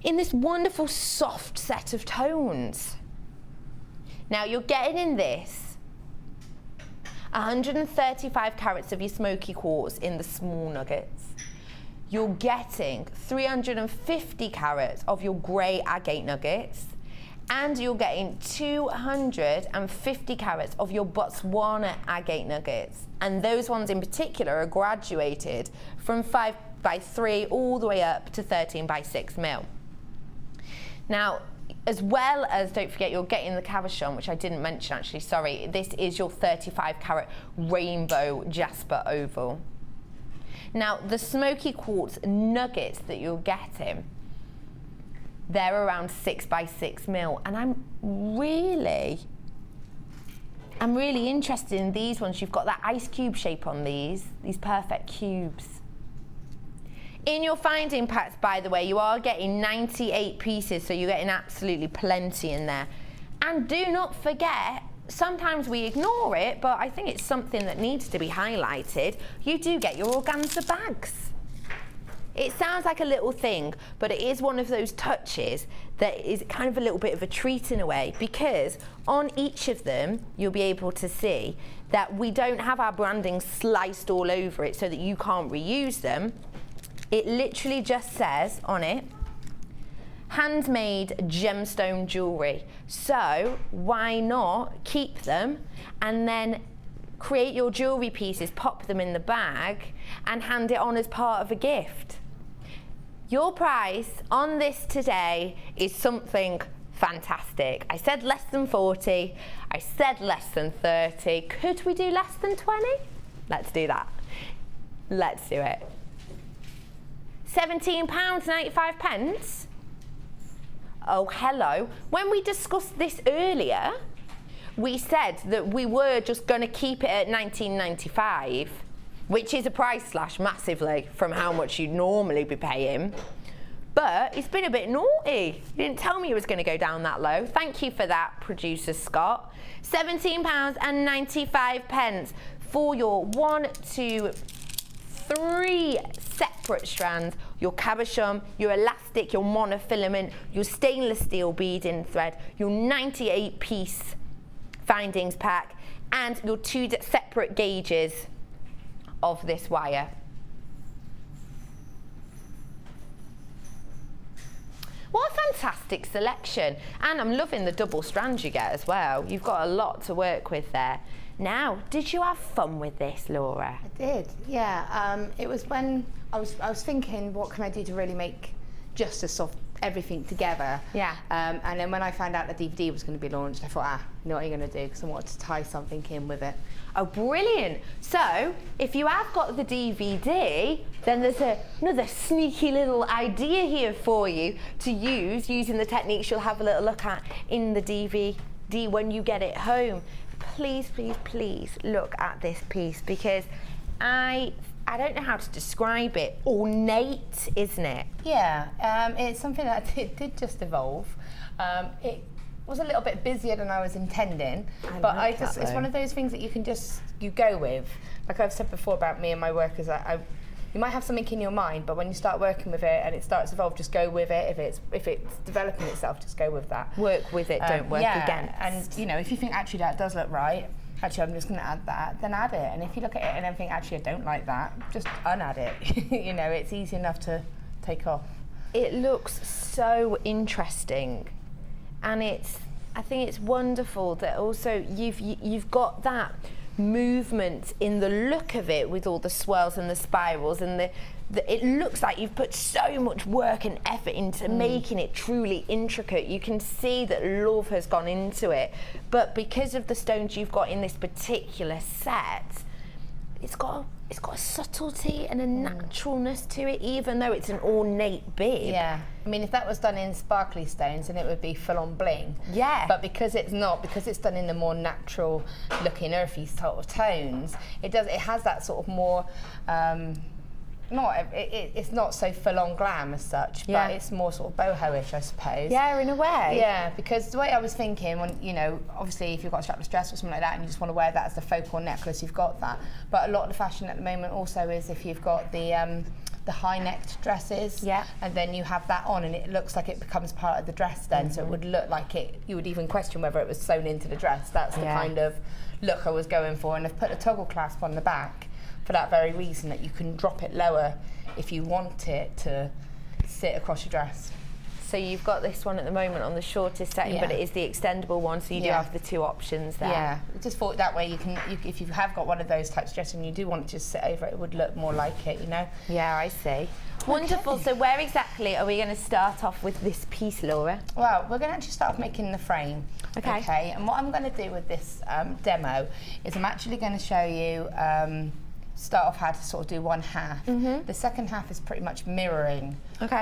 in this wonderful soft set of tones. Now you're getting in this 135 carats of your smoky quartz in the small nuggets. You're getting 350 carats of your grey agate nuggets, and you're getting 250 carats of your Botswana agate nuggets. And those ones in particular are graduated from 5x3 all the way up to 13x6mm. Now, as well as, don't forget, you're getting the cabochon, which I didn't mention actually, sorry. This is your 35 carat rainbow jasper oval. Now, the smoky quartz nuggets that you're getting, they're around 6x6mm, and I'm really interested in these ones. You've got that ice cube shape on these perfect cubes. In your finding packs, by the way, you are getting 98 pieces, so you're getting absolutely plenty in there. And do not forget, sometimes we ignore it, but I think it's something that needs to be highlighted. You do get your organza bags. It sounds like a little thing, but it is one of those touches that is kind of a little bit of a treat in a way, because on each of them, you'll be able to see that we don't have our branding sliced all over it so that you can't reuse them. It literally just says on it handmade gemstone jewellery. So why not keep them and then create your jewellery pieces, pop them in the bag and hand it on as part of a gift. Your price on this today is something fantastic. I said less than 40, I said less than 30. Could we do less than 20? Let's do that. Let's do it. £17.95. Oh, hello. When we discussed this earlier, we said that we were just going to keep it at £19.95, which is a price slash massively from how much you'd normally be paying. But it's been a bit naughty. You didn't tell me it was going to go down that low. Thank you for that, producer Scott. £17.95 for your 1, 2, 3 separate strands, your cabochon, your elastic, your monofilament, your stainless steel beading thread, your 98-piece findings pack, and your 2 separate gauges of this wire. What a fantastic selection. And I'm loving the double strands you get as well. You've got a lot to work with there. Now, did you have fun with this, Laura? I did, yeah. It was when I was thinking, what can I do to really make justice of everything together? Yeah. And then when I found out the DVD was going to be launched, I thought, you know what you're going to do, because I wanted to tie something in with it. Oh, brilliant. So, if you have got the DVD, then there's another sneaky little idea here for you to use, using the techniques you'll have a little look at in the DVD when you get it home. Please, please, please look at this piece, because I don't know how to describe it. Ornate, isn't it? Yeah, it's something that did just evolve. It was a little bit busier than I was intending, but it's one of those things that you go with. Like I've said before about me and my work, is you might have something in your mind, but when you start working with it and it starts to evolve, just go with it. If it's developing itself, just go with that. Work with it, don't work against. And you know, if you think actually that does look right, actually I'm just going to add that, then add it. And if you look at it and then think actually I don't like that, just unadd it. You know, it's easy enough to take off. It looks so interesting, and I think it's wonderful that also you've got that movement in the look of it with all the swirls and the spirals, and it looks like you've put so much work and effort into making it truly intricate. You can see that love has gone into it, but because of the stones you've got in this particular set, it's got a subtlety and a naturalness to it, even though it's an ornate bib. Yeah, I mean, if that was done in sparkly stones, then it would be full-on bling. Yeah. But because it's not, because it's done in the more natural-looking, earthy sort of tones, it has that sort of more. It's not so full-on glam as such, but it's more sort of boho-ish, I suppose. Yeah, in a way. Yeah, because the way I was thinking, when you know, obviously if you've got a strapless dress or something like that and you just want to wear that as the focal necklace, you've got that. But a lot of the fashion at the moment also is if you've got the high-necked dresses, and then you have that on and it looks like it becomes part of the dress then, so it would look like you would even question whether it was sewn into the dress. That's the kind of look I was going for, and I've put a toggle clasp on the back for that very reason, that you can drop it lower if you want it to sit across your dress. So you've got this one at the moment on the shortest setting, but it is the extendable one, so you do have the 2 options there. Yeah, I just thought that way if you have got one of those types of dress and you do want to just sit over it, it would look more like it, you know? Yeah, I see. Wonderful. So where exactly are we going to start off with this piece, Laura? Well, we're going to actually start off making the frame. Okay. And what I'm going to do with this demo is I'm actually going to show you start off how to sort of do one half. The second half is pretty much mirroring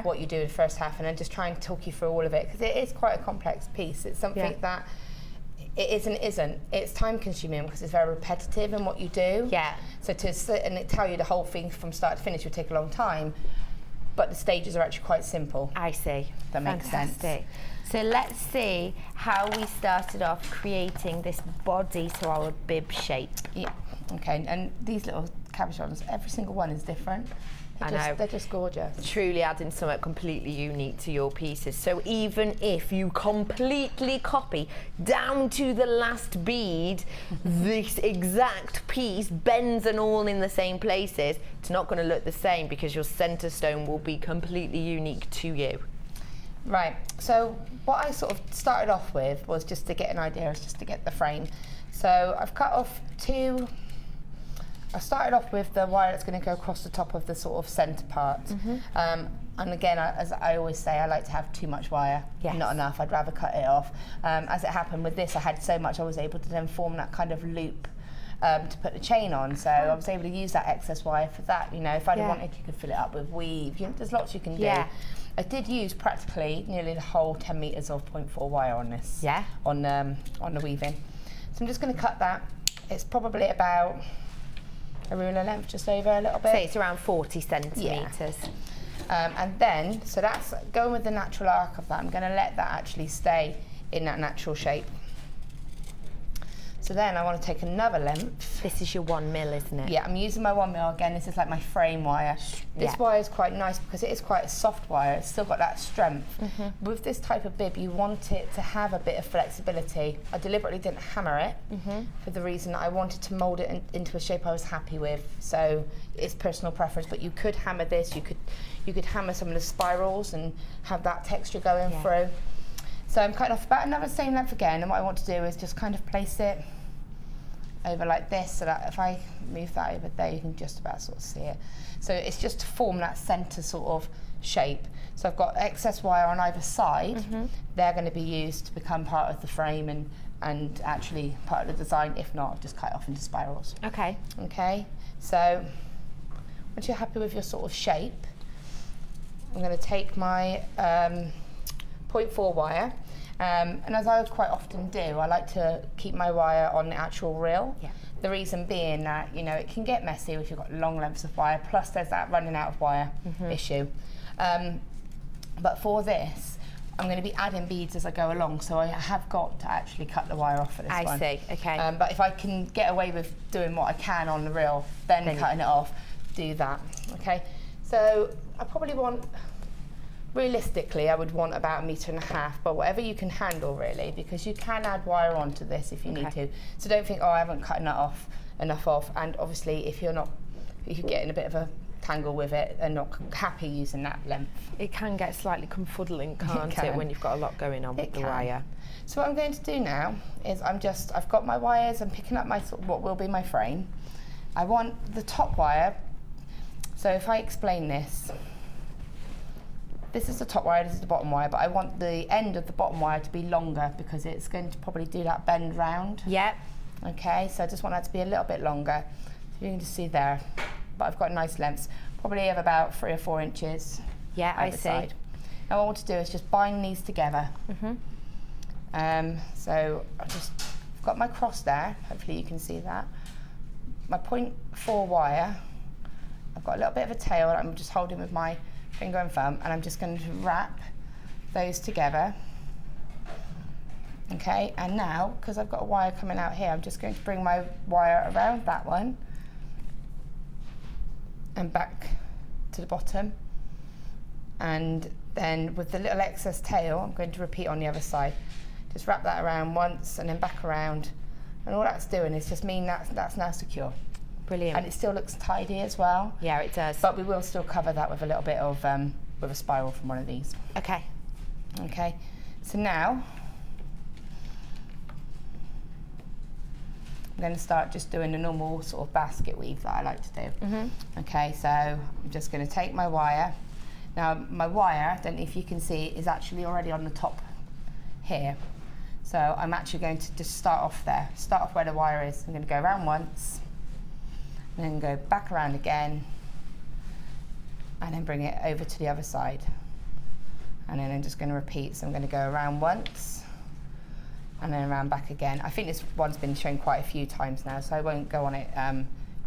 what you do in the first half, and then just try and talk you through all of it, because it is quite a complex piece. It's something that it is and isn't. It's time consuming because it's very repetitive in what you do. Yeah. So to sit and tell you the whole thing from start to finish would take a long time, but the stages are actually quite simple. I see. That makes sense. So let's see how we started off creating this body to our bib shape. Yeah. Okay, and these little cabochons, every single one is different. They're just gorgeous. Truly adding something completely unique to your pieces. So even if you completely copy down to the last bead this exact piece, bends and all in the same places, it's not going to look the same because your centre stone will be completely unique to you. Right, so what I sort of started off with was just to get an idea, just to get the frame. So I've cut off I started off with the wire that's going to go across the top of the sort of centre part. And again, as I always say, I like to have too much wire, not enough. I'd rather cut it off. As it happened with this, I had so much I was able to then form that kind of loop to put the chain on. So I was able to use that excess wire for that. You know, if I'd wanted, you could fill it up with weave. You know, there's lots you can do. I did use practically nearly the whole 10 metres of 0.4 wire on this. On the weaving. So I'm just going to cut that. It's probably about a ruler length, just over a little bit. Say it's around 40 centimetres. And then, so that's going with the natural arc of that. I'm going to let that actually stay in that natural shape. So then I want to take another length. This is your 1 mil, isn't it? Yeah, I'm using my 1 mil again. This is like my frame wire. This wire is quite nice because it is quite a soft wire. It's still got that strength. With this type of bib, you want it to have a bit of flexibility. I deliberately didn't hammer it for the reason that I wanted to mould it into a shape I was happy with. So it's personal preference, but you could hammer this. You could hammer some of the spirals and have that texture going through. So I'm cutting off about another same length again, and what I want to do is just kind of place it over like this, so that if I move that over there, you can just about sort of see it. So it's just to form that centre sort of shape. So I've got excess wire on either side. They're going to be used to become part of the frame and actually part of the design. If not, I'll just cut it off into spirals. Okay. Okay, so once you're happy with your sort of shape, I'm going to take my 0.4 wire. And as I quite often do, I like to keep my wire on the actual reel. The reason being that, you know, it can get messy if you've got long lengths of wire, plus there's that running out of wire issue. But for this, I'm going to be adding beads as I go along, so I have got to actually cut the wire off for this one. I see, okay. But if I can get away with doing what I can on the reel, then cutting it off, do that, okay? So I probably want, realistically, I would want about 1.5 meters, but whatever you can handle really, because you can add wire onto this if you need to. So don't think, oh, I haven't cut enough off. And obviously, if you're getting a bit of a tangle with it and not happy using that length, it can get slightly confuddling, can't it, when you've got a lot going on with the wire. So what I'm going to do now is I've got my wires. I'm picking up my what will be my frame. I want the top wire. So if I explain this. This is the top wire, this is the bottom wire, but I want the end of the bottom wire to be longer because it's going to probably do that bend round. Okay, so I just want that to be a little bit longer. So you can just see there, but I've got nice lengths, probably of about 3 or 4 inches. I see. Side. Now what I want to do is just bind these together. So I've got my cross there, hopefully you can see that. My 0.4 wire, I've got a little bit of a tail that I'm just holding with my finger and thumb, and I'm just going to wrap those together. Okay, and now, because I've got a wire coming out here, I'm just going to bring my wire around that one and back to the bottom. And then with the little excess tail, I'm going to repeat on the other side. Just wrap that around once and then back around. And all that's doing is just mean that's now secure. Brilliant. And it still looks tidy as well. Yeah, it does. But we will still cover that with a little bit of, with a spiral from one of these. Okay. Okay, so now, I'm going to start just doing the normal sort of basket weave that I like to do. Okay, so I'm just going to take my wire. Now, my wire, I don't know if you can see, is actually already on the top here. So I'm actually going to just start off there, start off where the wire is. I'm going to go around once, and then go back around again, and then bring it over to the other side. And then I'm just going to repeat, so I'm going to go around once, and then around back again. I think this one's been shown quite a few times now, so I won't go on it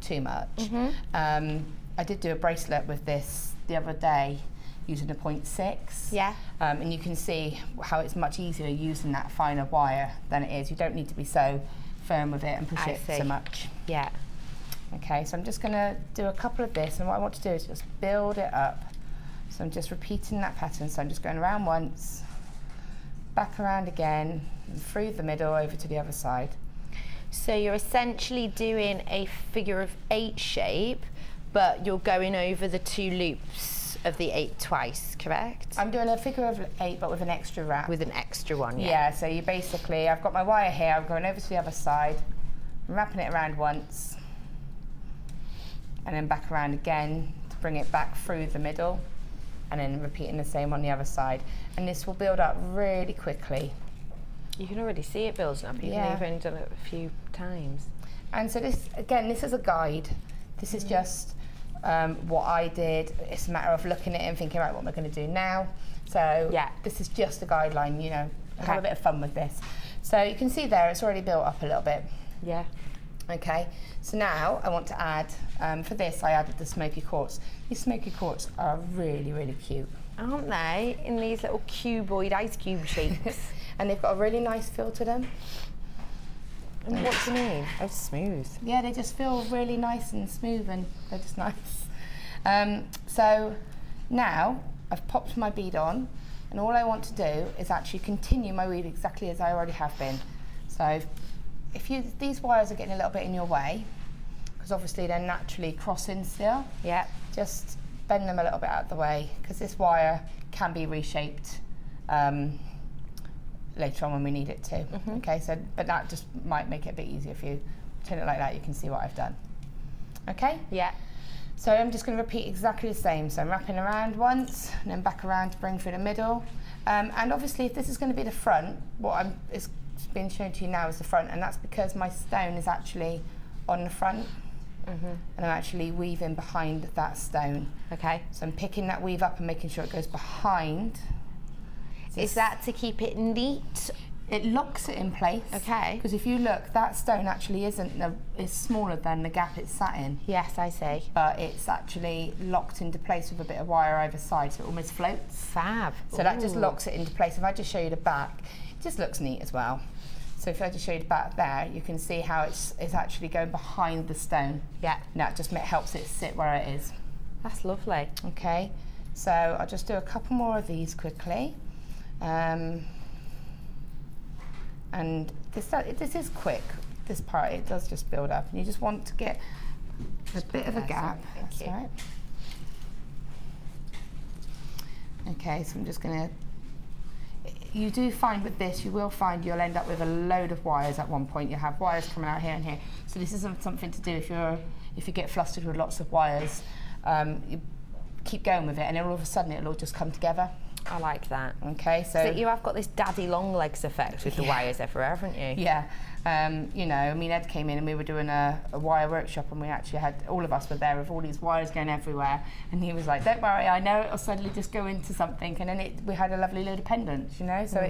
too much. I did do a bracelet with this the other day, using a 0.6. And you can see how it's much easier using that finer wire than it is. You don't need to be so firm with it and push it so much. Okay, so I'm just going to do a couple of this, and what I want to do is just build it up. So I'm just repeating that pattern. So I'm just going around once, back around again, and through the middle over to the other side. So you're essentially doing a figure of 8 shape, but you're going over the 2 loops of the 8 twice, correct? I'm doing a figure of 8 but with an extra wrap. With an extra one, yeah. Yeah, so you basically, I've got my wire here, I'm going over to the other side, I'm wrapping it around once, and then back around again to bring it back through the middle, and then repeating the same on the other side. And this will build up really quickly. You can already see it building up, even though you've only done it a few times. And so this, again, this is a guide. This is just what I did. It's a matter of looking at it and thinking, right, what am I going to do now? So this is just a guideline, you know, have a bit of fun with this. So you can see there, it's already built up a little bit. Yeah. Okay, so now I want to add, for this I added the smoky quartz. These smoky quartz are really, really cute. Aren't they? In these little cuboid ice cube shapes. And they've got a really nice feel to them. And what do you mean? Oh, smooth. Yeah, they just feel really nice and smooth, and they're just nice. So now I've popped my bead on, and all I want to do is actually continue my weave exactly as I already have been. So if these wires are getting a little bit in your way, because obviously they're naturally crossing still, just bend them a little bit out of the way, because this wire can be reshaped later on when we need it to. Okay, so but that just might make it a bit easier if you turn it like that. You can see what I've done. Okay. Yeah. So I'm just going to repeat exactly the same. So I'm wrapping around once and then back around to bring through the middle. And obviously, if this is going to be the front, it's being shown to you now is the front, and that's because my stone is actually on the front, and I'm actually weaving behind that stone. Okay. So I'm picking that weave up and making sure it goes behind. Is that to keep it neat? It locks it in place. Okay. Because if you look, that stone actually is smaller than the gap it's sat in. Yes, I see. But it's actually locked into place with a bit of wire either side, so it almost floats. Fab. So that just locks it into place. If I just show you the back, it just looks neat as well. So if I just show you the back there, you can see how it's actually going behind the stone. Yeah. And that just helps it sit where it is. That's lovely. Okay. So I'll just do a couple more of these quickly. And this is quick, this part, it does just build up, and you just want to get a bit of a gap. That's right. Okay, so I'm just going to, you do find with this, you will find you'll end up with a load of wires at one point. You have wires coming out here and here. So this isn't something to do if you get flustered with lots of wires. You keep going with it, and then all of a sudden it'll all just come together. I like that. Okay, so you have got this daddy long legs effect with the wires everywhere, haven't you? Yeah. You know, I mean, Ed came in and we were doing a wire workshop, and we actually had, all of us were there with all these wires going everywhere, and he was like, don't worry, I know it'll suddenly just go into something, and then we had a lovely load of pendants, you know, so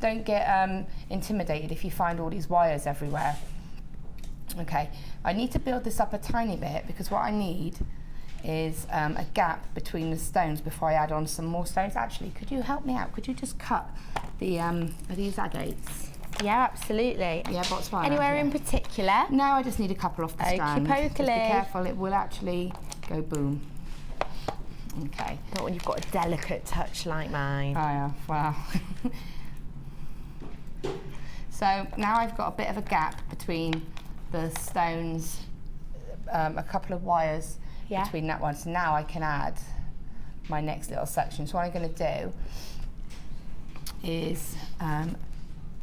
don't get intimidated if you find all these wires everywhere. Okay, I need to build this up a tiny bit, because what I need is a gap between the stones before I add on some more stones. Actually, could you help me out? Could you just cut the are these agates? Yeah, absolutely. Yeah, Botswana. Anywhere in particular? No, I just need a couple off the strand. Just be Okey-pokey. careful, it will actually go boom. Okay. Not when you've got a delicate touch like mine. Oh yeah, wow. So now I've got a bit of a gap between the stones, a couple of wires between that one. So now I can add my next little section. So what I'm going to do is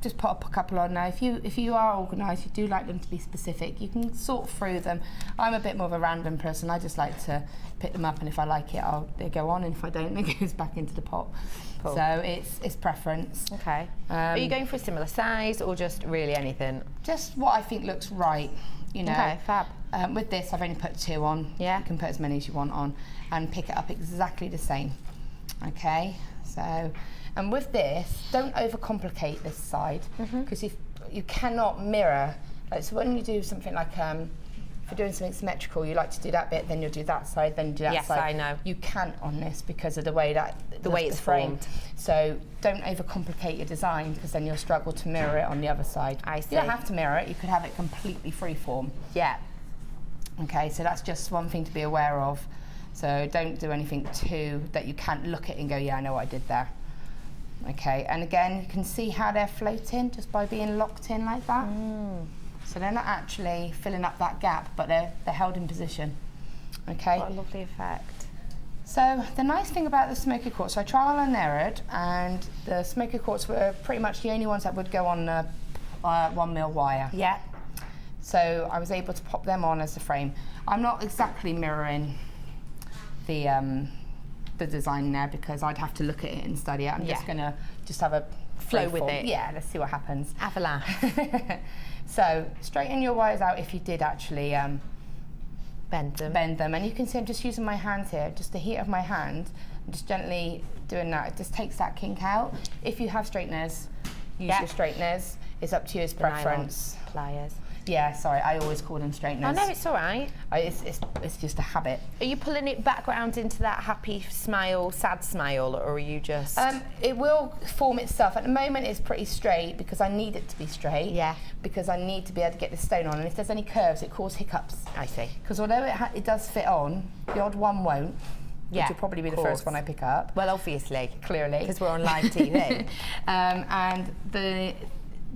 just put up a couple on. Now if you are organised, you do like them to be specific, you can sort through them. I'm a bit more of a random person. I just like to pick them up, and if I like it, they go on, and if I don't, it goes back into the pot. Cool. So it's preference. Okay. Are you going for a similar size, or just really anything? Just what I think looks right, you know. Okay, fab. With this, I've only put 2 on. Yeah. You can put as many as you want on, and pick it up exactly the same. Okay. So, and with this, don't overcomplicate this side, because if you cannot mirror, like, so when you do something like if you're doing something symmetrical, you like to do that bit, then you'll do that side, then you do that side. Yes, I know. You can't on this because of the way that the way it's framed. formed. So don't overcomplicate your design, because then you'll struggle to mirror it on the other side. I see. You don't have to mirror it. You could have it completely freeform. Yeah. Okay, so that's just one thing to be aware of. So don't do anything too that you can't look at it and go, yeah, I know what I did there. Okay, and again, you can see how they're floating just by being locked in like that. So they're not actually filling up that gap, but they're held in position. Okay. What a lovely effect. So the nice thing about the smoky quartz, so I trial and errored, and the smoky quartz were pretty much the only ones that would go on the 1mm wire. Yeah. So I was able to pop them on as the frame. I'm not exactly mirroring the design there because I'd have to look at it and study it. I'm just gonna have a flow with it. Yeah, let's see what happens. Avalanche. So straighten your wires out if you did actually Bend them. And you can see I'm just using my hands here, just the heat of my hand. I'm just gently doing that. It just takes that kink out. If you have straighteners, use your straighteners. It's up to you as preference. Pliers. Yeah, sorry, I always call them straighteners. Oh no, it's all right. It's just a habit. Are you pulling it back round into that happy smile, sad smile, or are you just... It will form itself. At the moment it's pretty straight because I need it to be straight. Yeah. Because I need to be able to get the stone on, and if there's any curves it causes hiccups. I see. Because although it does fit on, the odd one won't. Yeah, which will probably be the first one I pick up. Well, obviously. Clearly. Because we're on live TV. And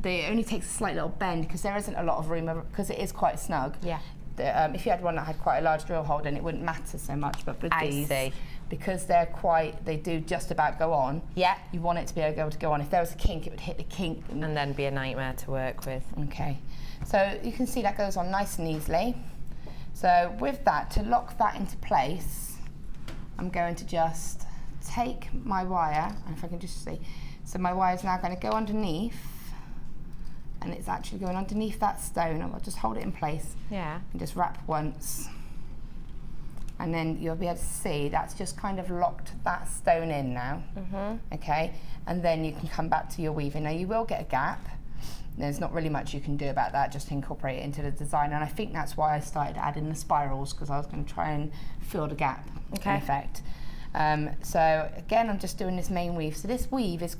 it only takes a slight little bend because there isn't a lot of room because it is quite snug. Yeah. If you had one that had quite a large drill hole, then it wouldn't matter so much. But with these, because they do just about go on. Yeah. You want it to be able to go on. If there was a kink, it would hit the kink. And then be a nightmare to work with. Okay. So you can see that goes on nice and easily. So with that, to lock that into place, I'm going to just take my wire, and if I can just see, so my wire is now going to go underneath, and it's actually going underneath that stone. I'll just hold it in place. Yeah. And just wrap once. And then you'll be able to see that's just kind of locked that stone in now. Okay? And then you can come back to your weaving. Now you will get a gap. There's not really much you can do about that, just incorporate it into the design. And I think that's why I started adding the spirals, because I was going to try and fill the gap in effect. So again, I'm just doing this main weave. So this weave is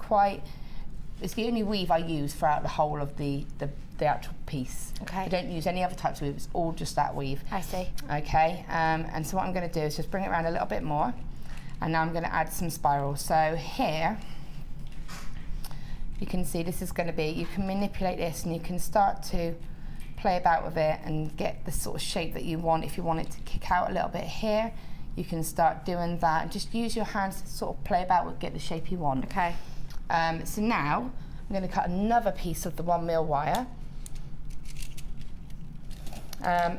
it's the only weave I use throughout the whole of the actual piece. Okay. I don't use any other types of weave, it's all just that weave. I see. Okay, and so what I'm going to do is just bring it around a little bit more, and now I'm going to add some spirals. So here, you can see this is going to be, you can manipulate this and you can start to play about with it and get the sort of shape that you want. If you want it to kick out a little bit here, you can start doing that. Just use your hands to sort of play about with, get the shape you want. Okay. So now I'm going to cut another piece of the 1mm wire.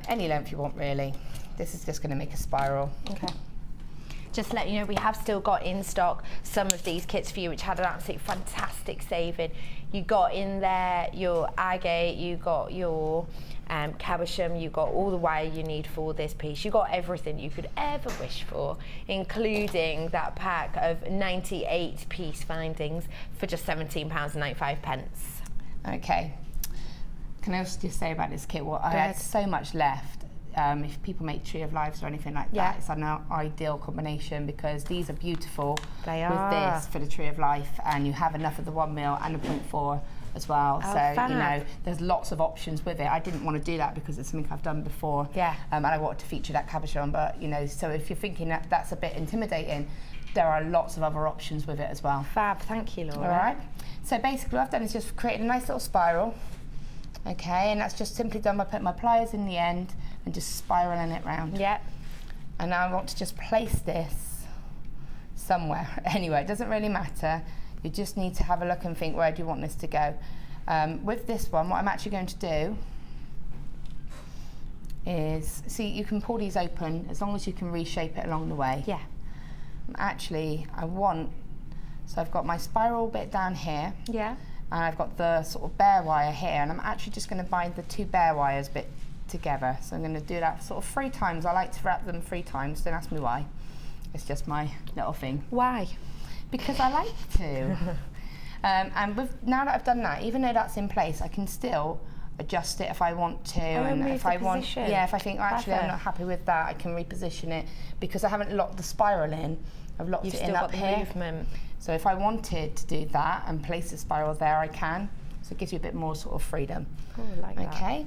Any length you want really. This is just going to make a spiral. Okay. Just to let you know, we have still got in stock some of these kits for you, which had an absolutely fantastic saving. You got in there your agate, you got your cabochon, you got all the wire you need for this piece. You got everything you could ever wish for, including that pack of 98 piece findings for just £17.95. Okay. Can I also just say about this kit, I had so much left. If people make Tree of Lives or anything like that, it's an ideal combination because these are beautiful with this for the Tree of Life, and you have enough of the 1mm and the 0.4 as well. Oh, so fab. you know, there's lots of options with it. I didn't want to do that because it's something I've done before. Yeah. And I wanted to feature that cabochon, but you know, so if you're thinking that that's a bit intimidating, there are lots of other options with it as well. Fab, thank you, Laura. All right. So basically, what I've done is just create a nice little spiral. Okay, and that's just simply done by putting my pliers in the end and just spiraling it round. Yep. And now I want to just place this somewhere. Anyway, it doesn't really matter. You just need to have a look and think, where do you want this to go? With this one, what I'm actually going to do is, see, you can pull these open as long as you can reshape it along the way. Yeah. Actually, so I've got my spiral bit down here. Yeah. And I've got the sort of bare wire here, and I'm actually just going to bind the two bare wires bit together. So I'm going to do that sort of 3 times. I like to wrap them 3 times, don't ask me why. It's just my little thing. Why? Because I like to. And now that I've done that, even though that's in place, I can still adjust it if I want to. And if I want, if I think, actually I'm not happy with that, I can reposition it. Because I haven't locked the spiral in, I've locked it in up here. Movement. So if I wanted to do that and place the spiral there, I can. So it gives you a bit more sort of freedom. Oh, I like that. Okay,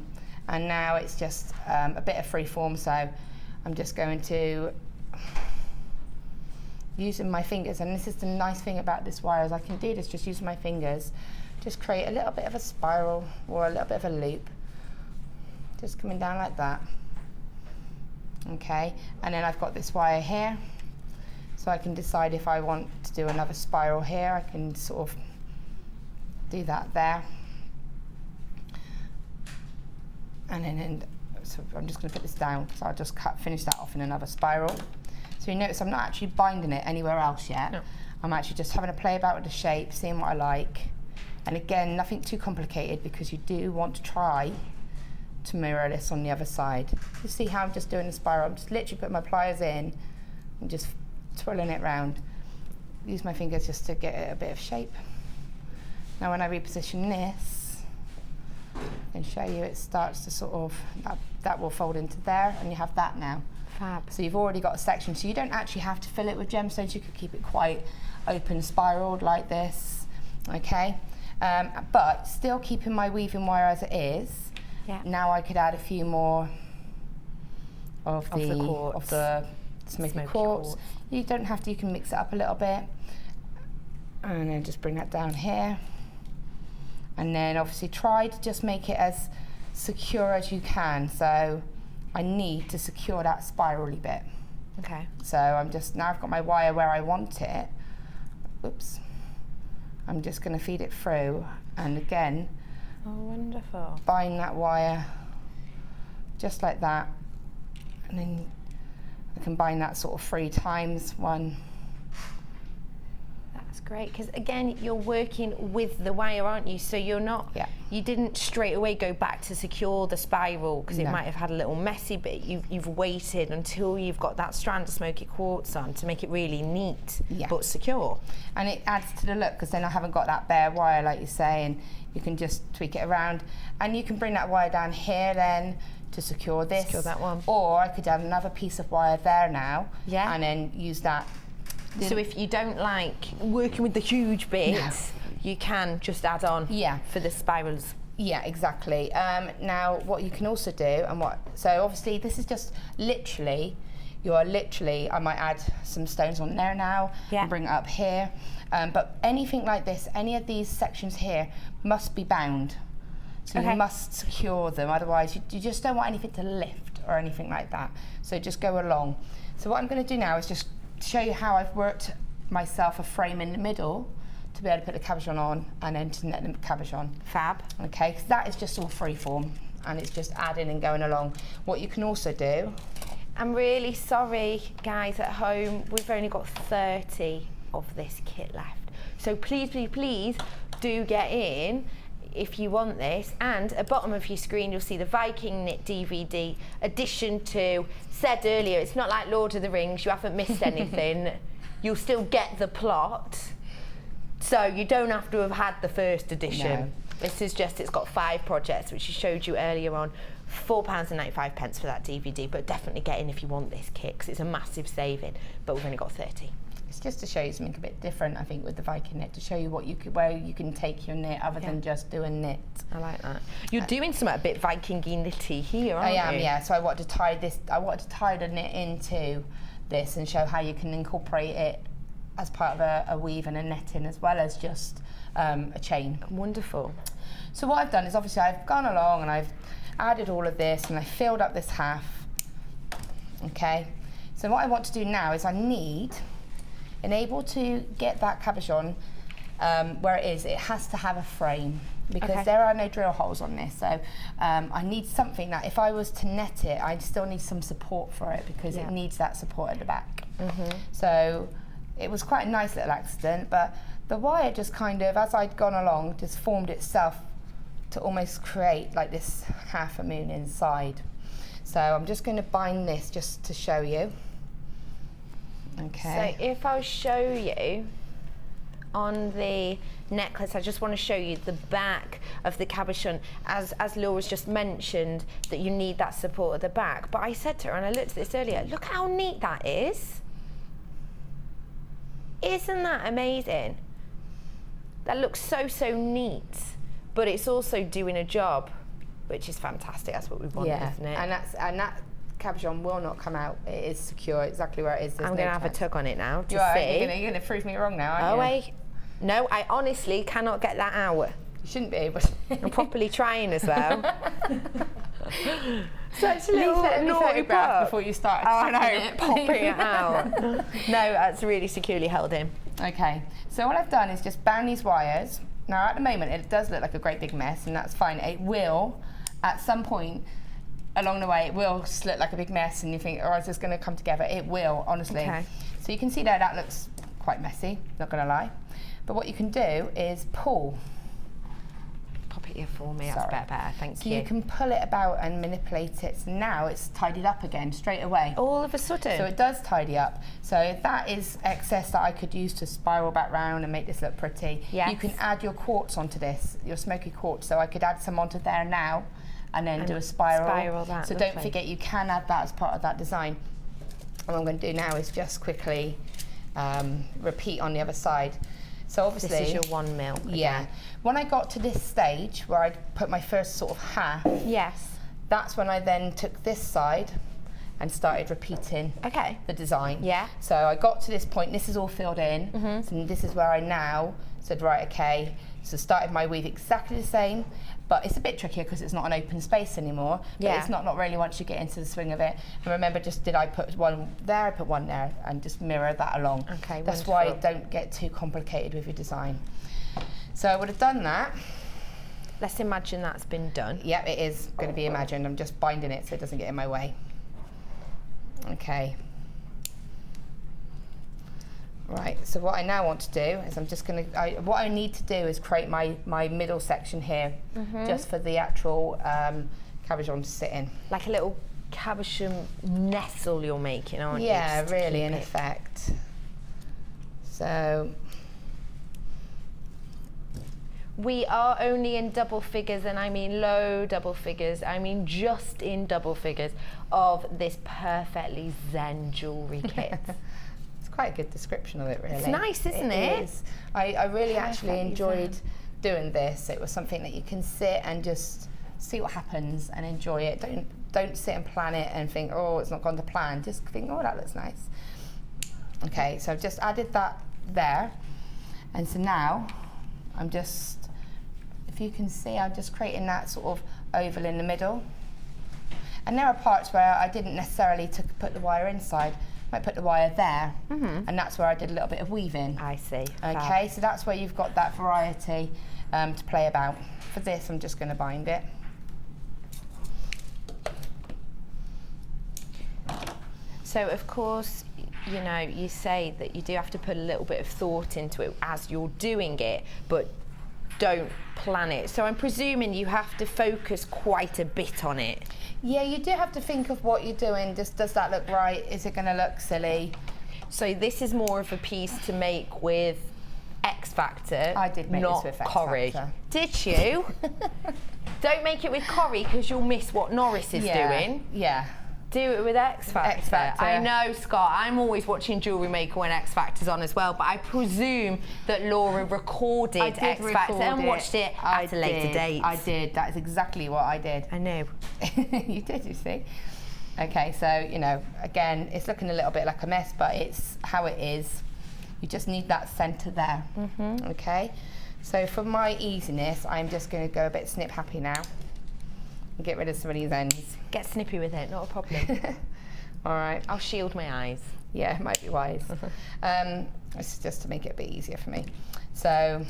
and now it's just a bit of free form. So I'm just going to, using my fingers, and this is the nice thing about this wire, is I can do this just using my fingers, just create a little bit of a spiral or a little bit of a loop, just coming down like that. Okay, and then I've got this wire here. So I can decide if I want to do another spiral here. I can sort of do that there. And then so I'm just going to put this down because I'll just finish that off in another spiral. So you notice I'm not actually binding it anywhere else yet. No. I'm actually just having a play about with the shape, seeing what I like. And again, nothing too complicated because you do want to try to mirror this on the other side. You see how I'm just doing the spiral? I'm just literally putting my pliers in and just twirling it round. Use my fingers just to get it a bit of shape. Now when I reposition this, I can show you it starts to sort of, that will fold into there and you have that now. Fab. So you've already got a section, so you don't actually have to fill it with gemstones. You could keep it quite open spiraled like this, okay? But still keeping my weaving wire as it is. Yeah. Now I could add a few more of the smoky quartz. You don't have to, you can mix it up a little bit. And then just bring that down here. And then obviously try to just make it as secure as you can. So I need to secure that spirally bit. Okay. So now I've got my wire where I want it. Oops. I'm just going to feed it through, and again, oh, wonderful. Bind that wire just like that, and then I can bind that sort of 3 times. 1. That's great, because again, you're working with the wire, aren't you? So you're not, you didn't straight away go back to secure the spiral because it might have had a little messy bit. You've waited until you've got that strand of smoky quartz on to make it really neat but secure. And it adds to the look because then I haven't got that bare wire like you say, and you can just tweak it around. And you can bring that wire down here then to secure this. Secure that one. Or I could add another piece of wire there now and then use that. So if you don't like working with the huge bits, you can just add on for the spirals. Yeah, exactly. Now what you can also do, so obviously this is just literally, I might add some stones on there now and bring it up here. But anything like this, any of these sections here must be bound. So you must secure them, otherwise you just don't want anything to lift or anything like that. So just go along. So what I'm going to do now is just show you how I've worked myself a frame in the middle to be able to put the cabochon on and then to net the cabochon. Fab. Okay, because that is just all freeform and it's just adding and going along. What you can also do... I'm really sorry, guys at home, we've only got 30 of this kit left. So please, please, please do get in if you want this, and at the bottom of your screen you'll see the Viking knit DVD addition to, said earlier, it's not like Lord of the Rings, you haven't missed anything. You'll still get the plot, so you don't have to have had the first edition. No. This is just, it's got 5 projects which I showed you earlier on. £4.95 for that DVD, but definitely get in if you want this kit because it's a massive saving, but we've only got 30. It's just to show you something a bit different, I think, with the Viking knit, to show you what you could, where you can take your knit other than just doing knit. I like that. You're doing something a bit Viking-y knitty here, aren't you? I am, yeah. So I wanted to tie this. I wanted to tie the knit into this and show how you can incorporate it as part of a weave and a netting, as well as just a chain. Wonderful. So what I've done is obviously I've gone along and I've added all of this and I filled up this half. Okay. So what I want to do now is I need. And able to get that cabochon where it is, it has to have a frame because there are no drill holes on this. So I need something that if I was to net it, I still need some support for it because it needs that support at the back. So it was quite a nice little accident, but the wire just kind of, as I'd gone along, just formed itself to almost create like this half a moon inside. So I'm just going to bind this just to show you. Okay. So if I show you on the necklace, I just want to show you the back of the cabochon, as Laura's just mentioned that you need that support at the back. But I said to her, and I looked at this earlier, look how neat that is. Isn't that amazing? That looks so, so neat, but it's also doing a job, which is fantastic. That's what we want, isn't it? And that cabochon will not come out. It is secure exactly where it is. I'm going to have a tug on it now to see. You're going to prove me wrong now, aren't you? Wait. No, I honestly cannot get that out. You shouldn't be able to. I'm properly trying as well. Such a little naughty photograph pup. before you start. Oh, I know, popping it out. No, that's really securely held in. Okay, so what I've done is just bound these wires. Now at the moment it does look like a great big mess, and that's fine. It will, at some point along the way, it will look like a big mess and you think, oh, is this going to come together? It will, honestly. Okay. So you can see there that looks quite messy, not going to lie. But what you can do is pull. Pop it here for me, that's Sorry. better, thank So you. you can pull it about and manipulate it. So now it's tidied up again straight away. All of a sudden. So it does tidy up. So that is excess that I could use to spiral back round and make this look pretty. Yes. You can add your quartz onto this, your smoky quartz. So I could add some onto there now and then do a spiral. Spiral that, so lovely. don't forget you can add that as part of that design. And what I'm going to do now is just quickly repeat on the other side. So obviously, this is your 1 mil. Yeah. Again. When I got to this stage where I'd put my first sort of half, Yes. that's when I then took this side and started repeating Okay. the design. Yeah. So I got to this point, this is all filled in, so this is where I now said, right, okay, so started my weave exactly the same, but it's a bit trickier because it's not an open space anymore. But Yeah. it's not really once you get into the swing of it. And remember, just did I put one there, I put one there, and just mirror that along. Okay, that's why wonderful. don't get too complicated with your design. So I would have done that. Let's imagine that's been done. Yep, it is going to be imagined. I'm just binding it so it doesn't get in my way. Okay. Right, so what I now want to do is I'm just going to, what I need to do is create my middle section here, just for the actual cabochon to sit in. Like a little cabochon nestle you're making, aren't you? Yeah, Just to really, keep in it- effect. So, We are only in double figures, and I mean low double figures, I mean just in double figures of this perfectly zen jewellery kit. it's quite a good description of it, really. It's nice, isn't it? It is. I really actually Perfectly enjoyed zen. doing this. It was something that you can sit and just see what happens and enjoy it. Don't sit and plan it and think, oh, it's not gone to plan. Just think, oh, that looks nice. Okay, so I've just added that there. And so now I'm just, if you can see, I'm just creating that sort of oval in the middle. And there are parts where I didn't necessarily put the wire inside. I might put the wire there, and that's where I did a little bit of weaving. I see. Okay, so that's where you've got that variety to play about. For this, I'm just going to bind it. So of course, you know, you say that you do have to put a little bit of thought into it as you're doing it, but don't plan it. So I'm presuming you have to focus quite a bit on it. Yeah, you do have to think of what you're doing. Just, does that look right? Is it going to look silly? So this is more of a piece to make with X Factor. I did make not this with X Corrie. Factor. Did you? Don't make it with Corrie because you'll miss what Norris is doing. Yeah. Do it with X Factor. X Factor. I know, Scott. I'm always watching JewelleryMaker when X Factor's on as well, but I presume that Laura recorded I did X Factor record and watched it at a later date. I did. That is exactly what I did. I know. You did, you see. Okay, so, you know, again, it's looking a little bit like a mess, but it's how it is. You just need that centre there. Okay, so for my easiness, I'm just going to go a bit snip happy now and get rid of some of these ends. Get snippy with it, not a problem. All right. I'll shield my eyes. Yeah, it might be wise. This is just to make it a bit easier for me. So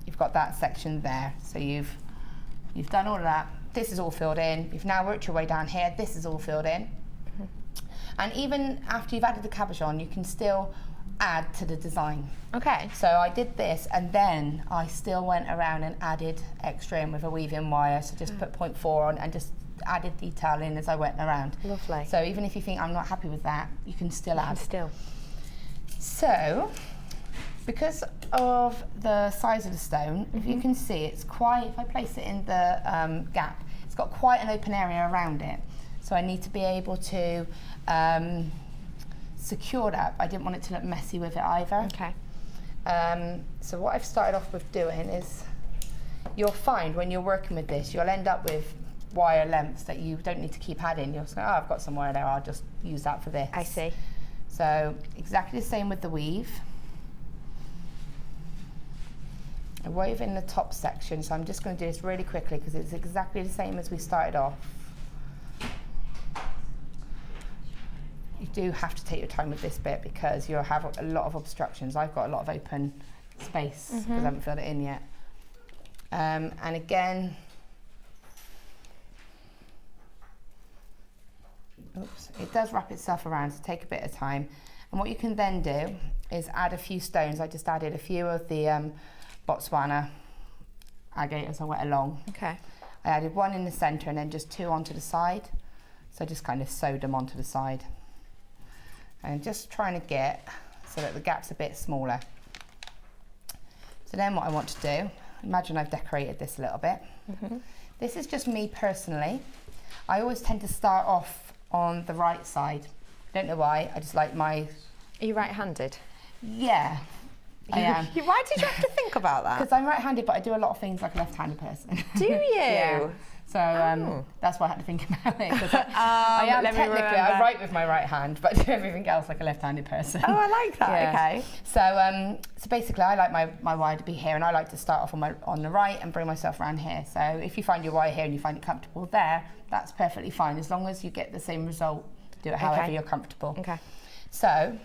you've got that section there. So you've done all of that. This is all filled in. You've now worked your way down here. This is all filled in. And even after you've added the cabochon, you can still add to the design. Okay. So I did this, and then I still went around and added extra in with a weave-in wire. So just put 0.4 on and just added detail in as I went around. Lovely. So even if you think I'm not happy with that, you can still add. Still. So, because of the size of the stone, if you can see, it's quite, if I place it in the gap, it's got quite an open area around it. So I need to be able to secure that. I didn't want it to look messy with it either. Okay. So what I've started off with doing is, you'll find when you're working with this, you'll end up with wire lengths that you don't need to keep adding. You'll just go, oh, I've got some wire there, I'll just use that for this. I see. So exactly the same with the weave. I wove in the top section, so I'm just going to do this really quickly because it's exactly the same as we started off. you do have to take your time with this bit because you'll have a lot of obstructions. I've got a lot of open space because I haven't filled it in yet. And again, oops, it does wrap itself around, so take a bit of time. And what you can then do is add a few stones. I just added a few of the Botswana agate as I went along. Okay. I added one in the centre and then just two onto the side. So I just kind of sewed them onto the side. And just trying to get so that the gap's a bit smaller. So then what I want to do, imagine I've decorated this a little bit. This is just me personally. I always tend to start off on the right side. Don't know why, I just like my... Are you right-handed? Yeah, I am. Why did you have to think about that? Because I'm right-handed, but I do a lot of things like a left-handed person. Do you? Yeah. So that's why I had to think about it. I am technically, I write with my right hand, but do everything else like a left-handed person. Oh, I like that. Yeah. Okay. So basically, I like my wire to be here, and I like to start off on the right and bring myself around here. So if you find your wire here and you find it comfortable there, that's perfectly fine, as long as you get the same result. Do it however you're comfortable. Okay. So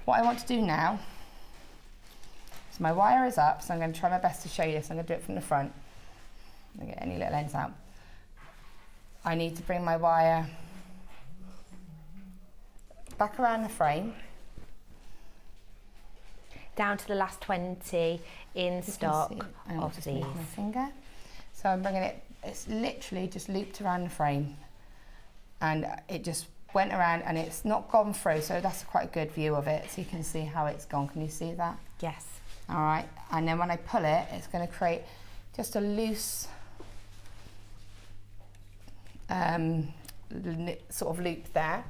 what I want to do now, so my wire is up, so I'm going to try my best to show you this. I'm going to do it from the front. I'm going to get any little ends out. I need to bring my wire back around the frame. Down to the last 20 in stock of just these. move my finger. So I'm bringing it, it's literally just looped around the frame. And it just went around and it's not gone through, so that's quite a good view of it, so you can see how it's gone. Can you see that? Yes. All right, and then when I pull it, it's going to create just a loose sort of loop there,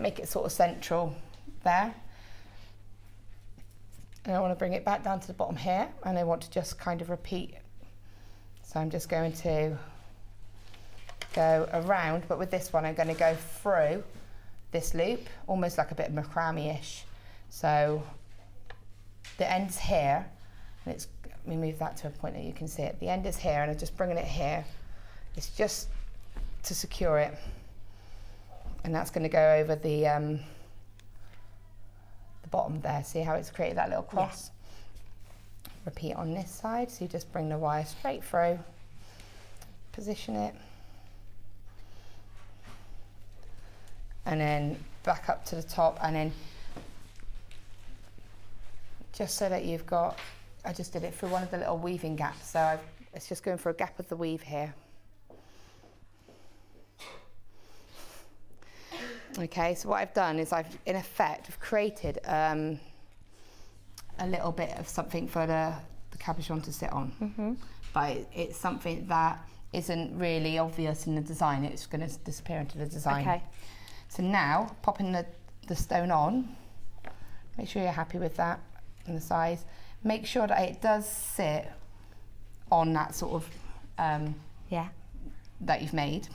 make it sort of central there. And I want to bring it back down to the bottom here, and I want to just kind of repeat. So I'm just going to go around, but with this one I'm going to go through this loop, almost like a bit of macrame-ish. So the end's here, and it's, let me move that to a point that you can see it. The end is here, and I'm just bringing it here. It's just to secure it, and that's going to go over the bottom there. See how it's created that little cross? Yeah. Repeat on this side, so you just bring the wire straight through, position it, and then back up to the top, and then just so that you've got, I just did it through one of the little weaving gaps, so it's just going for a gap of the weave here. Okay, so what I've done is I've, in effect, I've created a little bit of something for the cabochon to sit on. But it's something that isn't really obvious in the design. It's going to disappear into the design. Okay. So now, popping the stone on, make sure you're happy with that and the size. Make sure that it does sit on that sort of that you've made.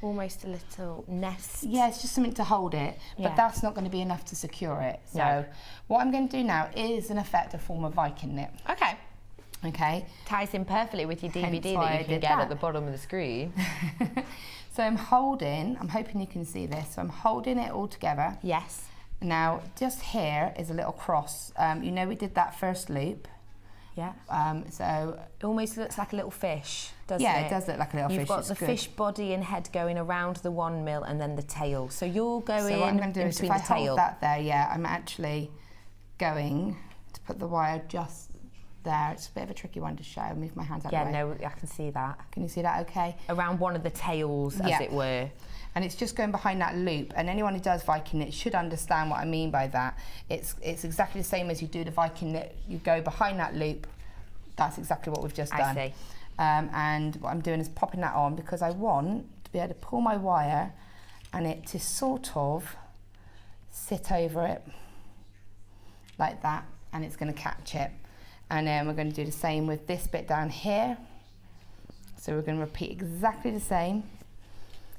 Almost a little nest. Yeah, it's just something to hold it, but that's not going to be enough to secure it. So what I'm going to do now is, in effect, a form of Viking knit. Okay. Okay. Ties in perfectly with your DVD that you can get at the bottom of the screen. So I'm holding, I'm hoping you can see this, so I'm holding it all together. Yes. Now, just here is a little cross. You know we did that first loop? Yeah. So it almost looks like a little fish, doesn't it? Yeah, it does look like a little fish. You've got the fish body and head going around the one mil and then the tail. So you're going so what I'm going to do is if I tail. hold that there, I'm actually going to put the wire just there. It's a bit of a tricky one to show. I'll move my hands out of the way. Yeah, no, I can see that. Can you see that okay? Around one of the tails, as it were. And it's just going behind that loop, and anyone who does Viking knit should understand what I mean by that. It's exactly the same as you do the Viking knit. You go behind that loop. That's exactly what we've just done. I see. And what I'm doing is popping that on because I want to be able to pull my wire and it to sort of sit over it like that, and it's going to catch it. And then we're going to do the same with this bit down here. So we're going to repeat exactly the same.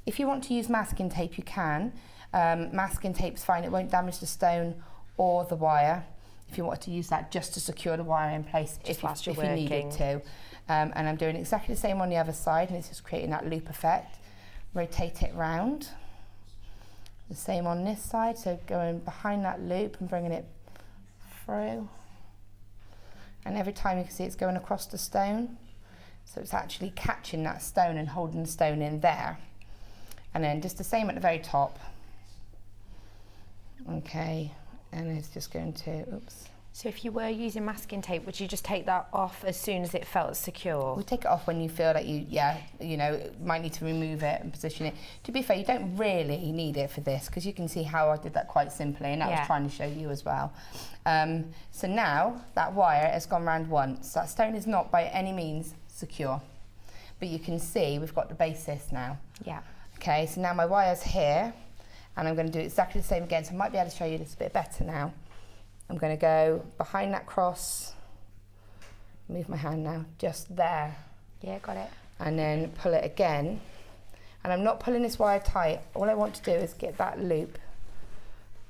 If you want to use masking tape, you can. Masking tape's fine, it won't damage the stone or the wire. If you wanted to use that just to secure the wire in place if you needed to. And I'm doing exactly the same on the other side, and it's just creating that loop effect. Rotate it round, The same on this side, so going behind that loop and bringing it through. And every time you can see it's going across the stone. So it's actually catching that stone and holding the stone in there. And then just the same at the very top. Okay, and it's just going to, oops. So if you were using masking tape, would you just take that off as soon as it felt secure? We'll take it off when you feel like you know, might need to remove it and position it. To be fair, you don't really need it for this, because you can see how I did that quite simply, and I was trying to show you as well. So now that wire has gone round once. That stone is not by any means secure, but you can see we've got the basis now. Yeah. Okay, so now my wire's here, and I'm going to do exactly the same again, so I might be able to show you this a bit better now. I'm going to go behind that cross, move my hand now, just there. Yeah, got it. And then pull it again. And I'm not pulling this wire tight. All I want to do is get that loop.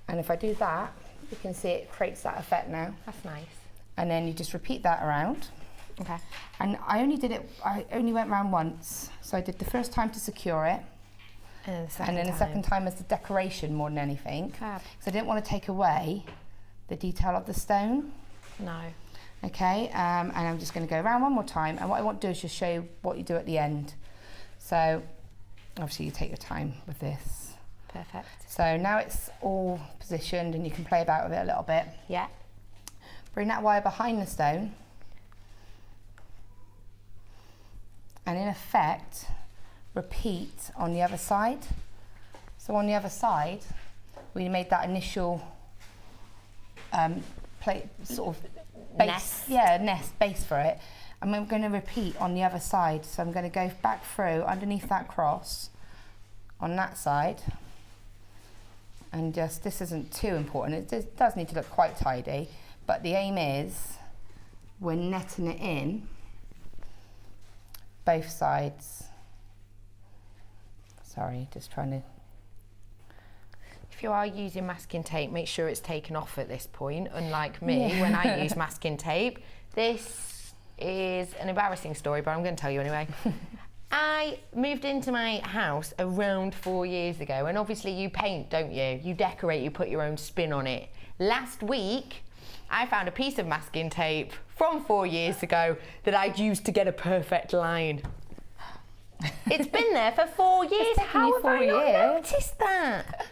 And if I do that, you can see it creates that effect now. That's nice. And then you just repeat that around. Okay. And I only went round once. So I did the first time to secure it. And then the second time as the decoration more than anything. Fab. So I didn't want to take away the detail of the stone. No. Okay, and I'm just going to go around one more time, and what I want to do is just show you what you do at the end. So obviously you take your time with this. Perfect. So now it's all positioned and you can play about with it a little bit. Yeah. Bring that wire behind the stone, and in effect repeat on the other side. So on the other side we made that initial sort of base, nest base for it, and I'm going to repeat on the other side. So I'm going to go back through underneath that cross on that side, and just, this isn't too important, it does need to look quite tidy, but the aim is we're netting it in both sides. Sorry, just trying to. If you are using masking tape, make sure it's taken off at this point, unlike me when I use masking tape. This is an embarrassing story, but I'm going to tell you anyway. I moved into my house around 4 years ago, and obviously you paint, don't you? You decorate, you put your own spin on it. Last week, I found a piece of masking tape from 4 years ago that I'd used to get a perfect line. It's been there for 4 years. How have I not noticed that?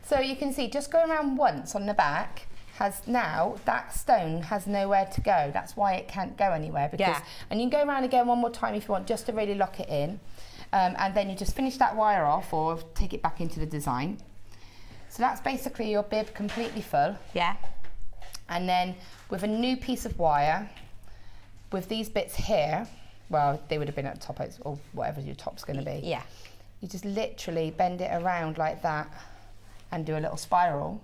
So you can see, just going around once on the back, has now, that stone has nowhere to go. That's why it can't go anywhere. Because, and you can go around again one more time if you want, just to really lock it in. And then you just finish that wire off or take it back into the design. So that's basically your bib completely full. Yeah. And then with a new piece of wire, with these bits here, well, they would have been at the top, or whatever your top's going to be. Yeah. You just literally bend it around like that and do a little spiral.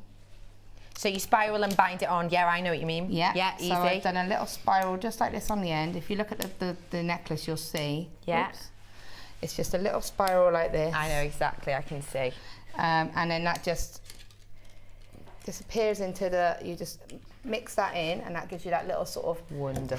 So you spiral and bind it on. Yeah, I know what you mean. Yeah. Yeah, easy. So I've done a little spiral just like this on the end. If you look at the necklace, you'll see. Yeah. Oops. It's just a little spiral like this. I know exactly, I can see. And then that just disappears into the, you just mix that in, and that gives you that little sort of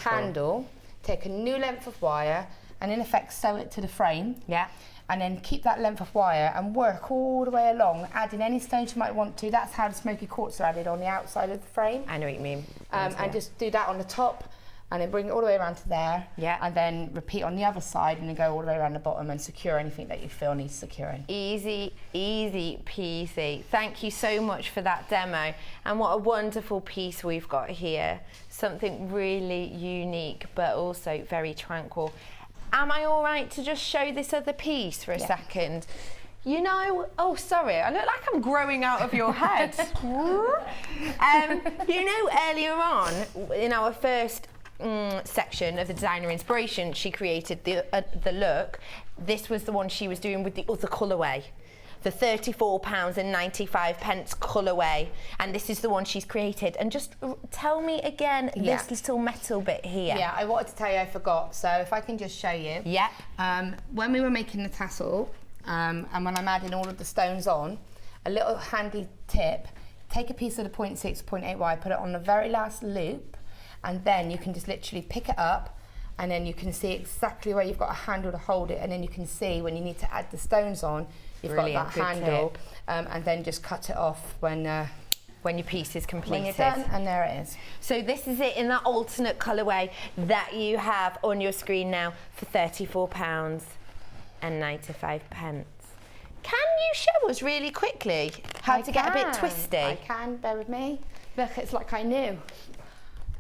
handle. Take a new length of wire and in effect sew it to the frame. Yeah. And then keep that length of wire and work all the way along, adding any stones you might want to. That's how the smoky quartz are added on the outside of the frame. I know what you mean. And just do that on the top, and then bring it all the way around to there. Yeah. And then repeat on the other side, and then go all the way around the bottom and secure anything that you feel needs securing. Easy, easy peasy. Thank you so much for that demo. And what a wonderful piece we've got here. Something really unique, but also very tranquil. Am I all right to just show this other piece for a second? You know, oh sorry, I look like I'm growing out of your head. You know, earlier on in our first section of the designer inspiration, she created the look. This was the one she was doing with the other colourway. The £34.95 colourway, and this is the one she's created. And just tell me again this little metal bit here. Yeah, I wanted to tell you I forgot, so if I can just show you. Yeah. When we were making the tassel, and when I'm adding all of the stones on, a little handy tip, take a piece of the 0.6, 0.8 wire, put it on the very last loop, and then you can just literally pick it up and then you can see exactly where you've got a handle to hold it, and then you can see when you need to add the stones on, you've Brilliant, got good that handle, tip. and then just cut it off when your piece is completed. when you're done, and there it is. So this is it in that alternate colourway that you have on your screen now for £34.95. Can you show us really quickly how to get a bit twisty? I can, bear with me. Look, it's like I knew.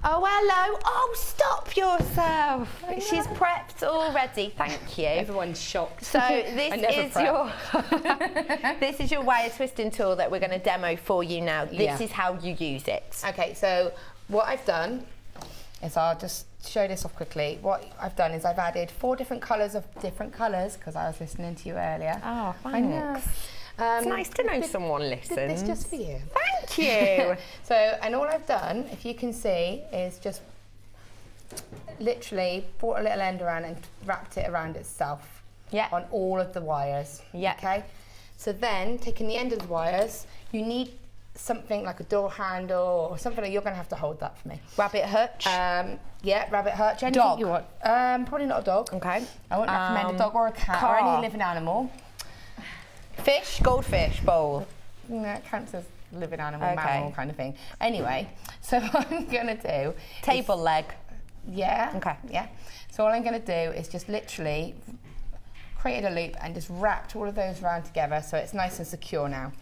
Oh, hello. Oh, stop yourself. She's prepped already. Thank you. Everyone's shocked. So this is prep. this is your wire twisting tool that we're going to demo for you now. This is how you use it. Okay, so what I've done is, I'll just show this off quickly. What I've done is I've added 4 different colours of different colours, because I was listening to you earlier. Oh, I know. thanks. It's nice to know someone listens. Did this just for you. Thank you. So, and all I've done, if you can see, is just literally brought a little end around and wrapped it around itself. Yeah. On all of the wires. Yeah. Okay. So then, taking the end of the wires, you need something like a door handle or something like, you're going to have to hold that for me. Rabbit hutch. Yeah, rabbit hutch. Anything Dog. you want. Probably not a dog. Okay. I wouldn't recommend a dog or a cat or any living animal. Fish, goldfish bowl. No, it counts as living animal, Okay. mammal kind of thing. Anyway, so what I'm going to do... Table leg. Yeah. Okay. Yeah. So all I'm going to do is just literally created a loop and just wrapped all of those around together so it's nice and secure now.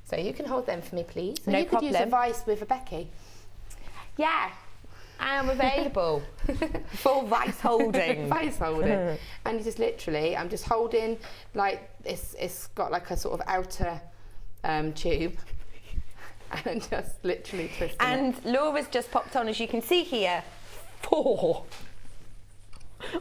So you can hold them for me, please. So No you could use a problem. vice with a Becky. Yeah, I am available for vice holding. Vice holding. And you just literally, I'm just holding, like, it's got like a sort of outer tube. And just literally twisting it. And Laura's just popped on, as you can see here, 4.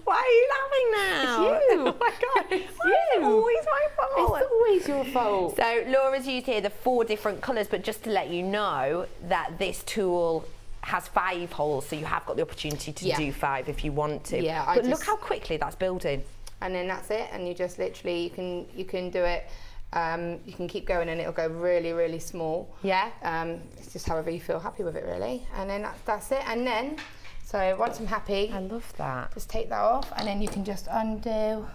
Why are you laughing now? It's you. Oh my God. It's Why is it you. always my fault? It's always your fault. So Laura's used here the 4 different colours, but just to let you know that this tool has 5 holes, so you have got the opportunity to do 5 if you want to. Yeah, but look how quickly that's building. And then that's it, and you just literally, you can do it, you can keep going and it'll go really, really small. Yeah. It's just however you feel happy with it, really. And then that's it, and then, so once I'm happy, I love that. just take that off, and then you can just undo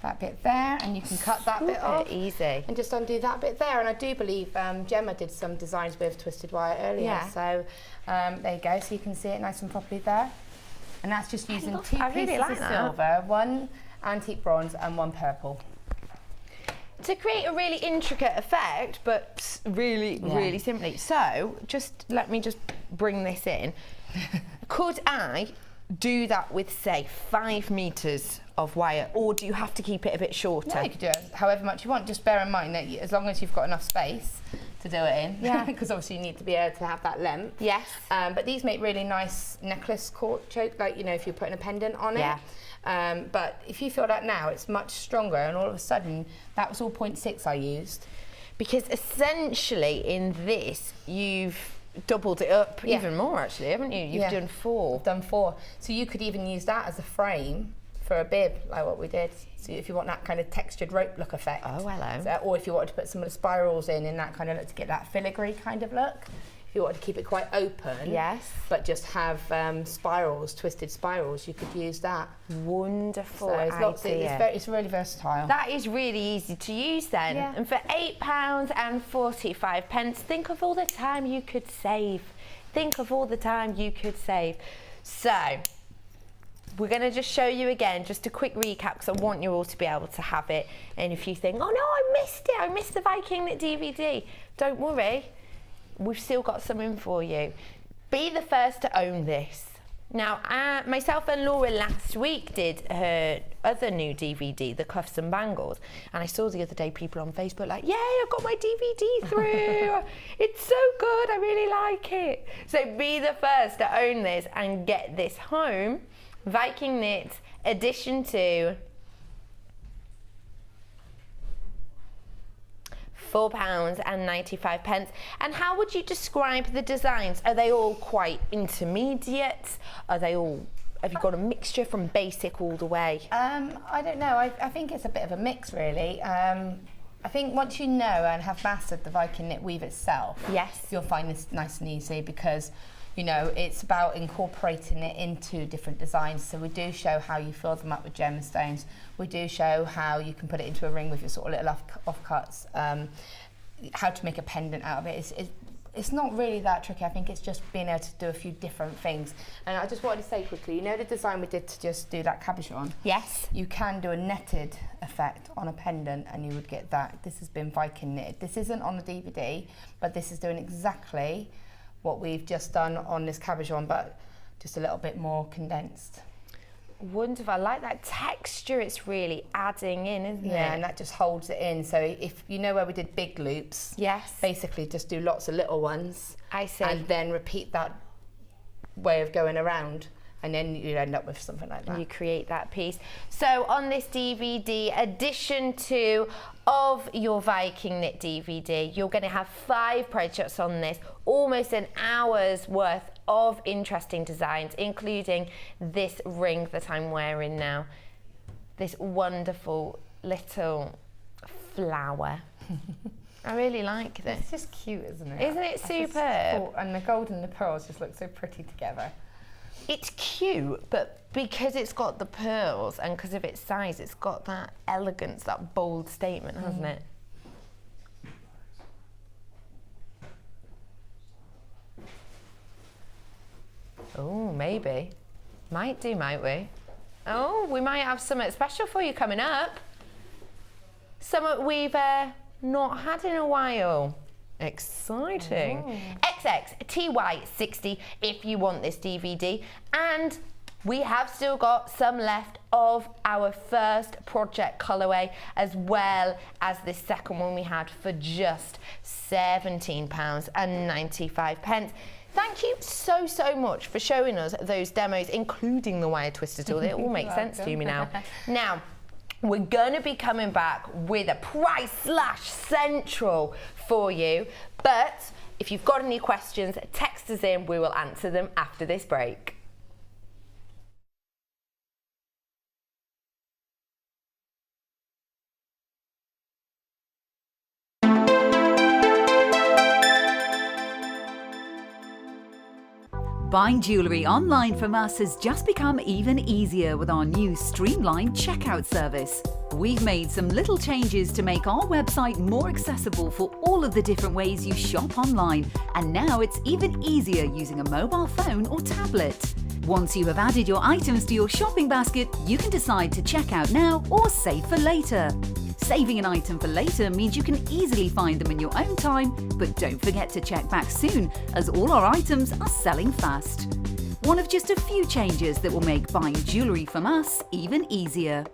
that bit there, and you can cut that bit off. Easy. And just undo that bit there. And I do believe Gemma did some designs with twisted wire earlier. Yeah. So there you go. So you can see it nice and properly there. And that's just using 2 I pieces really like of that. silver, 1 antique bronze and 1 purple. To create a really intricate effect, but really simply. So, let me just bring this in. Could I do that with, say, 5 metres of wire, or do you have to keep it a bit shorter? Yeah, you could do it however much you want. Just bear in mind that as long as you've got enough space to do it in, because obviously you need to be able to have that length. Yes. But these make really nice necklace choke, like, you know, if you're putting a pendant on it. Yeah. But if you feel that now, it's much stronger, and all of a sudden, that was all 0.6 I used. Because essentially in this, you've doubled it up even more, actually, haven't you? You've done 4. I've done 4. So you could even use that as a frame for a bib, like what we did. So if you want that kind of textured rope look effect. Oh, hello. So, or if you wanted to put some of the spirals in that kind of look, to get that filigree kind of look. If you wanted to keep it quite open, Yes. but just have spirals, twisted spirals, you could use that. Wonderful So it's idea. it's really versatile. That is really easy to use then. Yeah. And for £8.45, think of all the time you could save. Think of all the time you could save. So, we're going to just show you again, just a quick recap, because I want you all to be able to have it. And if you think, oh no, I missed it, I missed the Viking knit DVD, don't worry, we've still got some in for you. Be the first to own this. Now, myself and Laura last week did her other new DVD, The Cuffs and Bangles, and I saw the other day people on Facebook like, yay, I got my DVD through. It's so good, I really like it. So be the first to own this and get this home. Viking Knit Edition 2, £4.95. And how would you describe the designs? Are they all quite intermediate? Are they all, have you got a mixture from basic all the way? I don't know. I think it's a bit of a mix, really. I think once you know and have mastered the Viking knit weave itself, Yes. you'll find this nice and easy, because you know, it's about incorporating it into different designs. So we do show how you fill them up with gemstones. We do show how you can put it into a ring with your sort of little offcuts, how to make a pendant out of it. It's not really that tricky. I think it's just being able to do a few different things. And I just wanted to say quickly, you know the design we did to just do that cabochon? Yes. You can do a netted effect on a pendant and you would get that. This has been Viking knitted. This isn't on the DVD, but this is doing exactly what we've just done on this cabochon, but just a little bit more condensed. Wonderful. I like that texture it's really adding in, isn't it? Yeah, and that just holds it in. So if you know where we did big loops, yes, basically just do lots of little ones. I see. And then repeat that way of going around, and then you end up with something like that. You create that piece. So on this DVD, edition 2 of your Viking knit DVD, you're going to have 5 projects on this, almost an hour's worth of interesting designs, including this ring that I'm wearing now. This wonderful little flower. I really like this. It's just cute, isn't it? Isn't it superb? And the gold and the pearls just look so pretty together. It's cute, but because it's got the pearls and because of its size, it's got that elegance, that bold statement, hasn't it? Oh, maybe. Might do, might we? Oh, we might have something special for you coming up. Something we've not had in a while. Exciting. XXTY60 if you want this DVD. And we have still got some left of our first project colourway, as well as this second one we had for just £17.95. Thank you so much for showing us those demos, including the wire twister tool. It all makes sense to me now. Now, we're going to be coming back with a price slash central for you. But if you've got any questions, text us in. We will answer them after this break. Buying jewellery online from us has just become even easier with our new streamlined checkout service. We've made some little changes to make our website more accessible for all of the different ways you shop online, and now it's even easier using a mobile phone or tablet. Once you have added your items to your shopping basket, you can decide to check out now or save for later. Saving an item for later means you can easily find them in your own time, but don't forget to check back soon, as all our items are selling fast. One of just a few changes that will make buying jewellery from us even easier.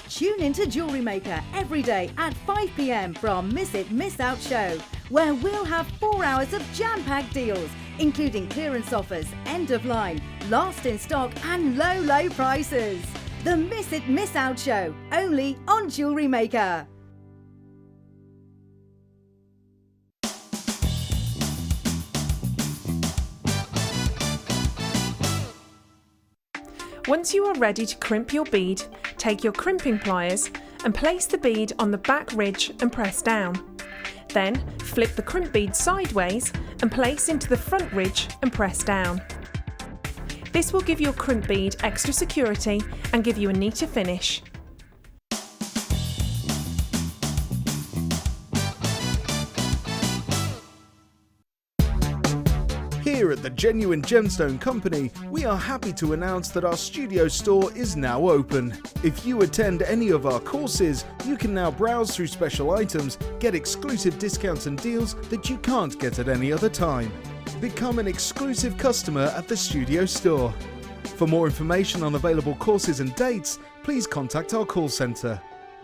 Tune into JewelleryMaker every day at 5 p.m. for our Miss It, Miss Out show, where we'll have 4 hours of jam-packed deals, including clearance offers, end of line, last in stock and low prices. The Miss It, Miss Out show, only on JewelleryMaker. Once you are ready to crimp your bead, take your crimping pliers and place the bead on the back ridge and press down. Then flip the crimp bead sideways and place into the front ridge and press down. This will give your crimp bead extra security and give you a neater finish. Here at the Genuine Gemstone Company, we are happy to announce that our studio store is now open. If you attend any of our courses, you can now browse through special items, get exclusive discounts and deals that you can't get at any other time. Become an exclusive customer at the studio store. For more information on available courses and dates, please contact our call centre.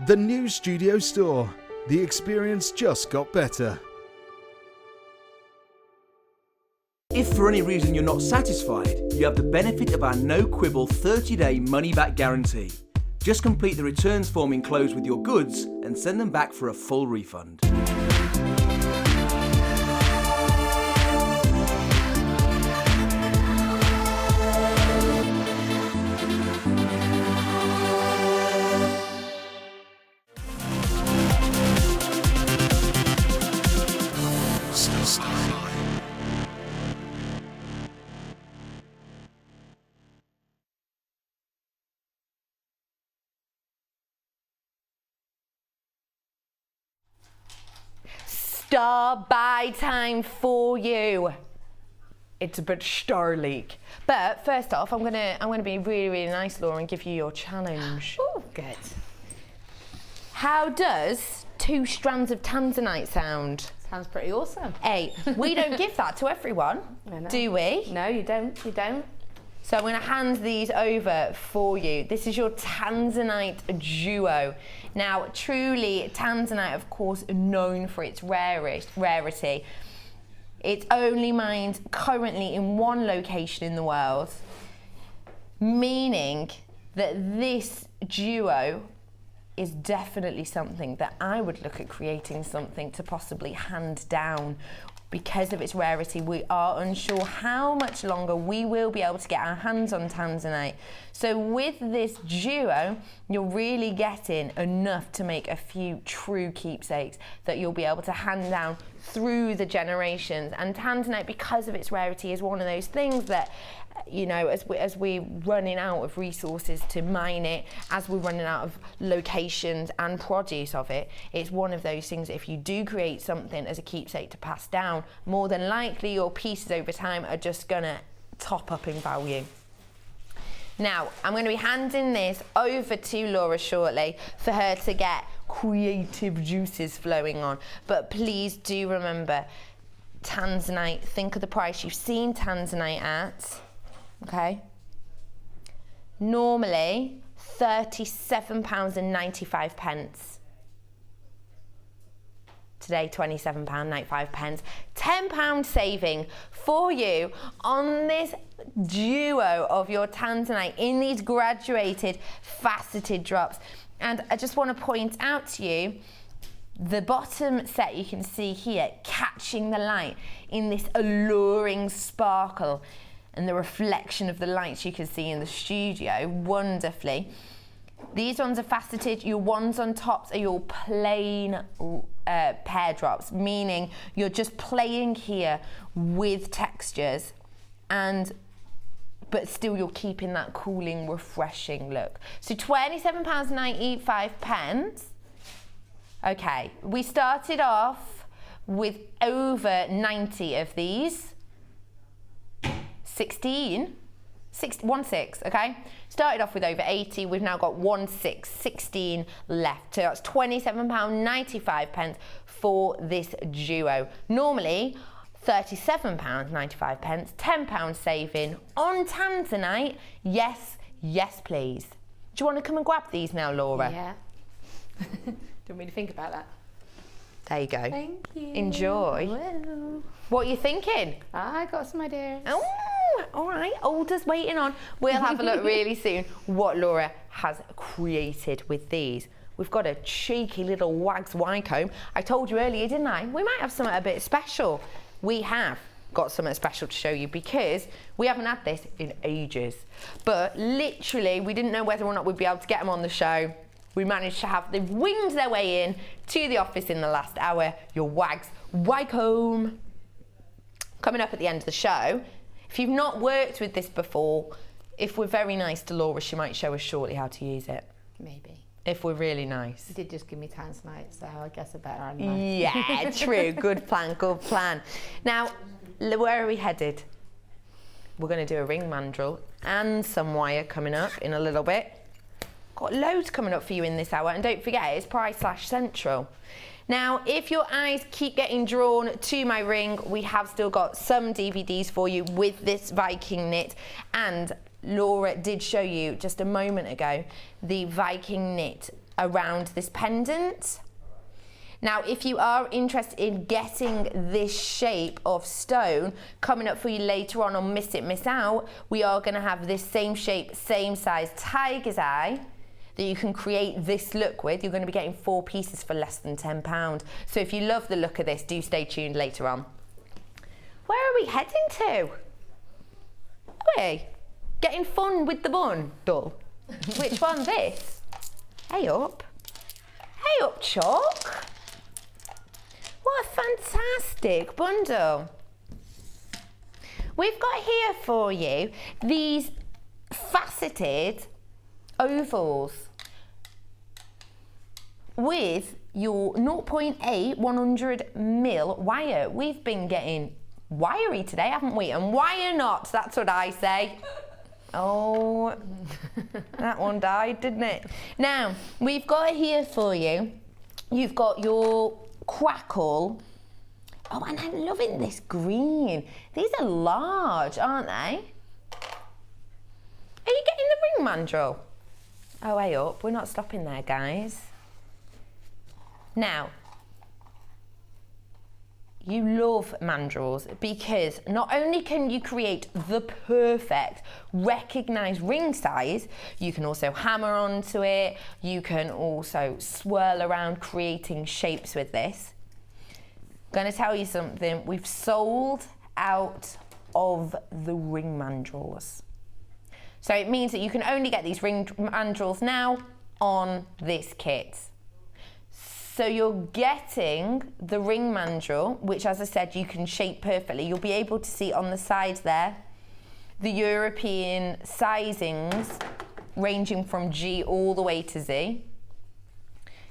The new studio store. The experience just got better. If for any reason you're not satisfied, you have the benefit of our no-quibble 30-day money-back guarantee. Just complete the returns form enclosed with your goods and send them back for a full refund. star buy time for you. It's a bit star-like. But first off, I'm gonna be really, really nice, Laura, and give you your challenge. Oh, good. How does 2 strands of tanzanite sound? Sounds pretty awesome. Hey, we don't give that to everyone, do we? No, you don't. You don't. So I'm going to hand these over for you. This is your tanzanite duo. Now, truly, tanzanite, of course, known for its rarity. It's only mined currently in 1 location in the world, meaning that this duo is definitely something that I would look at creating something to possibly hand down. Because of its rarity, we are unsure how much longer we will be able to get our hands on tanzanite. So with this duo, you're really getting enough to make a few true keepsakes that you'll be able to hand down through the generations. And tanzanite, because of its rarity, is one of those things that, you know, as we're running out of resources to mine it, as we're running out of locations and produce of it, it's one of those things that if you do create something as a keepsake to pass down, more than likely your pieces over time are just gonna top up in value. Now, I'm going to be handing this over to Laura shortly for her to get creative juices flowing on. But please do remember, tanzanite, think of the price you've seen tanzanite at, okay? Normally, £37.95. Today, £27.95. £10 saving for you on this duo of your tanzanite in these graduated faceted drops. And I just want to point out to you, the bottom set you can see here catching the light in this alluring sparkle and the reflection of the lights you can see in the studio wonderfully. These ones are faceted. Your ones on tops are your plain pear drops, meaning you're just playing here with textures, but still you're keeping that cooling, refreshing look. So £27.95. Okay, we started off with over 90 of these. 16, okay? Started off with over 80, we've now got 16 left. So that's £27.95 for this duo. Normally, £37.95, £10 saving on tanzanite. Yes, yes please. Do you want to come and grab these now, Laura? Yeah. Don't really think about that. There you go. Thank you. Enjoy. Well, what are you thinking? I got some ideas. Oh, all right. Older's waiting on. We'll have a look really soon what Laura has created with these. We've got a cheeky little wax comb. I told you earlier, didn't I? We might have something a bit special. We have got something special to show you because we haven't had this in ages. But literally, we didn't know whether or not we'd be able to get them on the show. We managed to have, they've winged their way in to the office in the last hour. Your wax comb. Coming up at the end of the show. If you've not worked with this before, if we're very nice to Laura, she might show us shortly how to use it. Maybe. If we're really nice. You did just give me tanzanite, so I guess I better, hadn't I? Yeah, true. Good plan, good plan. Now, where are we headed? We're going to do a ring mandrel and some wire coming up in a little bit. Got loads coming up for you in this hour, and don't forget, it's Price/Central. Now, if your eyes keep getting drawn to my ring, we have still got some DVDs for you with this Viking knit, and Laura did show you just a moment ago the Viking knit around this pendant. Now, if you are interested in getting this shape of stone coming up for you later on Miss It, Miss Out, we are going to have this same shape, same size tiger's eye that you can create this look with. You're going to be getting 4 pieces for less than £10. So if you love the look of this, do stay tuned later on. Where are we heading to? Are we? Getting fun with the bundle? Which one, this? Hey up. Hey up, Chalk. What a fantastic bundle. We've got here for you these faceted ovals with your 0.8 100 mil wire. We've been getting wiry today, haven't we? And wire not, that's what I say. Oh, that one died, didn't it? Now, we've got here for you, you've got your crackle. Oh, and I'm loving this green. These are large, aren't they? Are you getting the ring mandrel? Oh, way up, we're not stopping there, guys. Now, you love mandrels because not only can you create the perfect recognised ring size, you can also hammer onto it, you can also swirl around creating shapes with this. I'm going to tell you something, we've sold out of the ring mandrels. So it means that you can only get these ring mandrels now on this kit. So you're getting the ring mandrel, which as I said, you can shape perfectly. You'll be able to see on the sides there, the European sizings ranging from G all the way to Z.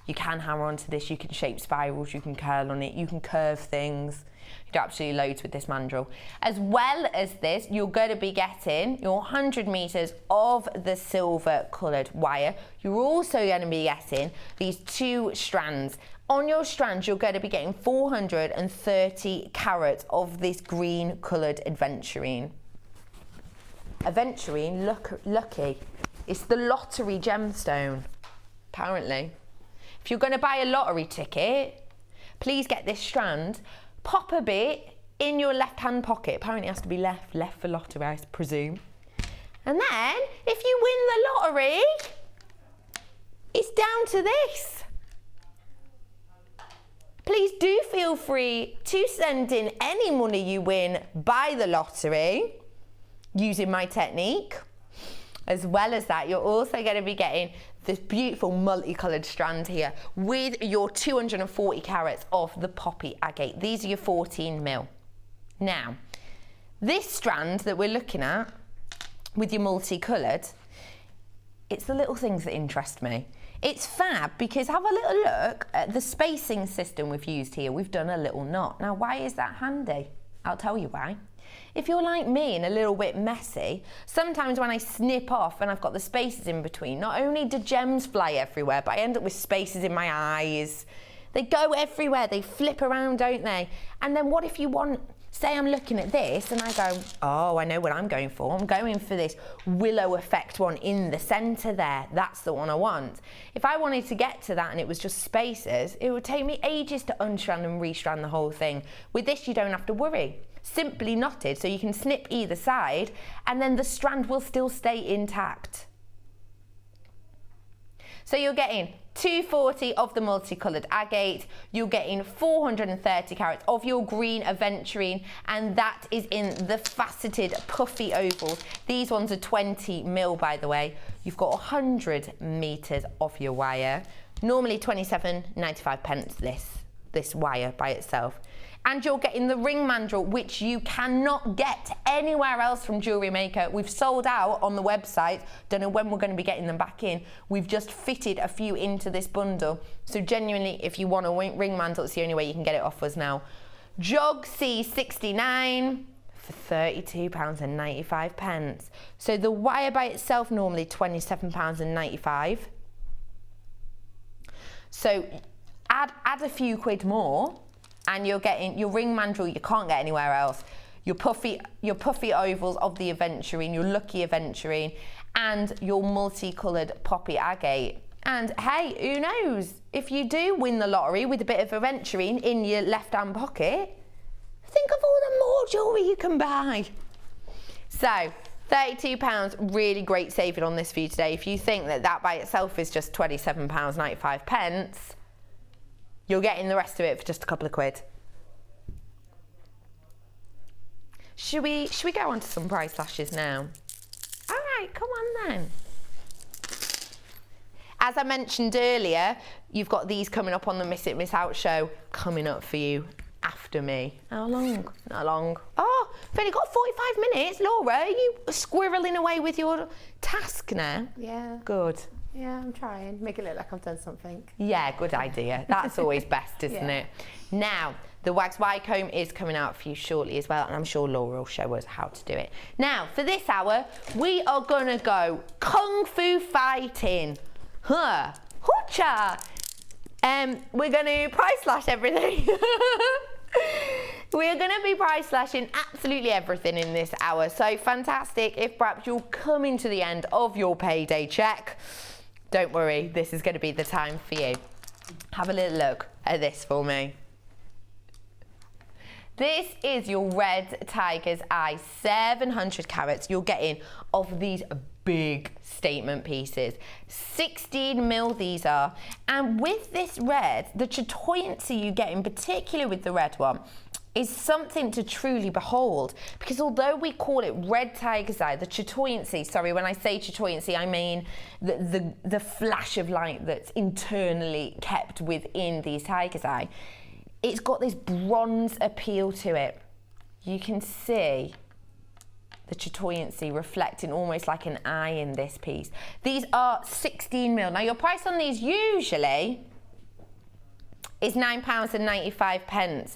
You can hammer onto this, you can shape spirals, you can curl on it, you can curve things. You do absolutely loads with this mandrel. As well as this, you're going to be getting your 100 meters of the silver coloured wire. You're also going to be getting these 2 strands. On your strands, you're going to be getting 430 carats of this green coloured aventurine. Aventurine, lucky. It's the lottery gemstone, apparently. If you're going to buy a lottery ticket, please get this strand. Pop a bit in your left-hand pocket. Apparently it has to be left for lottery, I presume. And then, if you win the lottery, it's down to this. Please do feel free to send in any money you win by the lottery using my technique. As well as that, you're also going to be getting this beautiful multicoloured strand here with your 240 carats of the poppy agate. These are your 14 mil. Now, this strand that we're looking at with your multicoloured, it's the little things that interest me. It's fab because have a little look at the spacing system we've used here. We've done a little knot. Now, why is that handy? I'll tell you why. If you're like me and a little bit messy, sometimes when I snip off and I've got the spaces in between, not only do gems fly everywhere, but I end up with spaces in my eyes. They go everywhere, they flip around, don't they? And then what if you want, say I'm looking at this and I go, oh, I know what I'm going for. I'm going for this willow effect one in the centre there. That's the one I want. If I wanted to get to that and it was just spaces, it would take me ages to unstrand and restrand the whole thing. With this, you don't have to worry. Simply knotted, so you can snip either side and then the strand will still stay intact. So you're getting 240 of the multicoloured agate, you're getting 430 carats of your green aventurine, and that is in the faceted puffy ovals. These ones are 20 mil, by the way. You've got 100 metres of your wire, normally 27.95 pence this wire by itself. And you're getting the ring mandrel, which you cannot get anywhere else from JewelleryMaker. We've sold out on the website. Don't know when we're going to be getting them back in. We've just fitted a few into this bundle. So genuinely, if you want a ring mandrel, it's the only way you can get it off us now. Jog C69 for £32.95. So the wire by itself normally £27.95. So add a few quid more, and you're getting your ring mandrel you can't get anywhere else. Your puffy ovals of the aventurine, your lucky aventurine, and your multicoloured poppy agate. And hey, who knows? If you do win the lottery with a bit of aventurine in your left-hand pocket, think of all the more jewellery you can buy. So, £32, really great saving on this for you today. If you think that by itself is just £27.95, you're getting the rest of it for just a couple of quid. Should we go on to some price slashes now? All right, come on then. As I mentioned earlier, you've got these coming up on the Miss It, Miss Out show coming up for you after me. How long? Not long. Oh, I've only got 45 minutes. Laura, are you squirreling away with your task now? Yeah. Good. Yeah, I'm trying. Make it look like I've done something. Yeah, good idea. That's always best, isn't it? Now, the wax wire comb is coming out for you shortly as well, and I'm sure Laura will show us how to do it. Now, for this hour, we are gonna go kung fu fighting. Huh, hoocha! We're gonna price slash everything. We're going to be price slashing absolutely everything in this hour. So fantastic if perhaps you're coming to the end of your payday check. Don't worry, this is going to be the time for you. Have a little look at this for me. This is your red tiger's eye, 700 carats. You're getting of these big statement pieces. 16 mil these are. And with this red, the chatoyancy you get in particular with the red one is something to truly behold, because although we call it red tiger's eye, the chatoyancy, sorry, when I say chatoyancy, I mean the flash of light that's internally kept within these tiger's eye. It's got this bronze appeal to it. You can see the chatoyancy reflecting almost like an eye in this piece. These are 16 mil. Now your price on these usually is £9.95,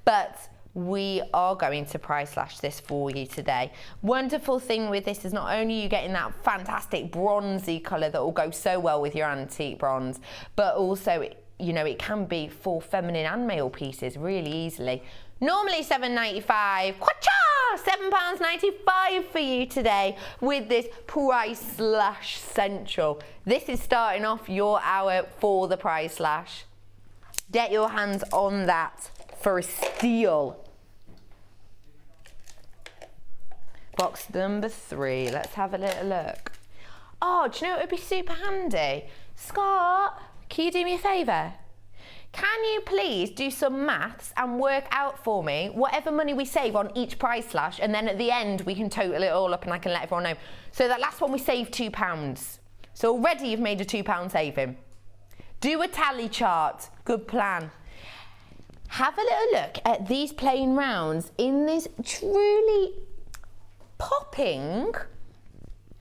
but we are going to price slash this for you today. Wonderful thing with this is not only are you getting that fantastic bronzy colour that will go so well with your antique bronze, but also, you know, it can be for feminine and male pieces really easily. Normally £7.95, £7.95 for you today with this price slash central. This is starting off your hour for the price slash. Get your hands on that for a steal. Box number 3, let's have a little look. Oh, do you know what would be super handy? Scott, can you do me a favour? Can you please do some maths and work out for me whatever money we save on each price slash, and then at the end we can total it all up and I can let everyone know. So that last one we saved £2. So already you've made a £2 saving. Do a tally chart, good plan. Have a little look at these plain rounds in this truly popping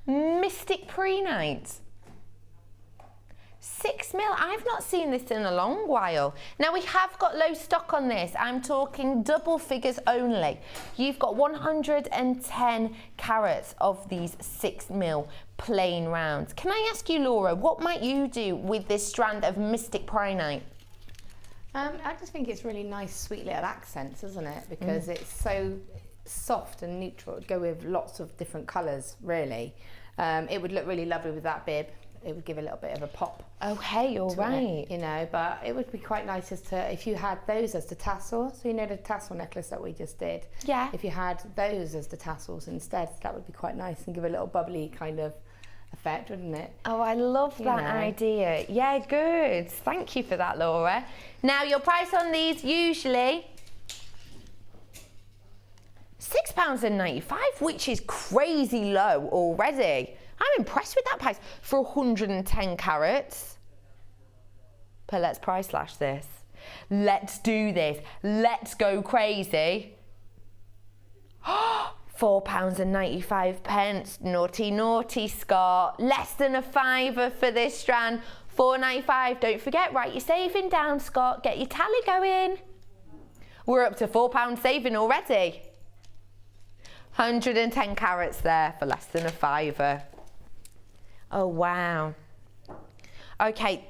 mystic prehnite. 6 mil, I've not seen this in a long while. Now we have got low stock on this. I'm talking double figures only. You've got 110 carats of these 6 mil plain rounds. Can I ask you, Laura, what might you do with this strand of mystic prehnite? I just think it's really nice, sweet little accents, isn't it? Because it's so soft and neutral. It'd go with lots of different colours, really. It would look really lovely with that bib. It would give a little bit of a pop. Oh, hey, you're right. You know, but it would be quite nice as to, if you had those as the tassel. So you know the tassel necklace that we just did? Yeah. If you had those as the tassels instead, that would be quite nice and give a little bubbly kind of effect, wouldn't it? Oh, I love that idea. Yeah, good. Thank you for that, Laura. Now, your price on these usually £6.95, which is crazy low already. I'm impressed with that price for 110 carats. But let's price slash this. Let's do this. Let's go crazy. £4.95. Naughty, naughty, Scott. Less than a fiver for this strand. £4.95. Don't forget, write your saving down, Scott. Get your tally going. We're up to £4 saving already. 110 carats there for less than a fiver. Oh, wow. Okay,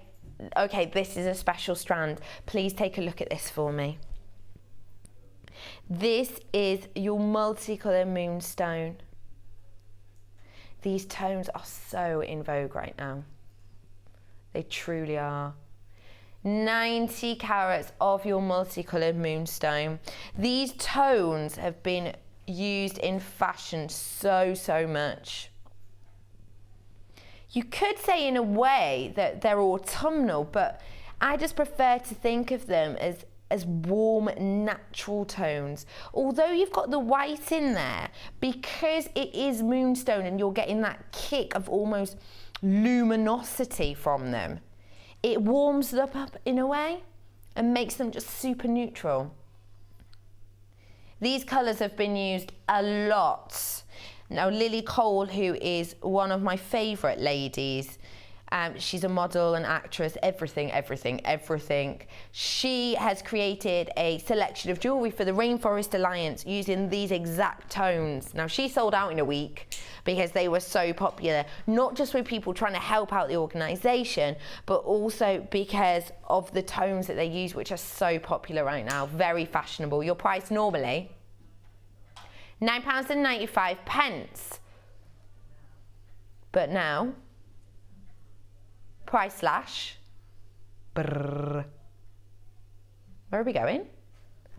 this is a special strand. Please take a look at this for me. This is your multicolour moonstone. These tones are so in vogue right now. They truly are. 90 carats of your multicoloured moonstone. These tones have been used in fashion so much. You could say in a way that they're autumnal, but I just prefer to think of them as warm, natural tones. Although you've got the white in there, because it is moonstone and you're getting that kick of almost luminosity from them, it warms them up in a way and makes them just super neutral. These colours have been used a lot. Now, Lily Cole, who is one of my favourite ladies, She's a model, an actress, everything. She has created a selection of jewellery for the Rainforest Alliance using these exact tones. Now, she sold out in a week because they were so popular, not just with people trying to help out the organisation, but also because of the tones that they use, which are so popular right now, very fashionable. Your price normally, £9.95, but now, price slash, brrr. Where are we going?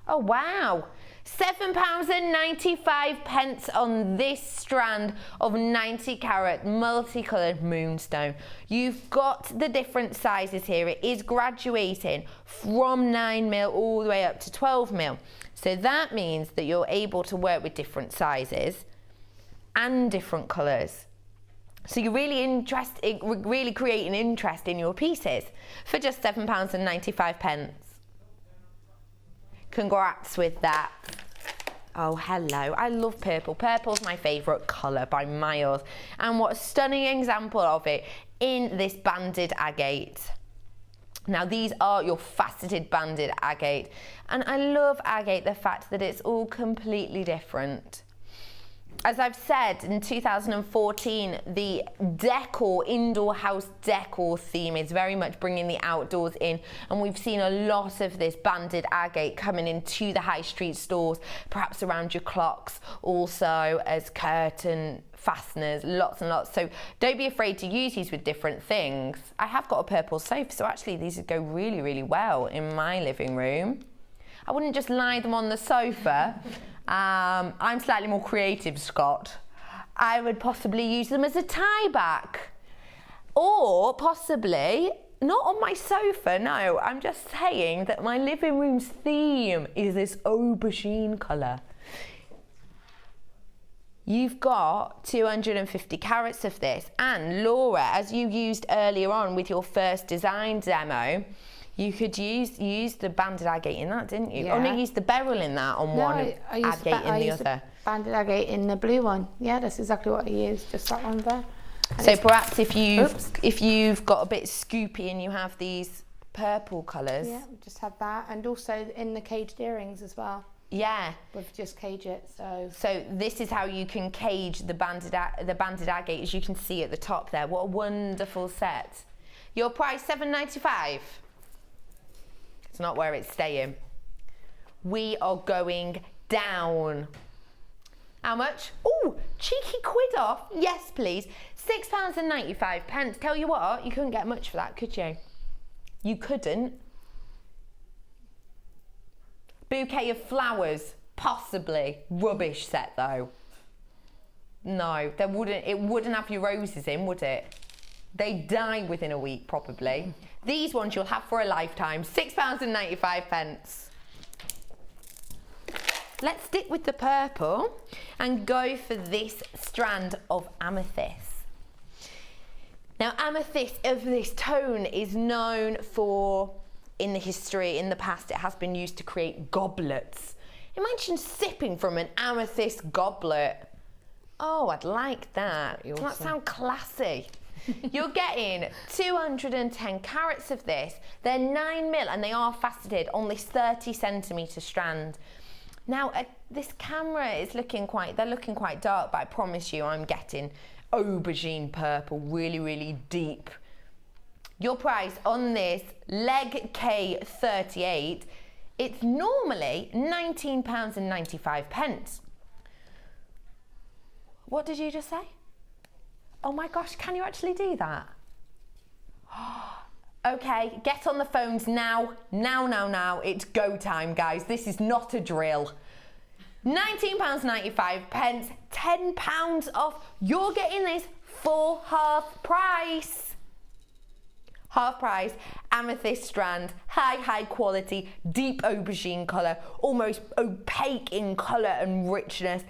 Oh wow, £7.95 on this strand of 90 carat multicoloured moonstone. You've got the different sizes here. It is graduating from 9mm all the way up to 12mm. So that means that you're able to work with different sizes and different colours. So you're really creating interest in your pieces for just £7.95. Congrats with that. Oh, hello. I love purple. Purple's my favourite colour by miles. And what a stunning example of it in this banded agate. Now, these are your faceted banded agate. And I love agate, the fact that it's all completely different. As I've said, in 2014, the decor, indoor house decor theme is very much bringing the outdoors in, and we've seen a lot of this banded agate coming into the high street stores, perhaps around your clocks, also as curtain fasteners, lots and lots. So don't be afraid to use these with different things. I have got a purple sofa, so actually these would go really, really well in my living room. I wouldn't just lie them on the sofa. I'm slightly more creative, Scott. I would possibly use them as a tie back. Or possibly, not on my sofa, no. I'm just saying that my living room's theme is this aubergine colour. You've got 250 carats of this. And Laura, as you used earlier on with your first design demo, you could use the banded agate in that, didn't you? Yeah. Oh no, you used the beryl in that on one, agate in the other. The banded agate in the blue one. Yeah, that's exactly what I used, just that one there. And so perhaps if you've got a bit scoopy and you have these purple colours. Yeah, just have that, and also in the caged earrings as well. Yeah. We've just cage it, so. So this is how you can cage the banded agate, as you can see at the top there. What a wonderful set. Your price £7.95. It's not where it's staying. We are going down. How much? Oh, cheeky quid off. Yes, please. £6.95. Tell you what, you couldn't get much for that, could you? You couldn't. Bouquet of flowers, possibly. Rubbish set though. No, it wouldn't have your roses in, would it? They die within a week, probably. These ones you'll have for a lifetime. £6.95. Let's stick with the purple and go for this strand of amethyst. Now, amethyst of this tone is known for, in the history, in the past, it has been used to create goblets. Imagine sipping from an amethyst goblet. Oh, I'd like that. Doesn't that sound classy? You're getting 210 carats of this. They're 9mm and they are faceted on this 30cm strand. Now, this camera is looking quite dark, but I promise you I'm getting aubergine purple, really, really deep. Your price on this leg K38, it's normally £19.95. What did you just say? Oh my gosh, can you actually do that? Okay, get on the phones now. Now. It's go time, guys. This is not a drill. £19.95, £10 off. You're getting this for half price. Half price, amethyst strand, high quality, deep aubergine colour, almost opaque in colour and richness.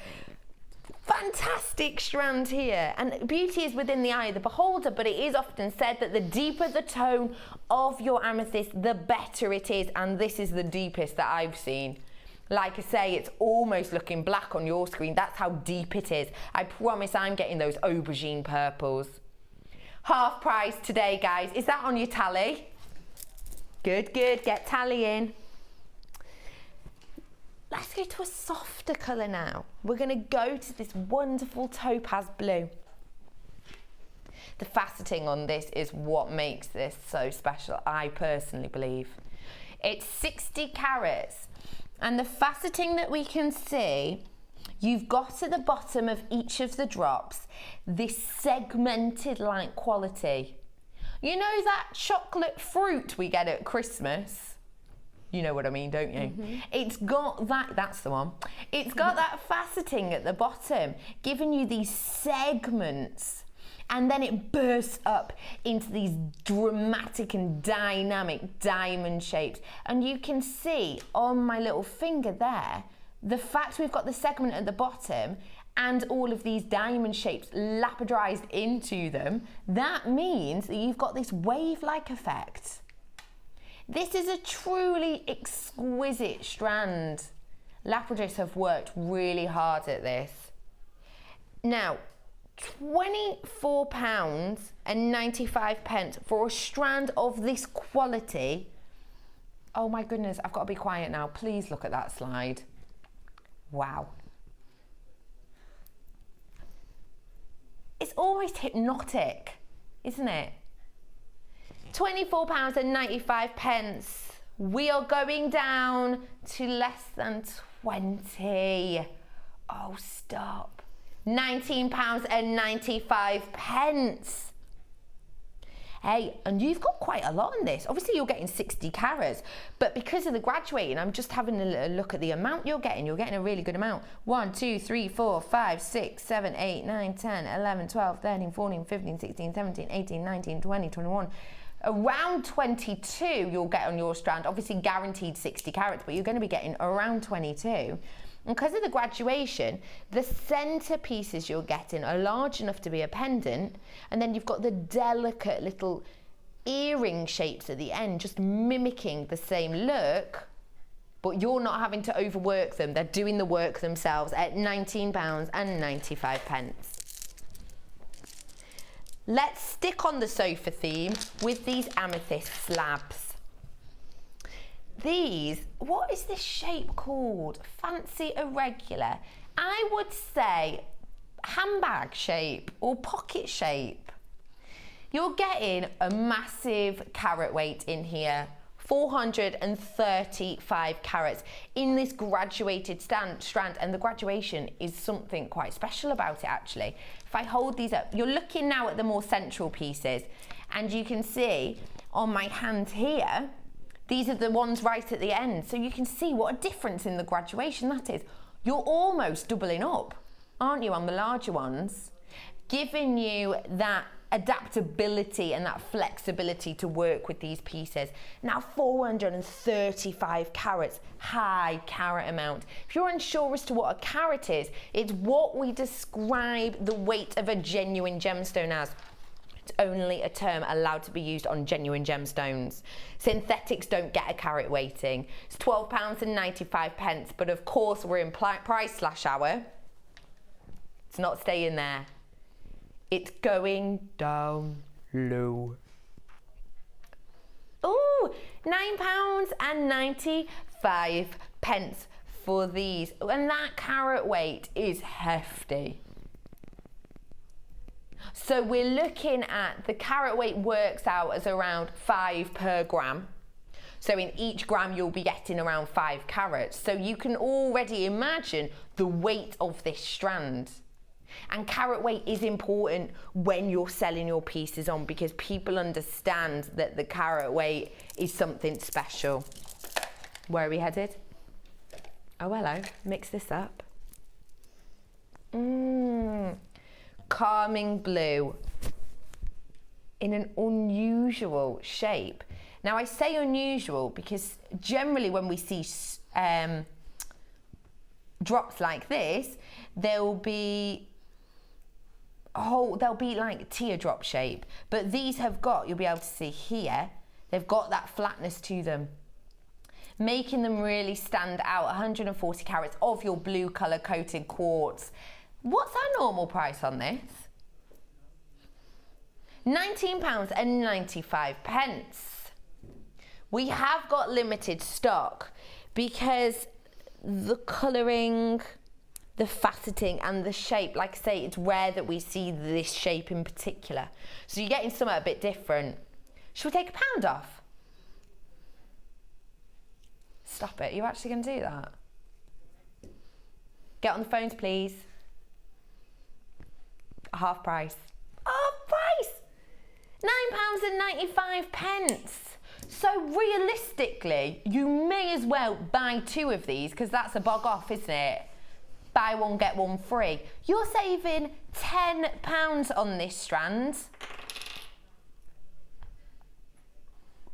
Fantastic strand here, and beauty is within the eye of the beholder, but it is often said that the deeper the tone of your amethyst, the better it is, and this is the deepest that I've seen. Like I say, it's almost looking black on your screen. That's how deep it is. I promise I'm getting those aubergine purples. half price today, guys. Is that on your tally? Good, good, get tally in. Let's go to a softer colour now. We're gonna go to this wonderful topaz blue. The faceting on this is what makes this so special, I personally believe. It's 60 carats, and the faceting that we can see, you've got at the bottom of each of the drops this segmented like quality. You know that chocolate fruit we get at Christmas? You know what I mean, don't you? Mm-hmm. It's got that, that's the one. It's got that faceting at the bottom, giving you these segments, and then it bursts up into these dramatic and dynamic diamond shapes. And you can see on my little finger there, the fact we've got the segment at the bottom and all of these diamond shapes lapidized into them, that means that you've got this wave-like effect. This is a truly exquisite strand. Lapidus have worked really hard at this. Now, £24.95 for a strand of this quality. Oh my goodness, I've got to be quiet now. Please look at that slide. Wow. It's almost hypnotic, isn't it? £24.95. We are going down to less than 20. Oh, stop. £19.95. Hey, and you've got quite a lot on this. Obviously, you're getting 60 carats, but because of the graduating, I'm just having a little look at the amount you're getting. You're getting a really good amount. 1, 2, 3, 4, 5, 6, 7, 8, 9, 10, 11, 12, 13, 14, 15, 16, 17, 18, 19, 20, 21. Around 22 you'll get on your strand. Obviously guaranteed 60 carats, but you're going to be getting around 22. And because of the graduation, the centre pieces you're getting are large enough to be a pendant, and then you've got the delicate little earring shapes at the end, just mimicking the same look, but you're not having to overwork them. They're doing the work themselves at £19.95. Let's stick on the sofa theme with these amethyst slabs. These, what is this shape called? Fancy irregular. I would say handbag shape or pocket shape. You're getting a massive carat weight in here. 435 carats in this graduated strand, and the graduation is something quite special about it actually. If I hold these up, you're looking now at the more central pieces, and you can see on my hand here, these are the ones right at the end, so you can see what a difference in the graduation that is. You're almost doubling up, aren't you, on the larger ones, giving you that adaptability and that flexibility to work with these pieces. Now 435 carats, high carat amount. If you're unsure as to what a carat is, it's what we describe the weight of a genuine gemstone as. It's only a term allowed to be used on genuine gemstones. Synthetics don't get a carat weighting. It's £12.95, but of course we're in price slash hour. It's not staying there. It's going down low. Ooh, £9.95 for these. And that carat weight is hefty. So we're looking at, the carat weight works out as around 5 per gram. So in each gram you'll be getting around 5 carats. So you can already imagine the weight of this strand. And carat weight is important when you're selling your pieces on, because people understand that the carat weight is something special. Where are we headed? Oh, hello. Mix this up. Calming blue in an unusual shape. Now I say unusual because generally when we see drops like this, they'll be like teardrop shape, but these have got, you'll be able to see here, they've got that flatness to them, making them really stand out. 140 carats of your blue colour coated quartz. What's our normal price on this? £19.95. We have got limited stock because the colouring, the faceting and the shape, like I say, it's rare that we see this shape in particular. So you're getting something a bit different. Should we take £1 off? Stop it, you're actually going to do that? Get on the phones, please. Half price. Half price! £9.95. So realistically, you may as well buy 2 of these because that's a bog off, isn't it? Buy one, get one free. You're saving £10 on this strand.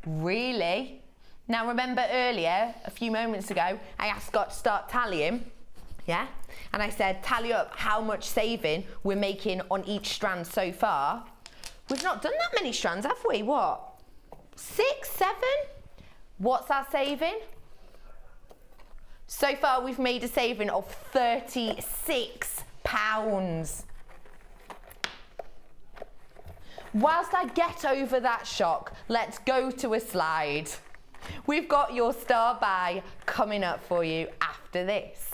Really? Now remember earlier, a few moments ago, I asked Scott to start tallying, yeah? And I said, tally up how much saving we're making on each strand so far. We've not done that many strands, have we? What? 6, 7? What's our saving? So far we've made a saving of £36. Whilst I get over that shock, let's go to a slide. We've got your star buy coming up for you after this.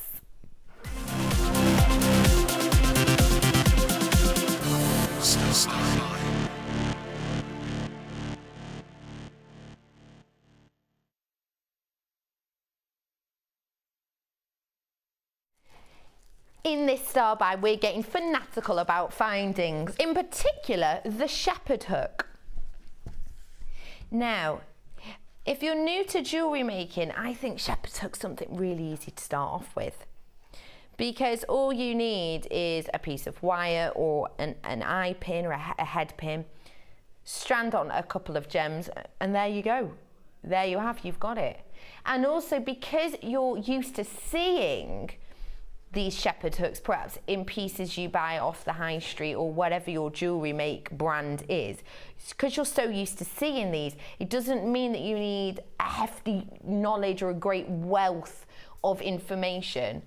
In this star buy, we're getting fanatical about findings, in particular the shepherd hook. Now, if you're new to jewellery making, I think shepherd hook's something really easy to start off with, because all you need is a piece of wire or an eye pin or a head pin, strand on a couple of gems, and there you go. There you have, you've got it. And also because you're used to seeing these shepherd hooks perhaps in pieces you buy off the high street or whatever your jewellery make brand is, because you're so used to seeing these, it doesn't mean that you need a hefty knowledge or a great wealth of information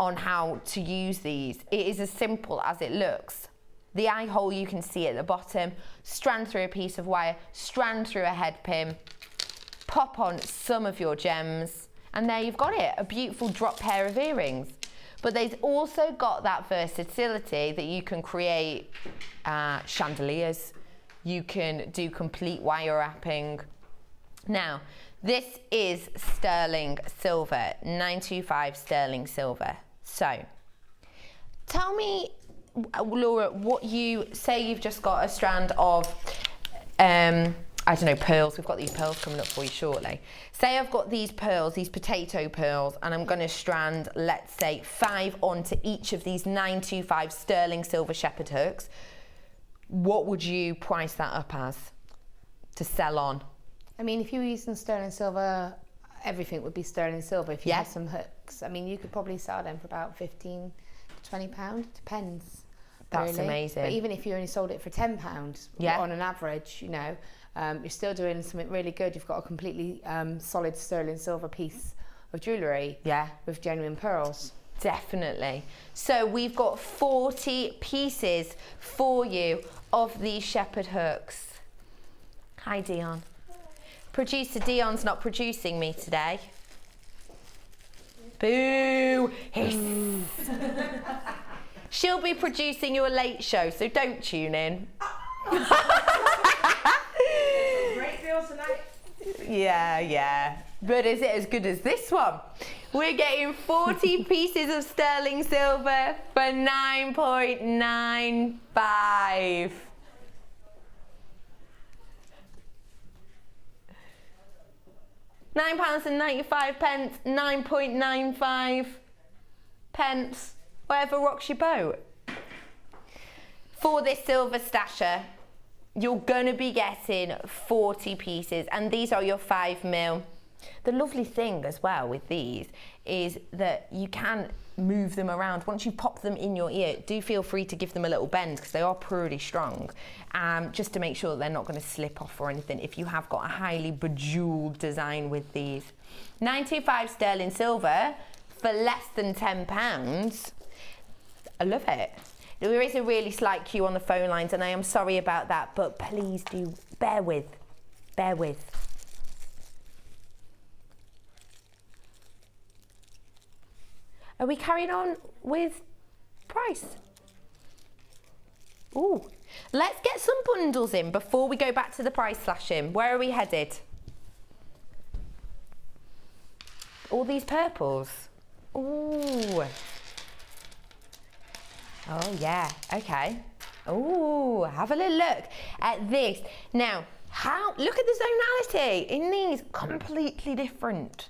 on how to use these. It is as simple as it looks. The eye hole you can see at the bottom, strand through a piece of wire, strand through a head pin, pop on some of your gems, and there you've got it, a beautiful drop pair of earrings. But they've also got that versatility that you can create chandeliers, you can do complete wire wrapping. Now, this is sterling silver, 925 sterling silver. So, tell me, Laura, what you say you've just got a strand of, I don't know, pearls. We've got these pearls coming up for you shortly. Say I've got these pearls, these potato pearls, and I'm going to strand, let's say, 5 onto each of these 925 sterling silver shepherd hooks. What would you price that up as to sell on? I mean, if you were using sterling silver, everything would be sterling silver. If you had some hooks, I mean, you could probably sell them for about £15 to £20, depends. That's really amazing. But even if you only sold it for £10 on an average, you know, you're still doing something really good. You've got a completely solid sterling silver piece of jewellery with genuine pearls. Definitely. So we've got 40 pieces for you of these shepherd hooks. Hi, Dion. Producer Dion's not producing me today. Boo! Hiss. She'll be producing you a late show, so don't tune in. Great deal tonight. Yeah. But is it as good as this one? We're getting 40 pieces of sterling silver for £9.95. £9.95, 9.95 pence, whatever rocks your boat. For this silver stasher, you're gonna be getting 40 pieces, and these are your 5mm. The lovely thing as well with these is that you can move them around. Once you pop them in your ear, do feel free to give them a little bend because they are pretty strong, just to make sure that they're not going to slip off or anything if you have got a highly bejeweled design with these. 925 sterling silver for less than £10. I love it. There is a really slight queue on the phone lines, and I am sorry about that, but please do bear with. Bear with. Are we carrying on with price? Ooh, let's get some bundles in before we go back to the price slashing. Where are we headed? All these purples. Ooh. Oh yeah, okay. Ooh, have a little look at this. Now, look at the zonality in these, completely different.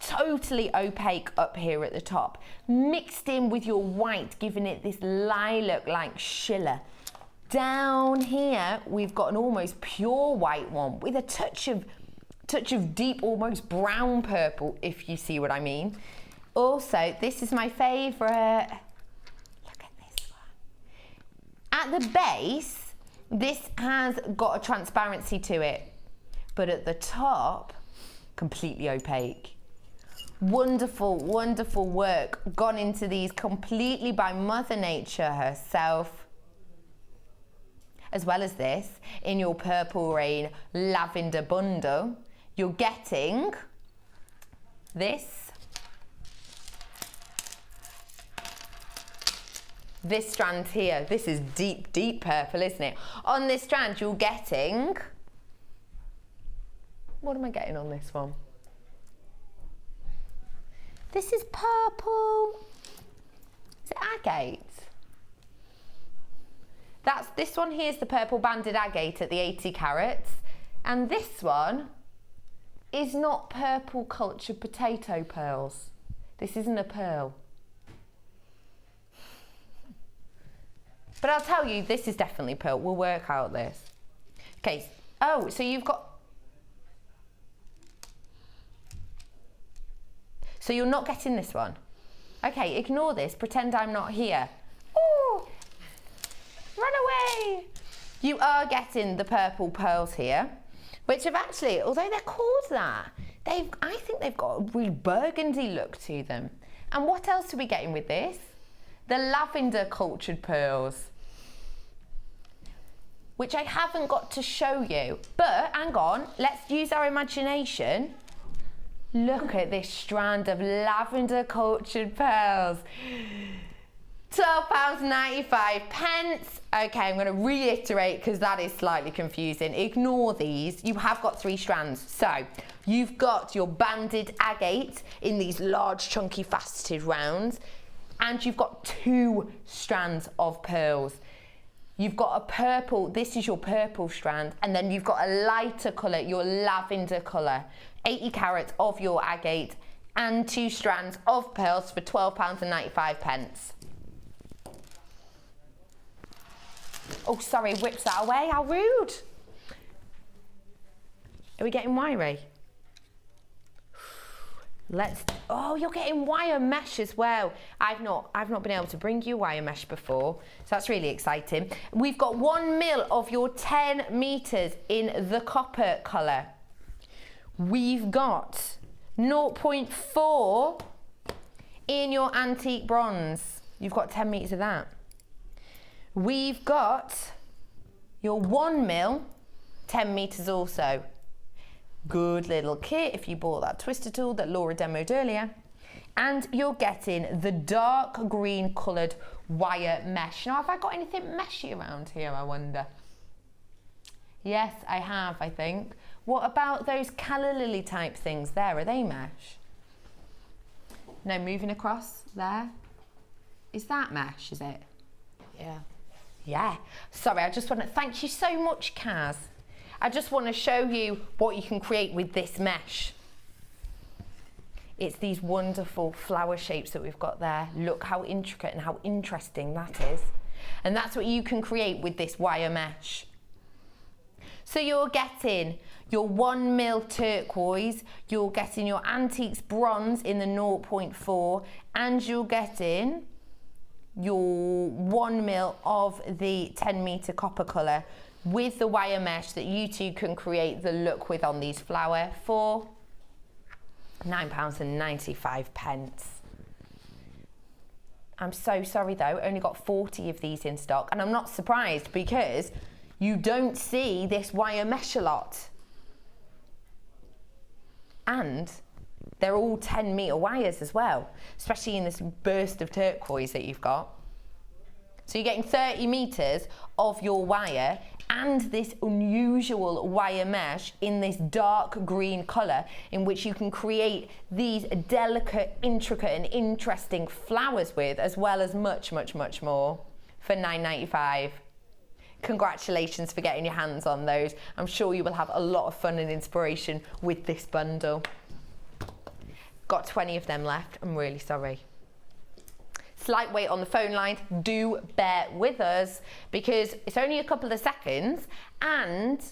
Totally opaque up here at the top, mixed in with your white, giving it this lilac-like shimmer. Down here, we've got an almost pure white one with a touch of deep, almost brown purple, if you see what I mean. Also, this is my favourite. Look at this one. At the base, this has got a transparency to it, but at the top, completely opaque. Wonderful, wonderful work gone into these completely by Mother Nature herself. As well as this, in your Purple Rain lavender bundle, you're getting this strand here. This is deep, deep purple, isn't it? On this strand, you're getting, what am I getting on this one? This is purple. Is it agate? This one here is the purple banded agate at the 80 carats. And this one is not purple cultured potato pearls. This isn't a pearl. But I'll tell you, this is definitely pearl. We'll work out this. Okay, oh, so you've got, so you're not getting this one. Okay, ignore this, pretend I'm not here. Ooh, run away. You are getting the purple pearls here, which have actually, although they're called that, I think they've got a really burgundy look to them. And what else are we getting with this? The lavender cultured pearls, which I haven't got to show you. But hang on, let's use our imagination. Look at this strand of lavender cultured pearls. £12.95. Okay, I'm going to reiterate because that is slightly confusing. Ignore these. You have got 3 strands. So you've got your banded agate in these large, chunky, faceted rounds, and you've got 2 strands of pearls. You've got a purple, this is your purple strand, and then you've got a lighter colour, your lavender colour. 80 carats of your agate and 2 strands of pearls for £12.95. Oh, sorry, whips that away, how rude. Are we getting wiry? Oh, you're getting wire mesh as well. I've not been able to bring you wire mesh before, so that's really exciting. We've got 1 mil of your 10 meters in the copper colour. We've got 0.4 in your antique bronze. You've got 10 meters of that. We've got your 1 mil, 10 meters also. Good little kit if you bought that twister tool that Laura demoed earlier. And you're getting the dark green coloured wire mesh. Now, have I got anything meshy around here, I wonder? Yes, I have, I think. What about those calla lily type things there? Are they mesh? No, moving across there. Is that mesh, is it? Yeah. Yeah. Sorry, I just want to thank you so much, Kaz. I just want to show you what you can create with this mesh. It's these wonderful flower shapes that we've got there. Look how intricate and how interesting that is. And that's what you can create with this wire mesh. So you're getting your 1 mil turquoise, you're getting your antiques bronze in the 0.4, and you're getting your 1 mil of the 10 meter copper colour with the wire mesh that you two can create the look with on these flower for £9.95. I'm so sorry though, only got 40 of these in stock, and I'm not surprised because you don't see this wire mesh a lot. And they're all 10-meter wires as well, especially in this burst of turquoise that you've got. So you're getting 30 meters of your wire and this unusual wire mesh in this dark green color, in which you can create these delicate, intricate and interesting flowers with, as well as much, much, much more for £9.95. Congratulations for getting your hands on those. I'm sure you will have a lot of fun and inspiration with this bundle. Got 20 of them left, I'm really sorry. Slight wait on the phone line, do bear with us because it's only a couple of seconds and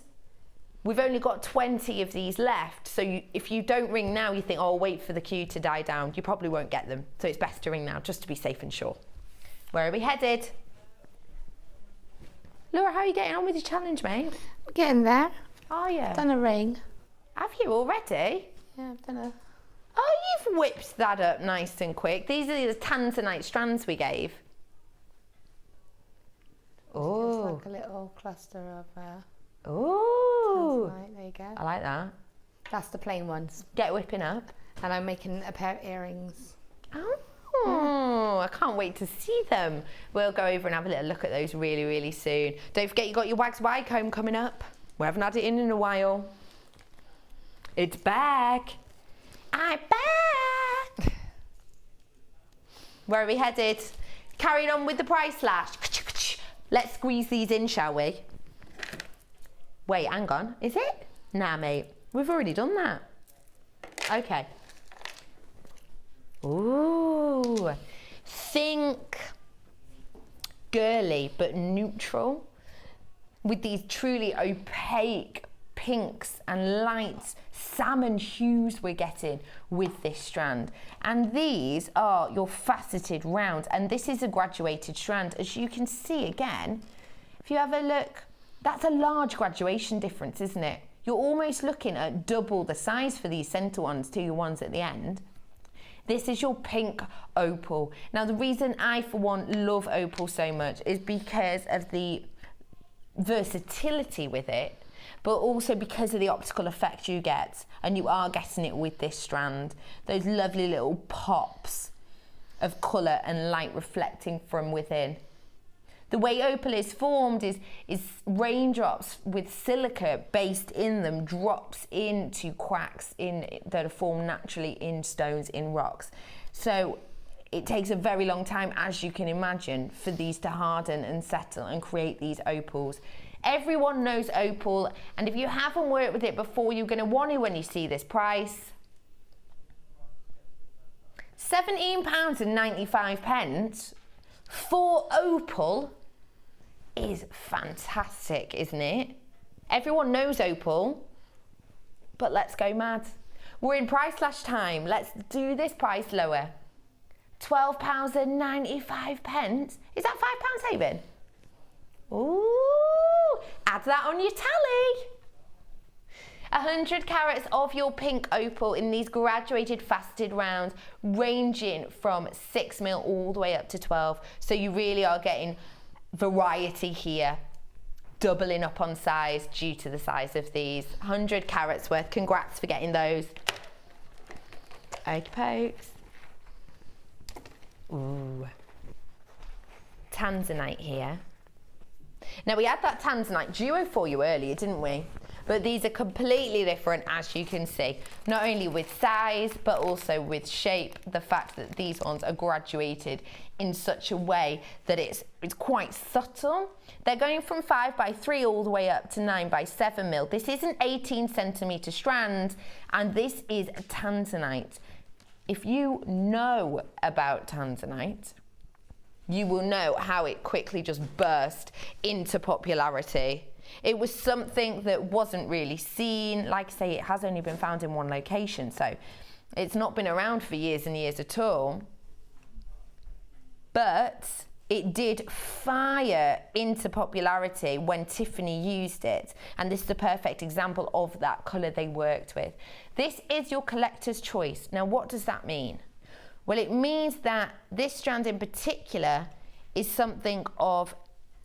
we've only got 20 of these left. So if you don't ring now, you think, oh, I'll wait for the queue to die down. You probably won't get them. So it's best to ring now just to be safe and sure. Where are we headed? Laura, how are you getting on with your challenge, mate? I'm getting there. Are you? Done a ring. Have you already? Yeah, I've done a... Oh, you've whipped that up nice and quick. These are the tanzanite strands we gave. Oh. It's like a little cluster of... Oh. Tanzanite. There you go. I like that. That's the plain ones. Get whipping up. And I'm making a pair of earrings. Oh, I can't wait to see them. We'll go over and have a little look at those really, really soon. Don't forget you got your wax wire comb coming up. We haven't had it in a while. It's back. I'm back. Where are we headed? Carrying on with the price slash. Let's squeeze these in, shall we? Wait, hang on. Is it? Nah, mate. We've already done that. Okay. Ooh. Think girly but neutral with these truly opaque pinks and lights, salmon hues we're getting with this strand. And these are your faceted rounds, and this is a graduated strand. As you can see again, if you have a look, that's a large graduation difference, isn't it? You're almost looking at double the size for these center ones to your ones at the end. This is your pink opal. Now, the reason I, for one, love opal so much is because of the versatility with it, but also because of the optical effect you get, and you are getting it with this strand. Those lovely little pops of colour and light reflecting from within. The way opal is formed is raindrops with silica based in them drops into cracks that are formed naturally in stones, in rocks. So it takes a very long time, as you can imagine, for these to harden and settle and create these opals. Everyone knows opal, and if you haven't worked with it before, you're going to want to when you see this price. £17.95 for opal is fantastic, isn't it? Everyone knows opal, but let's go mad. We're in price slash time. Let's do this price lower. £12.95. Is that £5 saving? Ooh, add that on your tally. 100 carats of your pink opal in these graduated faceted rounds, ranging from 6mm all the way up to 12. So you really are getting variety here, doubling up on size due to the size of these. 100 carats worth. Congrats for getting those. Okey pokes. Ooh. Tanzanite here. Now, we had that tanzanite duo for you earlier, didn't we? But these are completely different, as you can see, not only with size, but also with shape. The fact that these ones are graduated in such a way that it's quite subtle. They're going from 5x3 all the way up to 9x7mm. This is an 18cm strand, and this is tanzanite. If you know about tanzanite, you will know how it quickly just burst into popularity. It was something that wasn't really seen. Like I say, it has only been found in one location, so it's not been around for years and years at all. But it did fire into popularity when Tiffany used it, and this is the perfect example of that colour they worked with. This is your collector's choice. Now, what does that mean? Well, it means that this strand in particular is something of,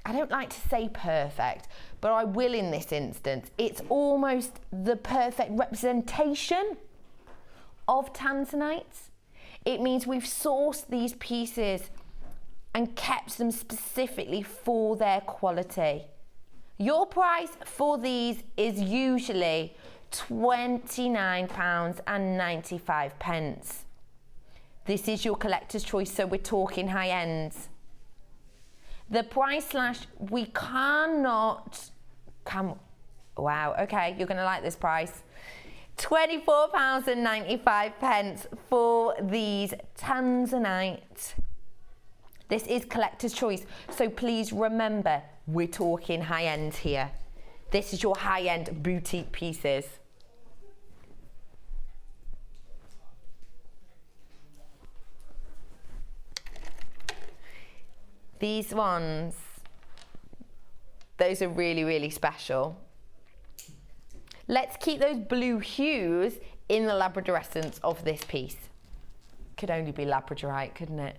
I don't like to say perfect, but I will in this instance. It's almost the perfect representation of tanzanite. It means we've sourced these pieces and kept them specifically for their quality. Your price for these is usually £29.95. This is your collector's choice, so we're talking high ends. The price slash, we cannot, wow, okay, you're gonna like this price. £24.95 for these tanzanite. This is collector's choice, so please remember, we're talking high end here. This is your high end boutique pieces. These ones, those are really, really special. Let's keep those blue hues in the labradorescence of this piece. Could only be labradorite, couldn't it?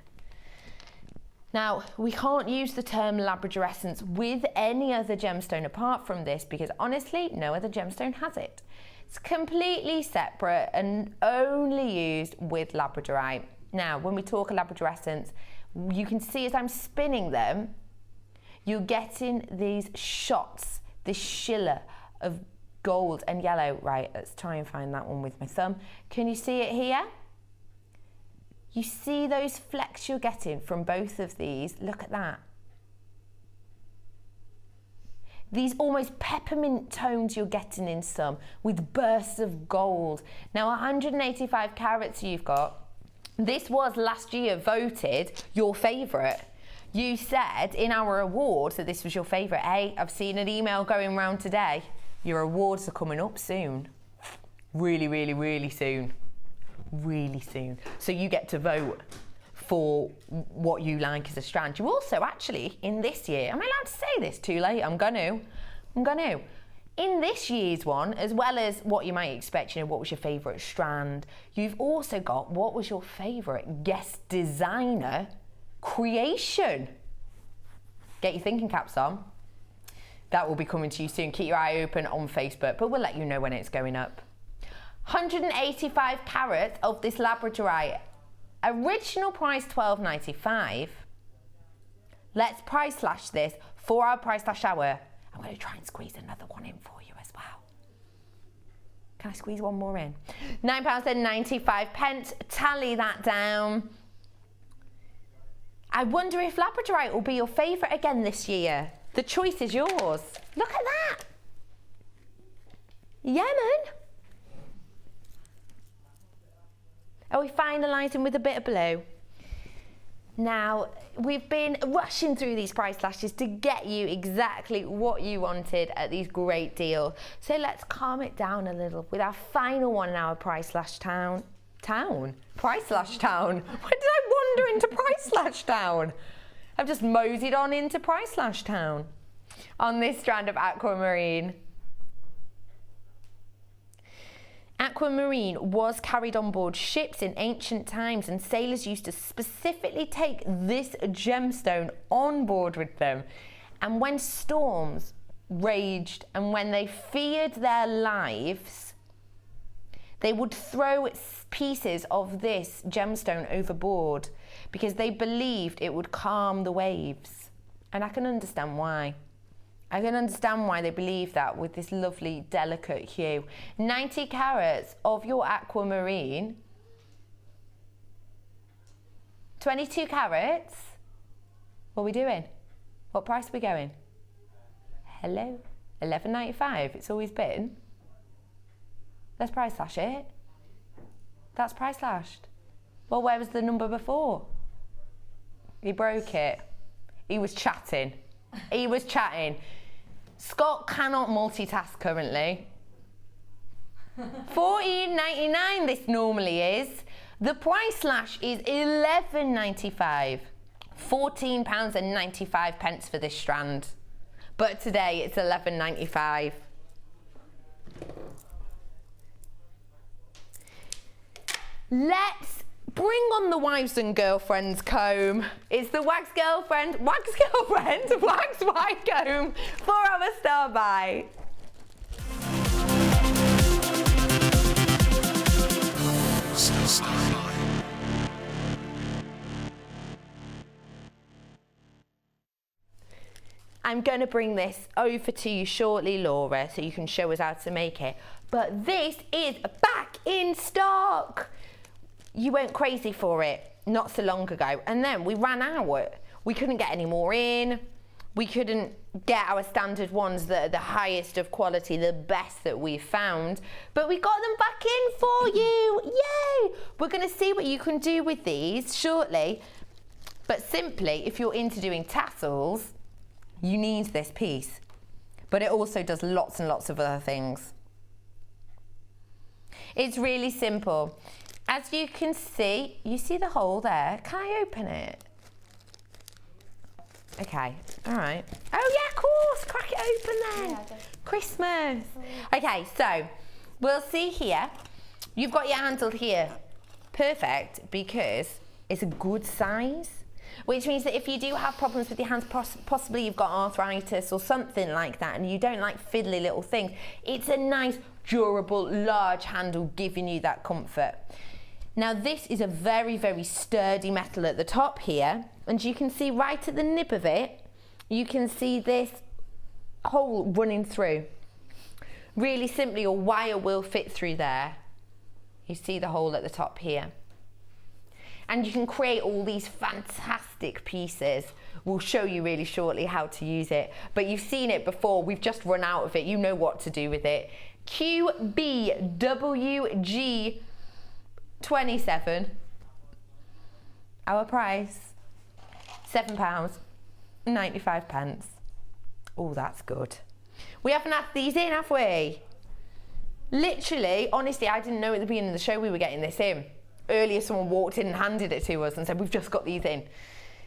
Now, we can't use the term labradorescence with any other gemstone apart from this because honestly, no other gemstone has it. It's completely separate and only used with labradorite. Now, when we talk labradorescence, you can see as I'm spinning them, you're getting these shots, this shimmer of gold and yellow. Right, let's try and find that one with my thumb. Can you see it here? You see those flecks you're getting from both of these? Look at that. These almost peppermint tones you're getting in some with bursts of gold. Now 185 carats you've got. This was last year voted your favourite. You said in our awards that this was your favourite. Hey, I've seen an email going around today. Your awards are coming up soon. Really, really, really soon. Really soon. So you get to vote for what you like as a strand. You also actually, in this year, am I allowed to say this too late? I'm gonna. In this year's one, as well as what you might expect, you know, what was your favourite strand, you've also got what was your favourite guest designer creation. Get your thinking caps on. That will be coming to you soon. Keep your eye open on Facebook, but we'll let you know when it's going up. 185 carats of this labradorite. Original price £12.95. Let's price slash this for our price slash hour. I'm going to try and squeeze another one in for you as well. Can I squeeze one more in? £9.95. Tally that down. I wonder if labradorite will be your favourite again this year. The choice is yours. Look at that. Yeah, man. Are we finalising with a bit of blue? Now, we've been rushing through these price slashes to get you exactly what you wanted at these great deals. So let's calm it down a little with our final one in our price slash town. Price slash town? When did I wander into price slash town? I've just moseyed on into price slash town on this strand of aquamarine. Aquamarine was carried on board ships in ancient times, and sailors used to specifically take this gemstone on board with them. And when storms raged and when they feared their lives, they would throw pieces of this gemstone overboard because they believed it would calm the waves. And I can understand why. I can understand why they believe that with this lovely, delicate hue. 90 carats of your aquamarine. 22 carats. What are we doing? What price are we going? Hello? £11.95. It's always been. Let's price slash it. That's price slashed. Well, where was the number before? He broke it. He was chatting. He was chatting. Scott cannot multitask currently. $14.99 this normally is. The price slash is £11.95. £14.95 for this strand. But today it's £11.95. Let's bring on the wives and girlfriends comb. It's the wax wide comb for our star bite. I'm going to bring this over to you shortly, Laura, so you can show us how to make it. But this is back in stock. You went crazy for it not so long ago, and then we ran out. We couldn't get any more in. We couldn't get our standard ones that are the highest of quality, the best that we've found, but we got them back in for you. Yay! We're going to see what you can do with these shortly, but simply, if you're into doing tassels, you need this piece, but it also does lots and lots of other things. It's really simple. As you can see, you see the hole there? Can I open it? Okay, all right. Oh yeah, of course, crack it open then. Yeah, Christmas. Okay, so we'll see here. You've got your handle here. Perfect, because it's a good size, which means that if you do have problems with your hands, possibly you've got arthritis or something like that, and you don't like fiddly little things, it's a nice, durable, large handle giving you that comfort. Now this is a very, very sturdy metal at the top here, and you can see right at the nib of it, you can see this hole running through. Really simply, your wire will fit through there. You see the hole at the top here. And you can create all these fantastic pieces. We'll show you really shortly how to use it, but you've seen it before, we've just run out of it, you know what to do with it. QBWG 27. Our price, £7.95. Oh, that's good. We haven't had these in, have we? Literally, honestly, I didn't know at the beginning of the show we were getting this in. Earlier, someone walked in and handed it to us and said, we've just got these in.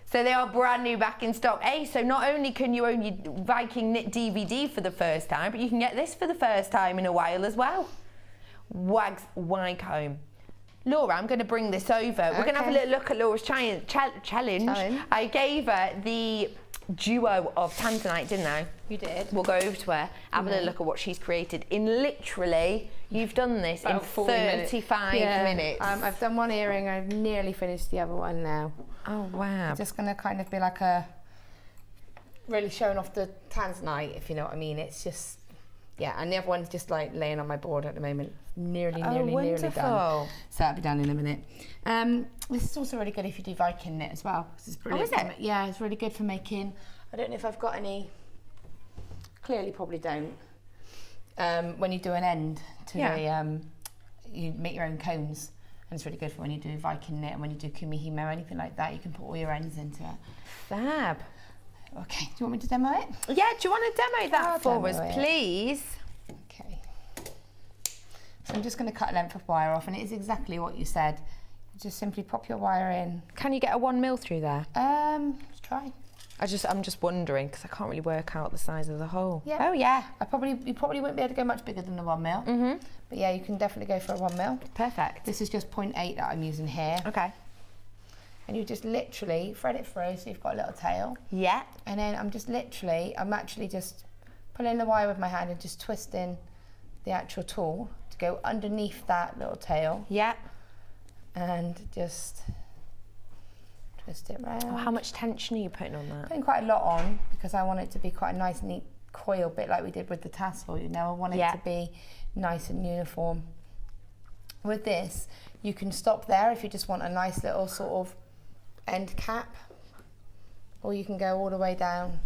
So they are brand new, back in stock. So not only can you own your Viking knit DVD for the first time, but you can get this for the first time in a while as well. Wags wide comb. Laura, I'm going to bring this over. Okay. We're going to have a little look at Laura's challenge. I gave her the duo of tanzanite, didn't I? You did. We'll go over to her, have a little look at what she's created. In literally, you've done this in 35 minutes. I've done one earring, I've nearly finished the other one now. Oh, wow. It's just going to kind of be like a, really showing off the tanzanite, if you know what I mean. It's just, yeah, and the other one's just like laying on my board at the moment. Nearly done. So that'll be done in a minute. This is also really good if you do Viking knit as well. This is brilliant. Oh, is it? Yeah, it's really good for making, I don't know if I've got any, clearly probably don't. When you do an end to the, you make your own cones, and it's really good for when you do Viking knit and when you do kumihime or anything like that, you can put all your ends into it. Fab. Okay, do you want me to demo it? Yeah, do you want to demo that for us, please? Okay. So I'm just going to cut a length of wire off, and it is exactly what you said. Just simply pop your wire in. Can you get a 1 mil through there? Let's try. I'm just wondering, because I can't really work out the size of the hole. Yeah. Oh yeah. You probably wouldn't be able to go much bigger than the 1 mil. Mm-hmm. But yeah, you can definitely go for a 1 mil. Perfect. This is just 0.8 that I'm using here. Okay. And you just literally thread it through so you've got a little tail. Yeah. And then I'm actually just pulling the wire with my hand and just twisting the actual tool to go underneath that little tail. Yeah. And just twist it round. Oh, how much tension are you putting on that? Putting quite a lot on because I want it to be quite a nice, neat coil, bit like we did with the tassel. You know, I want it to be nice and uniform. With this, you can stop there if you just want a nice little sort of end cap, or you can go all the way down.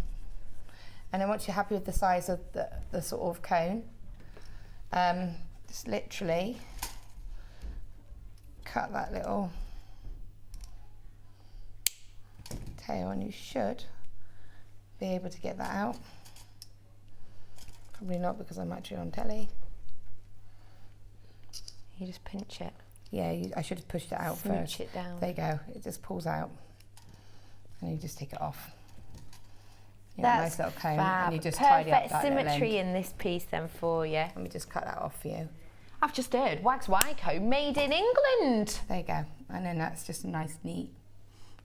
And then once you're happy with the size of the sort of cone, just literally cut that little tail, and you should be able to get that out. Probably not, because I'm actually on telly. You just pinch it. Yeah, I should have pushed it out first. Smooch it down. There you go. It just pulls out, and you just take it off. You That's nice little cone, fab. and you just Perfect tidy up that symmetry in this piece then for you. Let me just cut that off for you. I've just heard Wax Wyco, made in England. There you go. And then that's just a nice, neat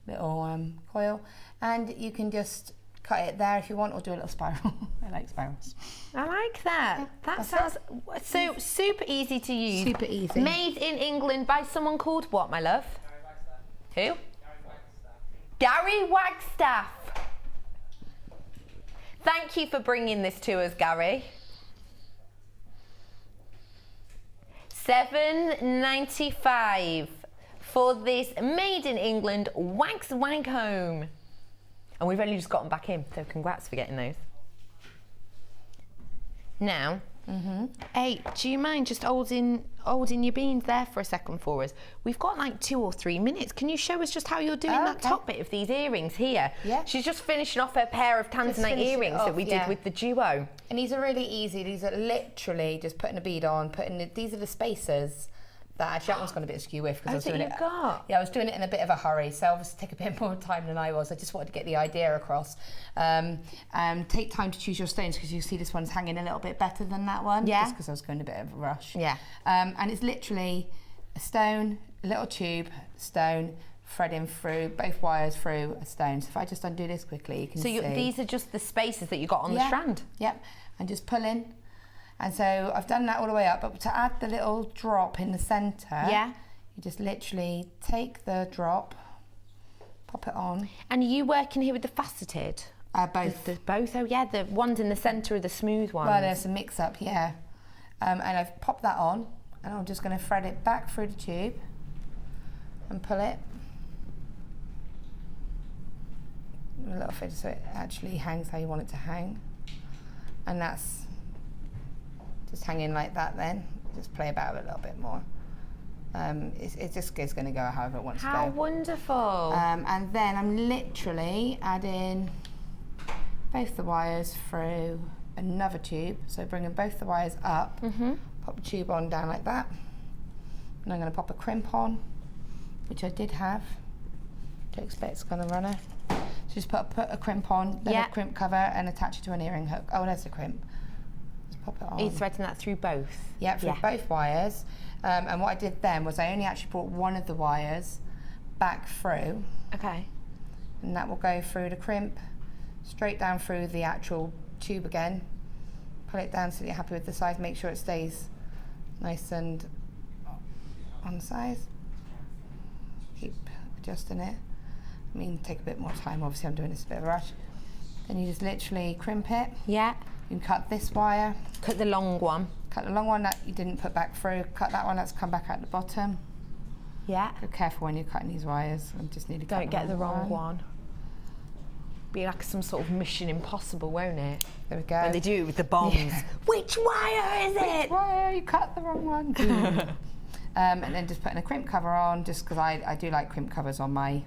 little coil. And you can just cut it there if you want, or do a little spiral. I like spirals. I like that. Yeah, that that's sounds so super easy to use. Super easy. Made in England by someone called what, my love? Who? Gary Wagstaff. Thank you for bringing this to us, Gary. $7.95 for this made in England wax home. And we've only just gotten back in, so congrats for getting those. Now, hey, do you mind just holding your beans there for a second for us? We've got like 2 or 3 minutes. Can you show us just how you're doing that top bit of these earrings here? Yeah. She's just finishing off her pair of tanzanite earrings that we did with the duo. And these are really easy. These are literally just putting a bead on, these are the spacers that actually that one's gone a bit askew with because I was doing it. Yeah, I was doing it in a bit of a hurry, so obviously take a bit more time than I was. I just wanted to get the idea across. Take time to choose your stones because you see this one's hanging a little bit better than that one. Yeah. Just because I was going a bit of a rush. Yeah. And it's literally a stone, a little tube, stone, threading through both wires through a stone. So if I just undo this quickly, you can see. So these are just the spacers that you got on the strand. Yep. And just pull in. And so I've done that all the way up, but to add the little drop in the centre, you just literally take the drop, pop it on. And are you working here with the faceted? Both. Both, oh yeah, the ones in the centre are the smooth ones. Well, there's a mix-up, yeah. And I've popped that on, and I'm just going to thread it back through the tube and pull it. A little bit so it actually hangs how you want it to hang. And that's just hanging like that then. Just play about it a little bit more. It just is going to go however it wants to go. How wonderful. And then I'm literally adding both the wires through another tube. So bringing both the wires up, pop the tube on down like that. And I'm going to pop a crimp on, which I did have. Don't expect it's going to run her. So just put a crimp on, then a crimp cover and attach it to an earring hook. Oh, there's the crimp. Pop it on. Are you threading that through both? Yeah, through both wires. And what I did then was I only actually brought one of the wires back through. Okay. And that will go through the crimp, straight down through the actual tube again. Pull it down so that you're happy with the size. Make sure it stays nice and on size. Keep adjusting it. I mean, take a bit more time. Obviously, I'm doing this a bit of a rush. Then you just literally crimp it. Yeah. You can cut this wire. Cut the long one. Cut the long one that you didn't put back through. Cut that one that's come back out the bottom. Yeah. Be careful when you're cutting these wires. I just need to cut Don't get the wrong one. Be like some sort of Mission Impossible, won't it? There we go. When they do it with the bombs. Yeah. Which wire is it? Which wire? You cut the wrong one. And then just putting a crimp cover on, just because I do like crimp covers on my,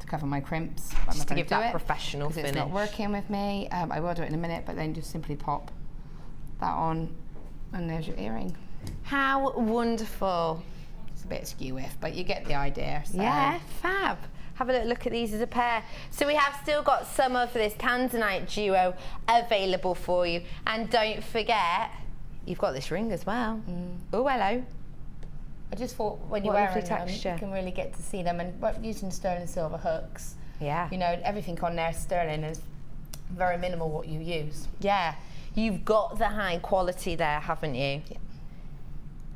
to cover my crimps. Just to give that professional finish. It's not working with me. I will do it in a minute, but then just simply pop that on, and there's your earring. How wonderful. It's a bit skew with, but you get the idea. So. Yeah, fab. Have a little look at these as a pair. So we have still got some of this tanzanite duo available for you. And don't forget, you've got this ring as well. Oh, hello. I just thought when you're wearing them, you can really get to see them. And using sterling silver hooks, you know, everything on there sterling is very minimal what you use. Yeah, you've got the high quality there, haven't you? Yeah.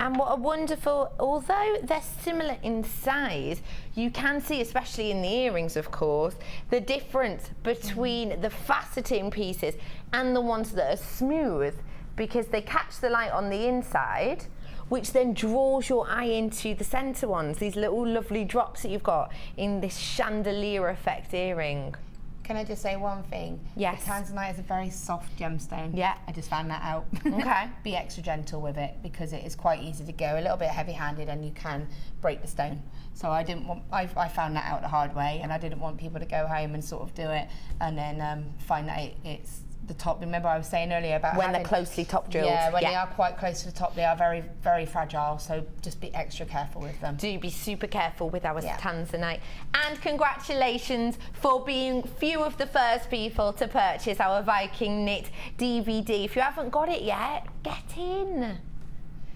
And what a wonderful, although they're similar in size, you can see, especially in the earrings, of course, the difference between the faceting pieces and the ones that are smooth, because they catch the light on the inside, which then draws your eye into the centre ones, these little lovely drops that you've got in this chandelier effect earring. Can I just say one thing? Yes. The tanzanite is a very soft gemstone. Yeah. I just found that out. Okay. Be extra gentle with it because it is quite easy to go, a little bit heavy-handed, and you can break the stone. So I didn't want, I found that out the hard way, and I didn't want people to go home and sort of do it and then find that it's the top. Remember I was saying earlier about when they're closely top drilled. Yeah, when they are quite close to the top, they are very, very fragile. So just be extra careful with them. Do be super careful with our tanzanite. And congratulations for being few of the first people to purchase our Viking knit DVD. If you haven't got it yet, get in.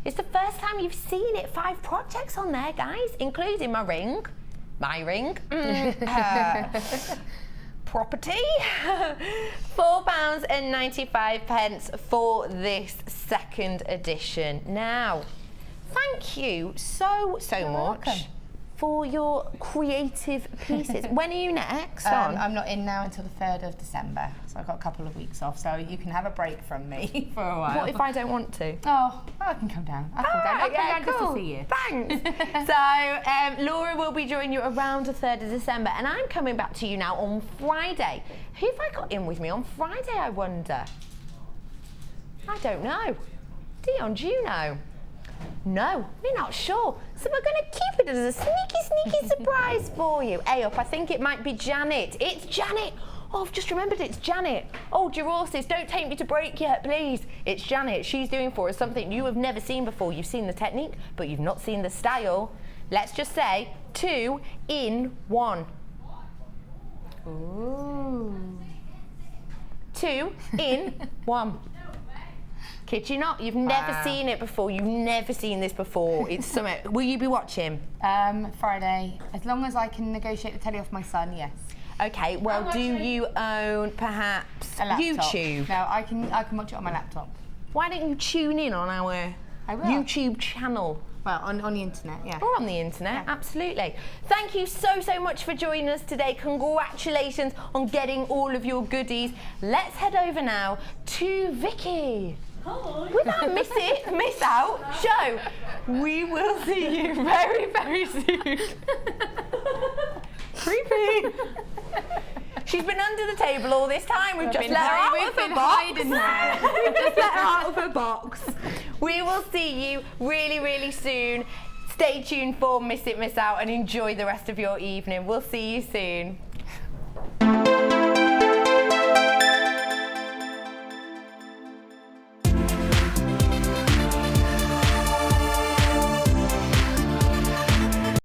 It's the first time you've seen it. 5 projects on there, guys, including my ring. Property. £4.95 for this second edition. Now, thank you so much for your creative pieces. When are you next on? I'm not in now until the 3rd of December, so I've got a couple of weeks off, so you can have a break from me for a while. What if I don't want to? Oh, I can come down. I'll come down just to see you. Thanks. So, Laura will be joining you around the 3rd of December, and I'm coming back to you now on Friday. Who have I got in with me on Friday, I wonder? I don't know. Dion, do you know? No, we're not sure. So we're going to keep it as a sneaky surprise for you. Hey up, I think it might be Janet. It's Janet. Oh, I've just remembered it's Janet. Oh, dear horses, don't take me to break yet, please. It's Janet. She's doing for us something you have never seen before. You've seen the technique, but you've not seen the style. Let's just say 2 in 1. Ooh. 2 in 1. Kid you not, you've never seen it before. You've never seen this before. It's something. Will you be watching? Friday. As long as I can negotiate the telly off my son, yes. Okay, well, do you own perhaps A laptop. YouTube? No, I can watch it on my laptop. Why don't you tune in on our YouTube channel? Well, on the internet, yeah. Or on the internet, absolutely. Thank you so much for joining us today. Congratulations on getting all of your goodies. Let's head over now to Vicky. With our miss out show. We will see you very soon. Creepy. She's been under the table all this time. We've just let her out of her box. We've just let her out of her box. We will see you really soon. Stay tuned for Miss It, Miss Out and enjoy the rest of your evening. We'll see you soon.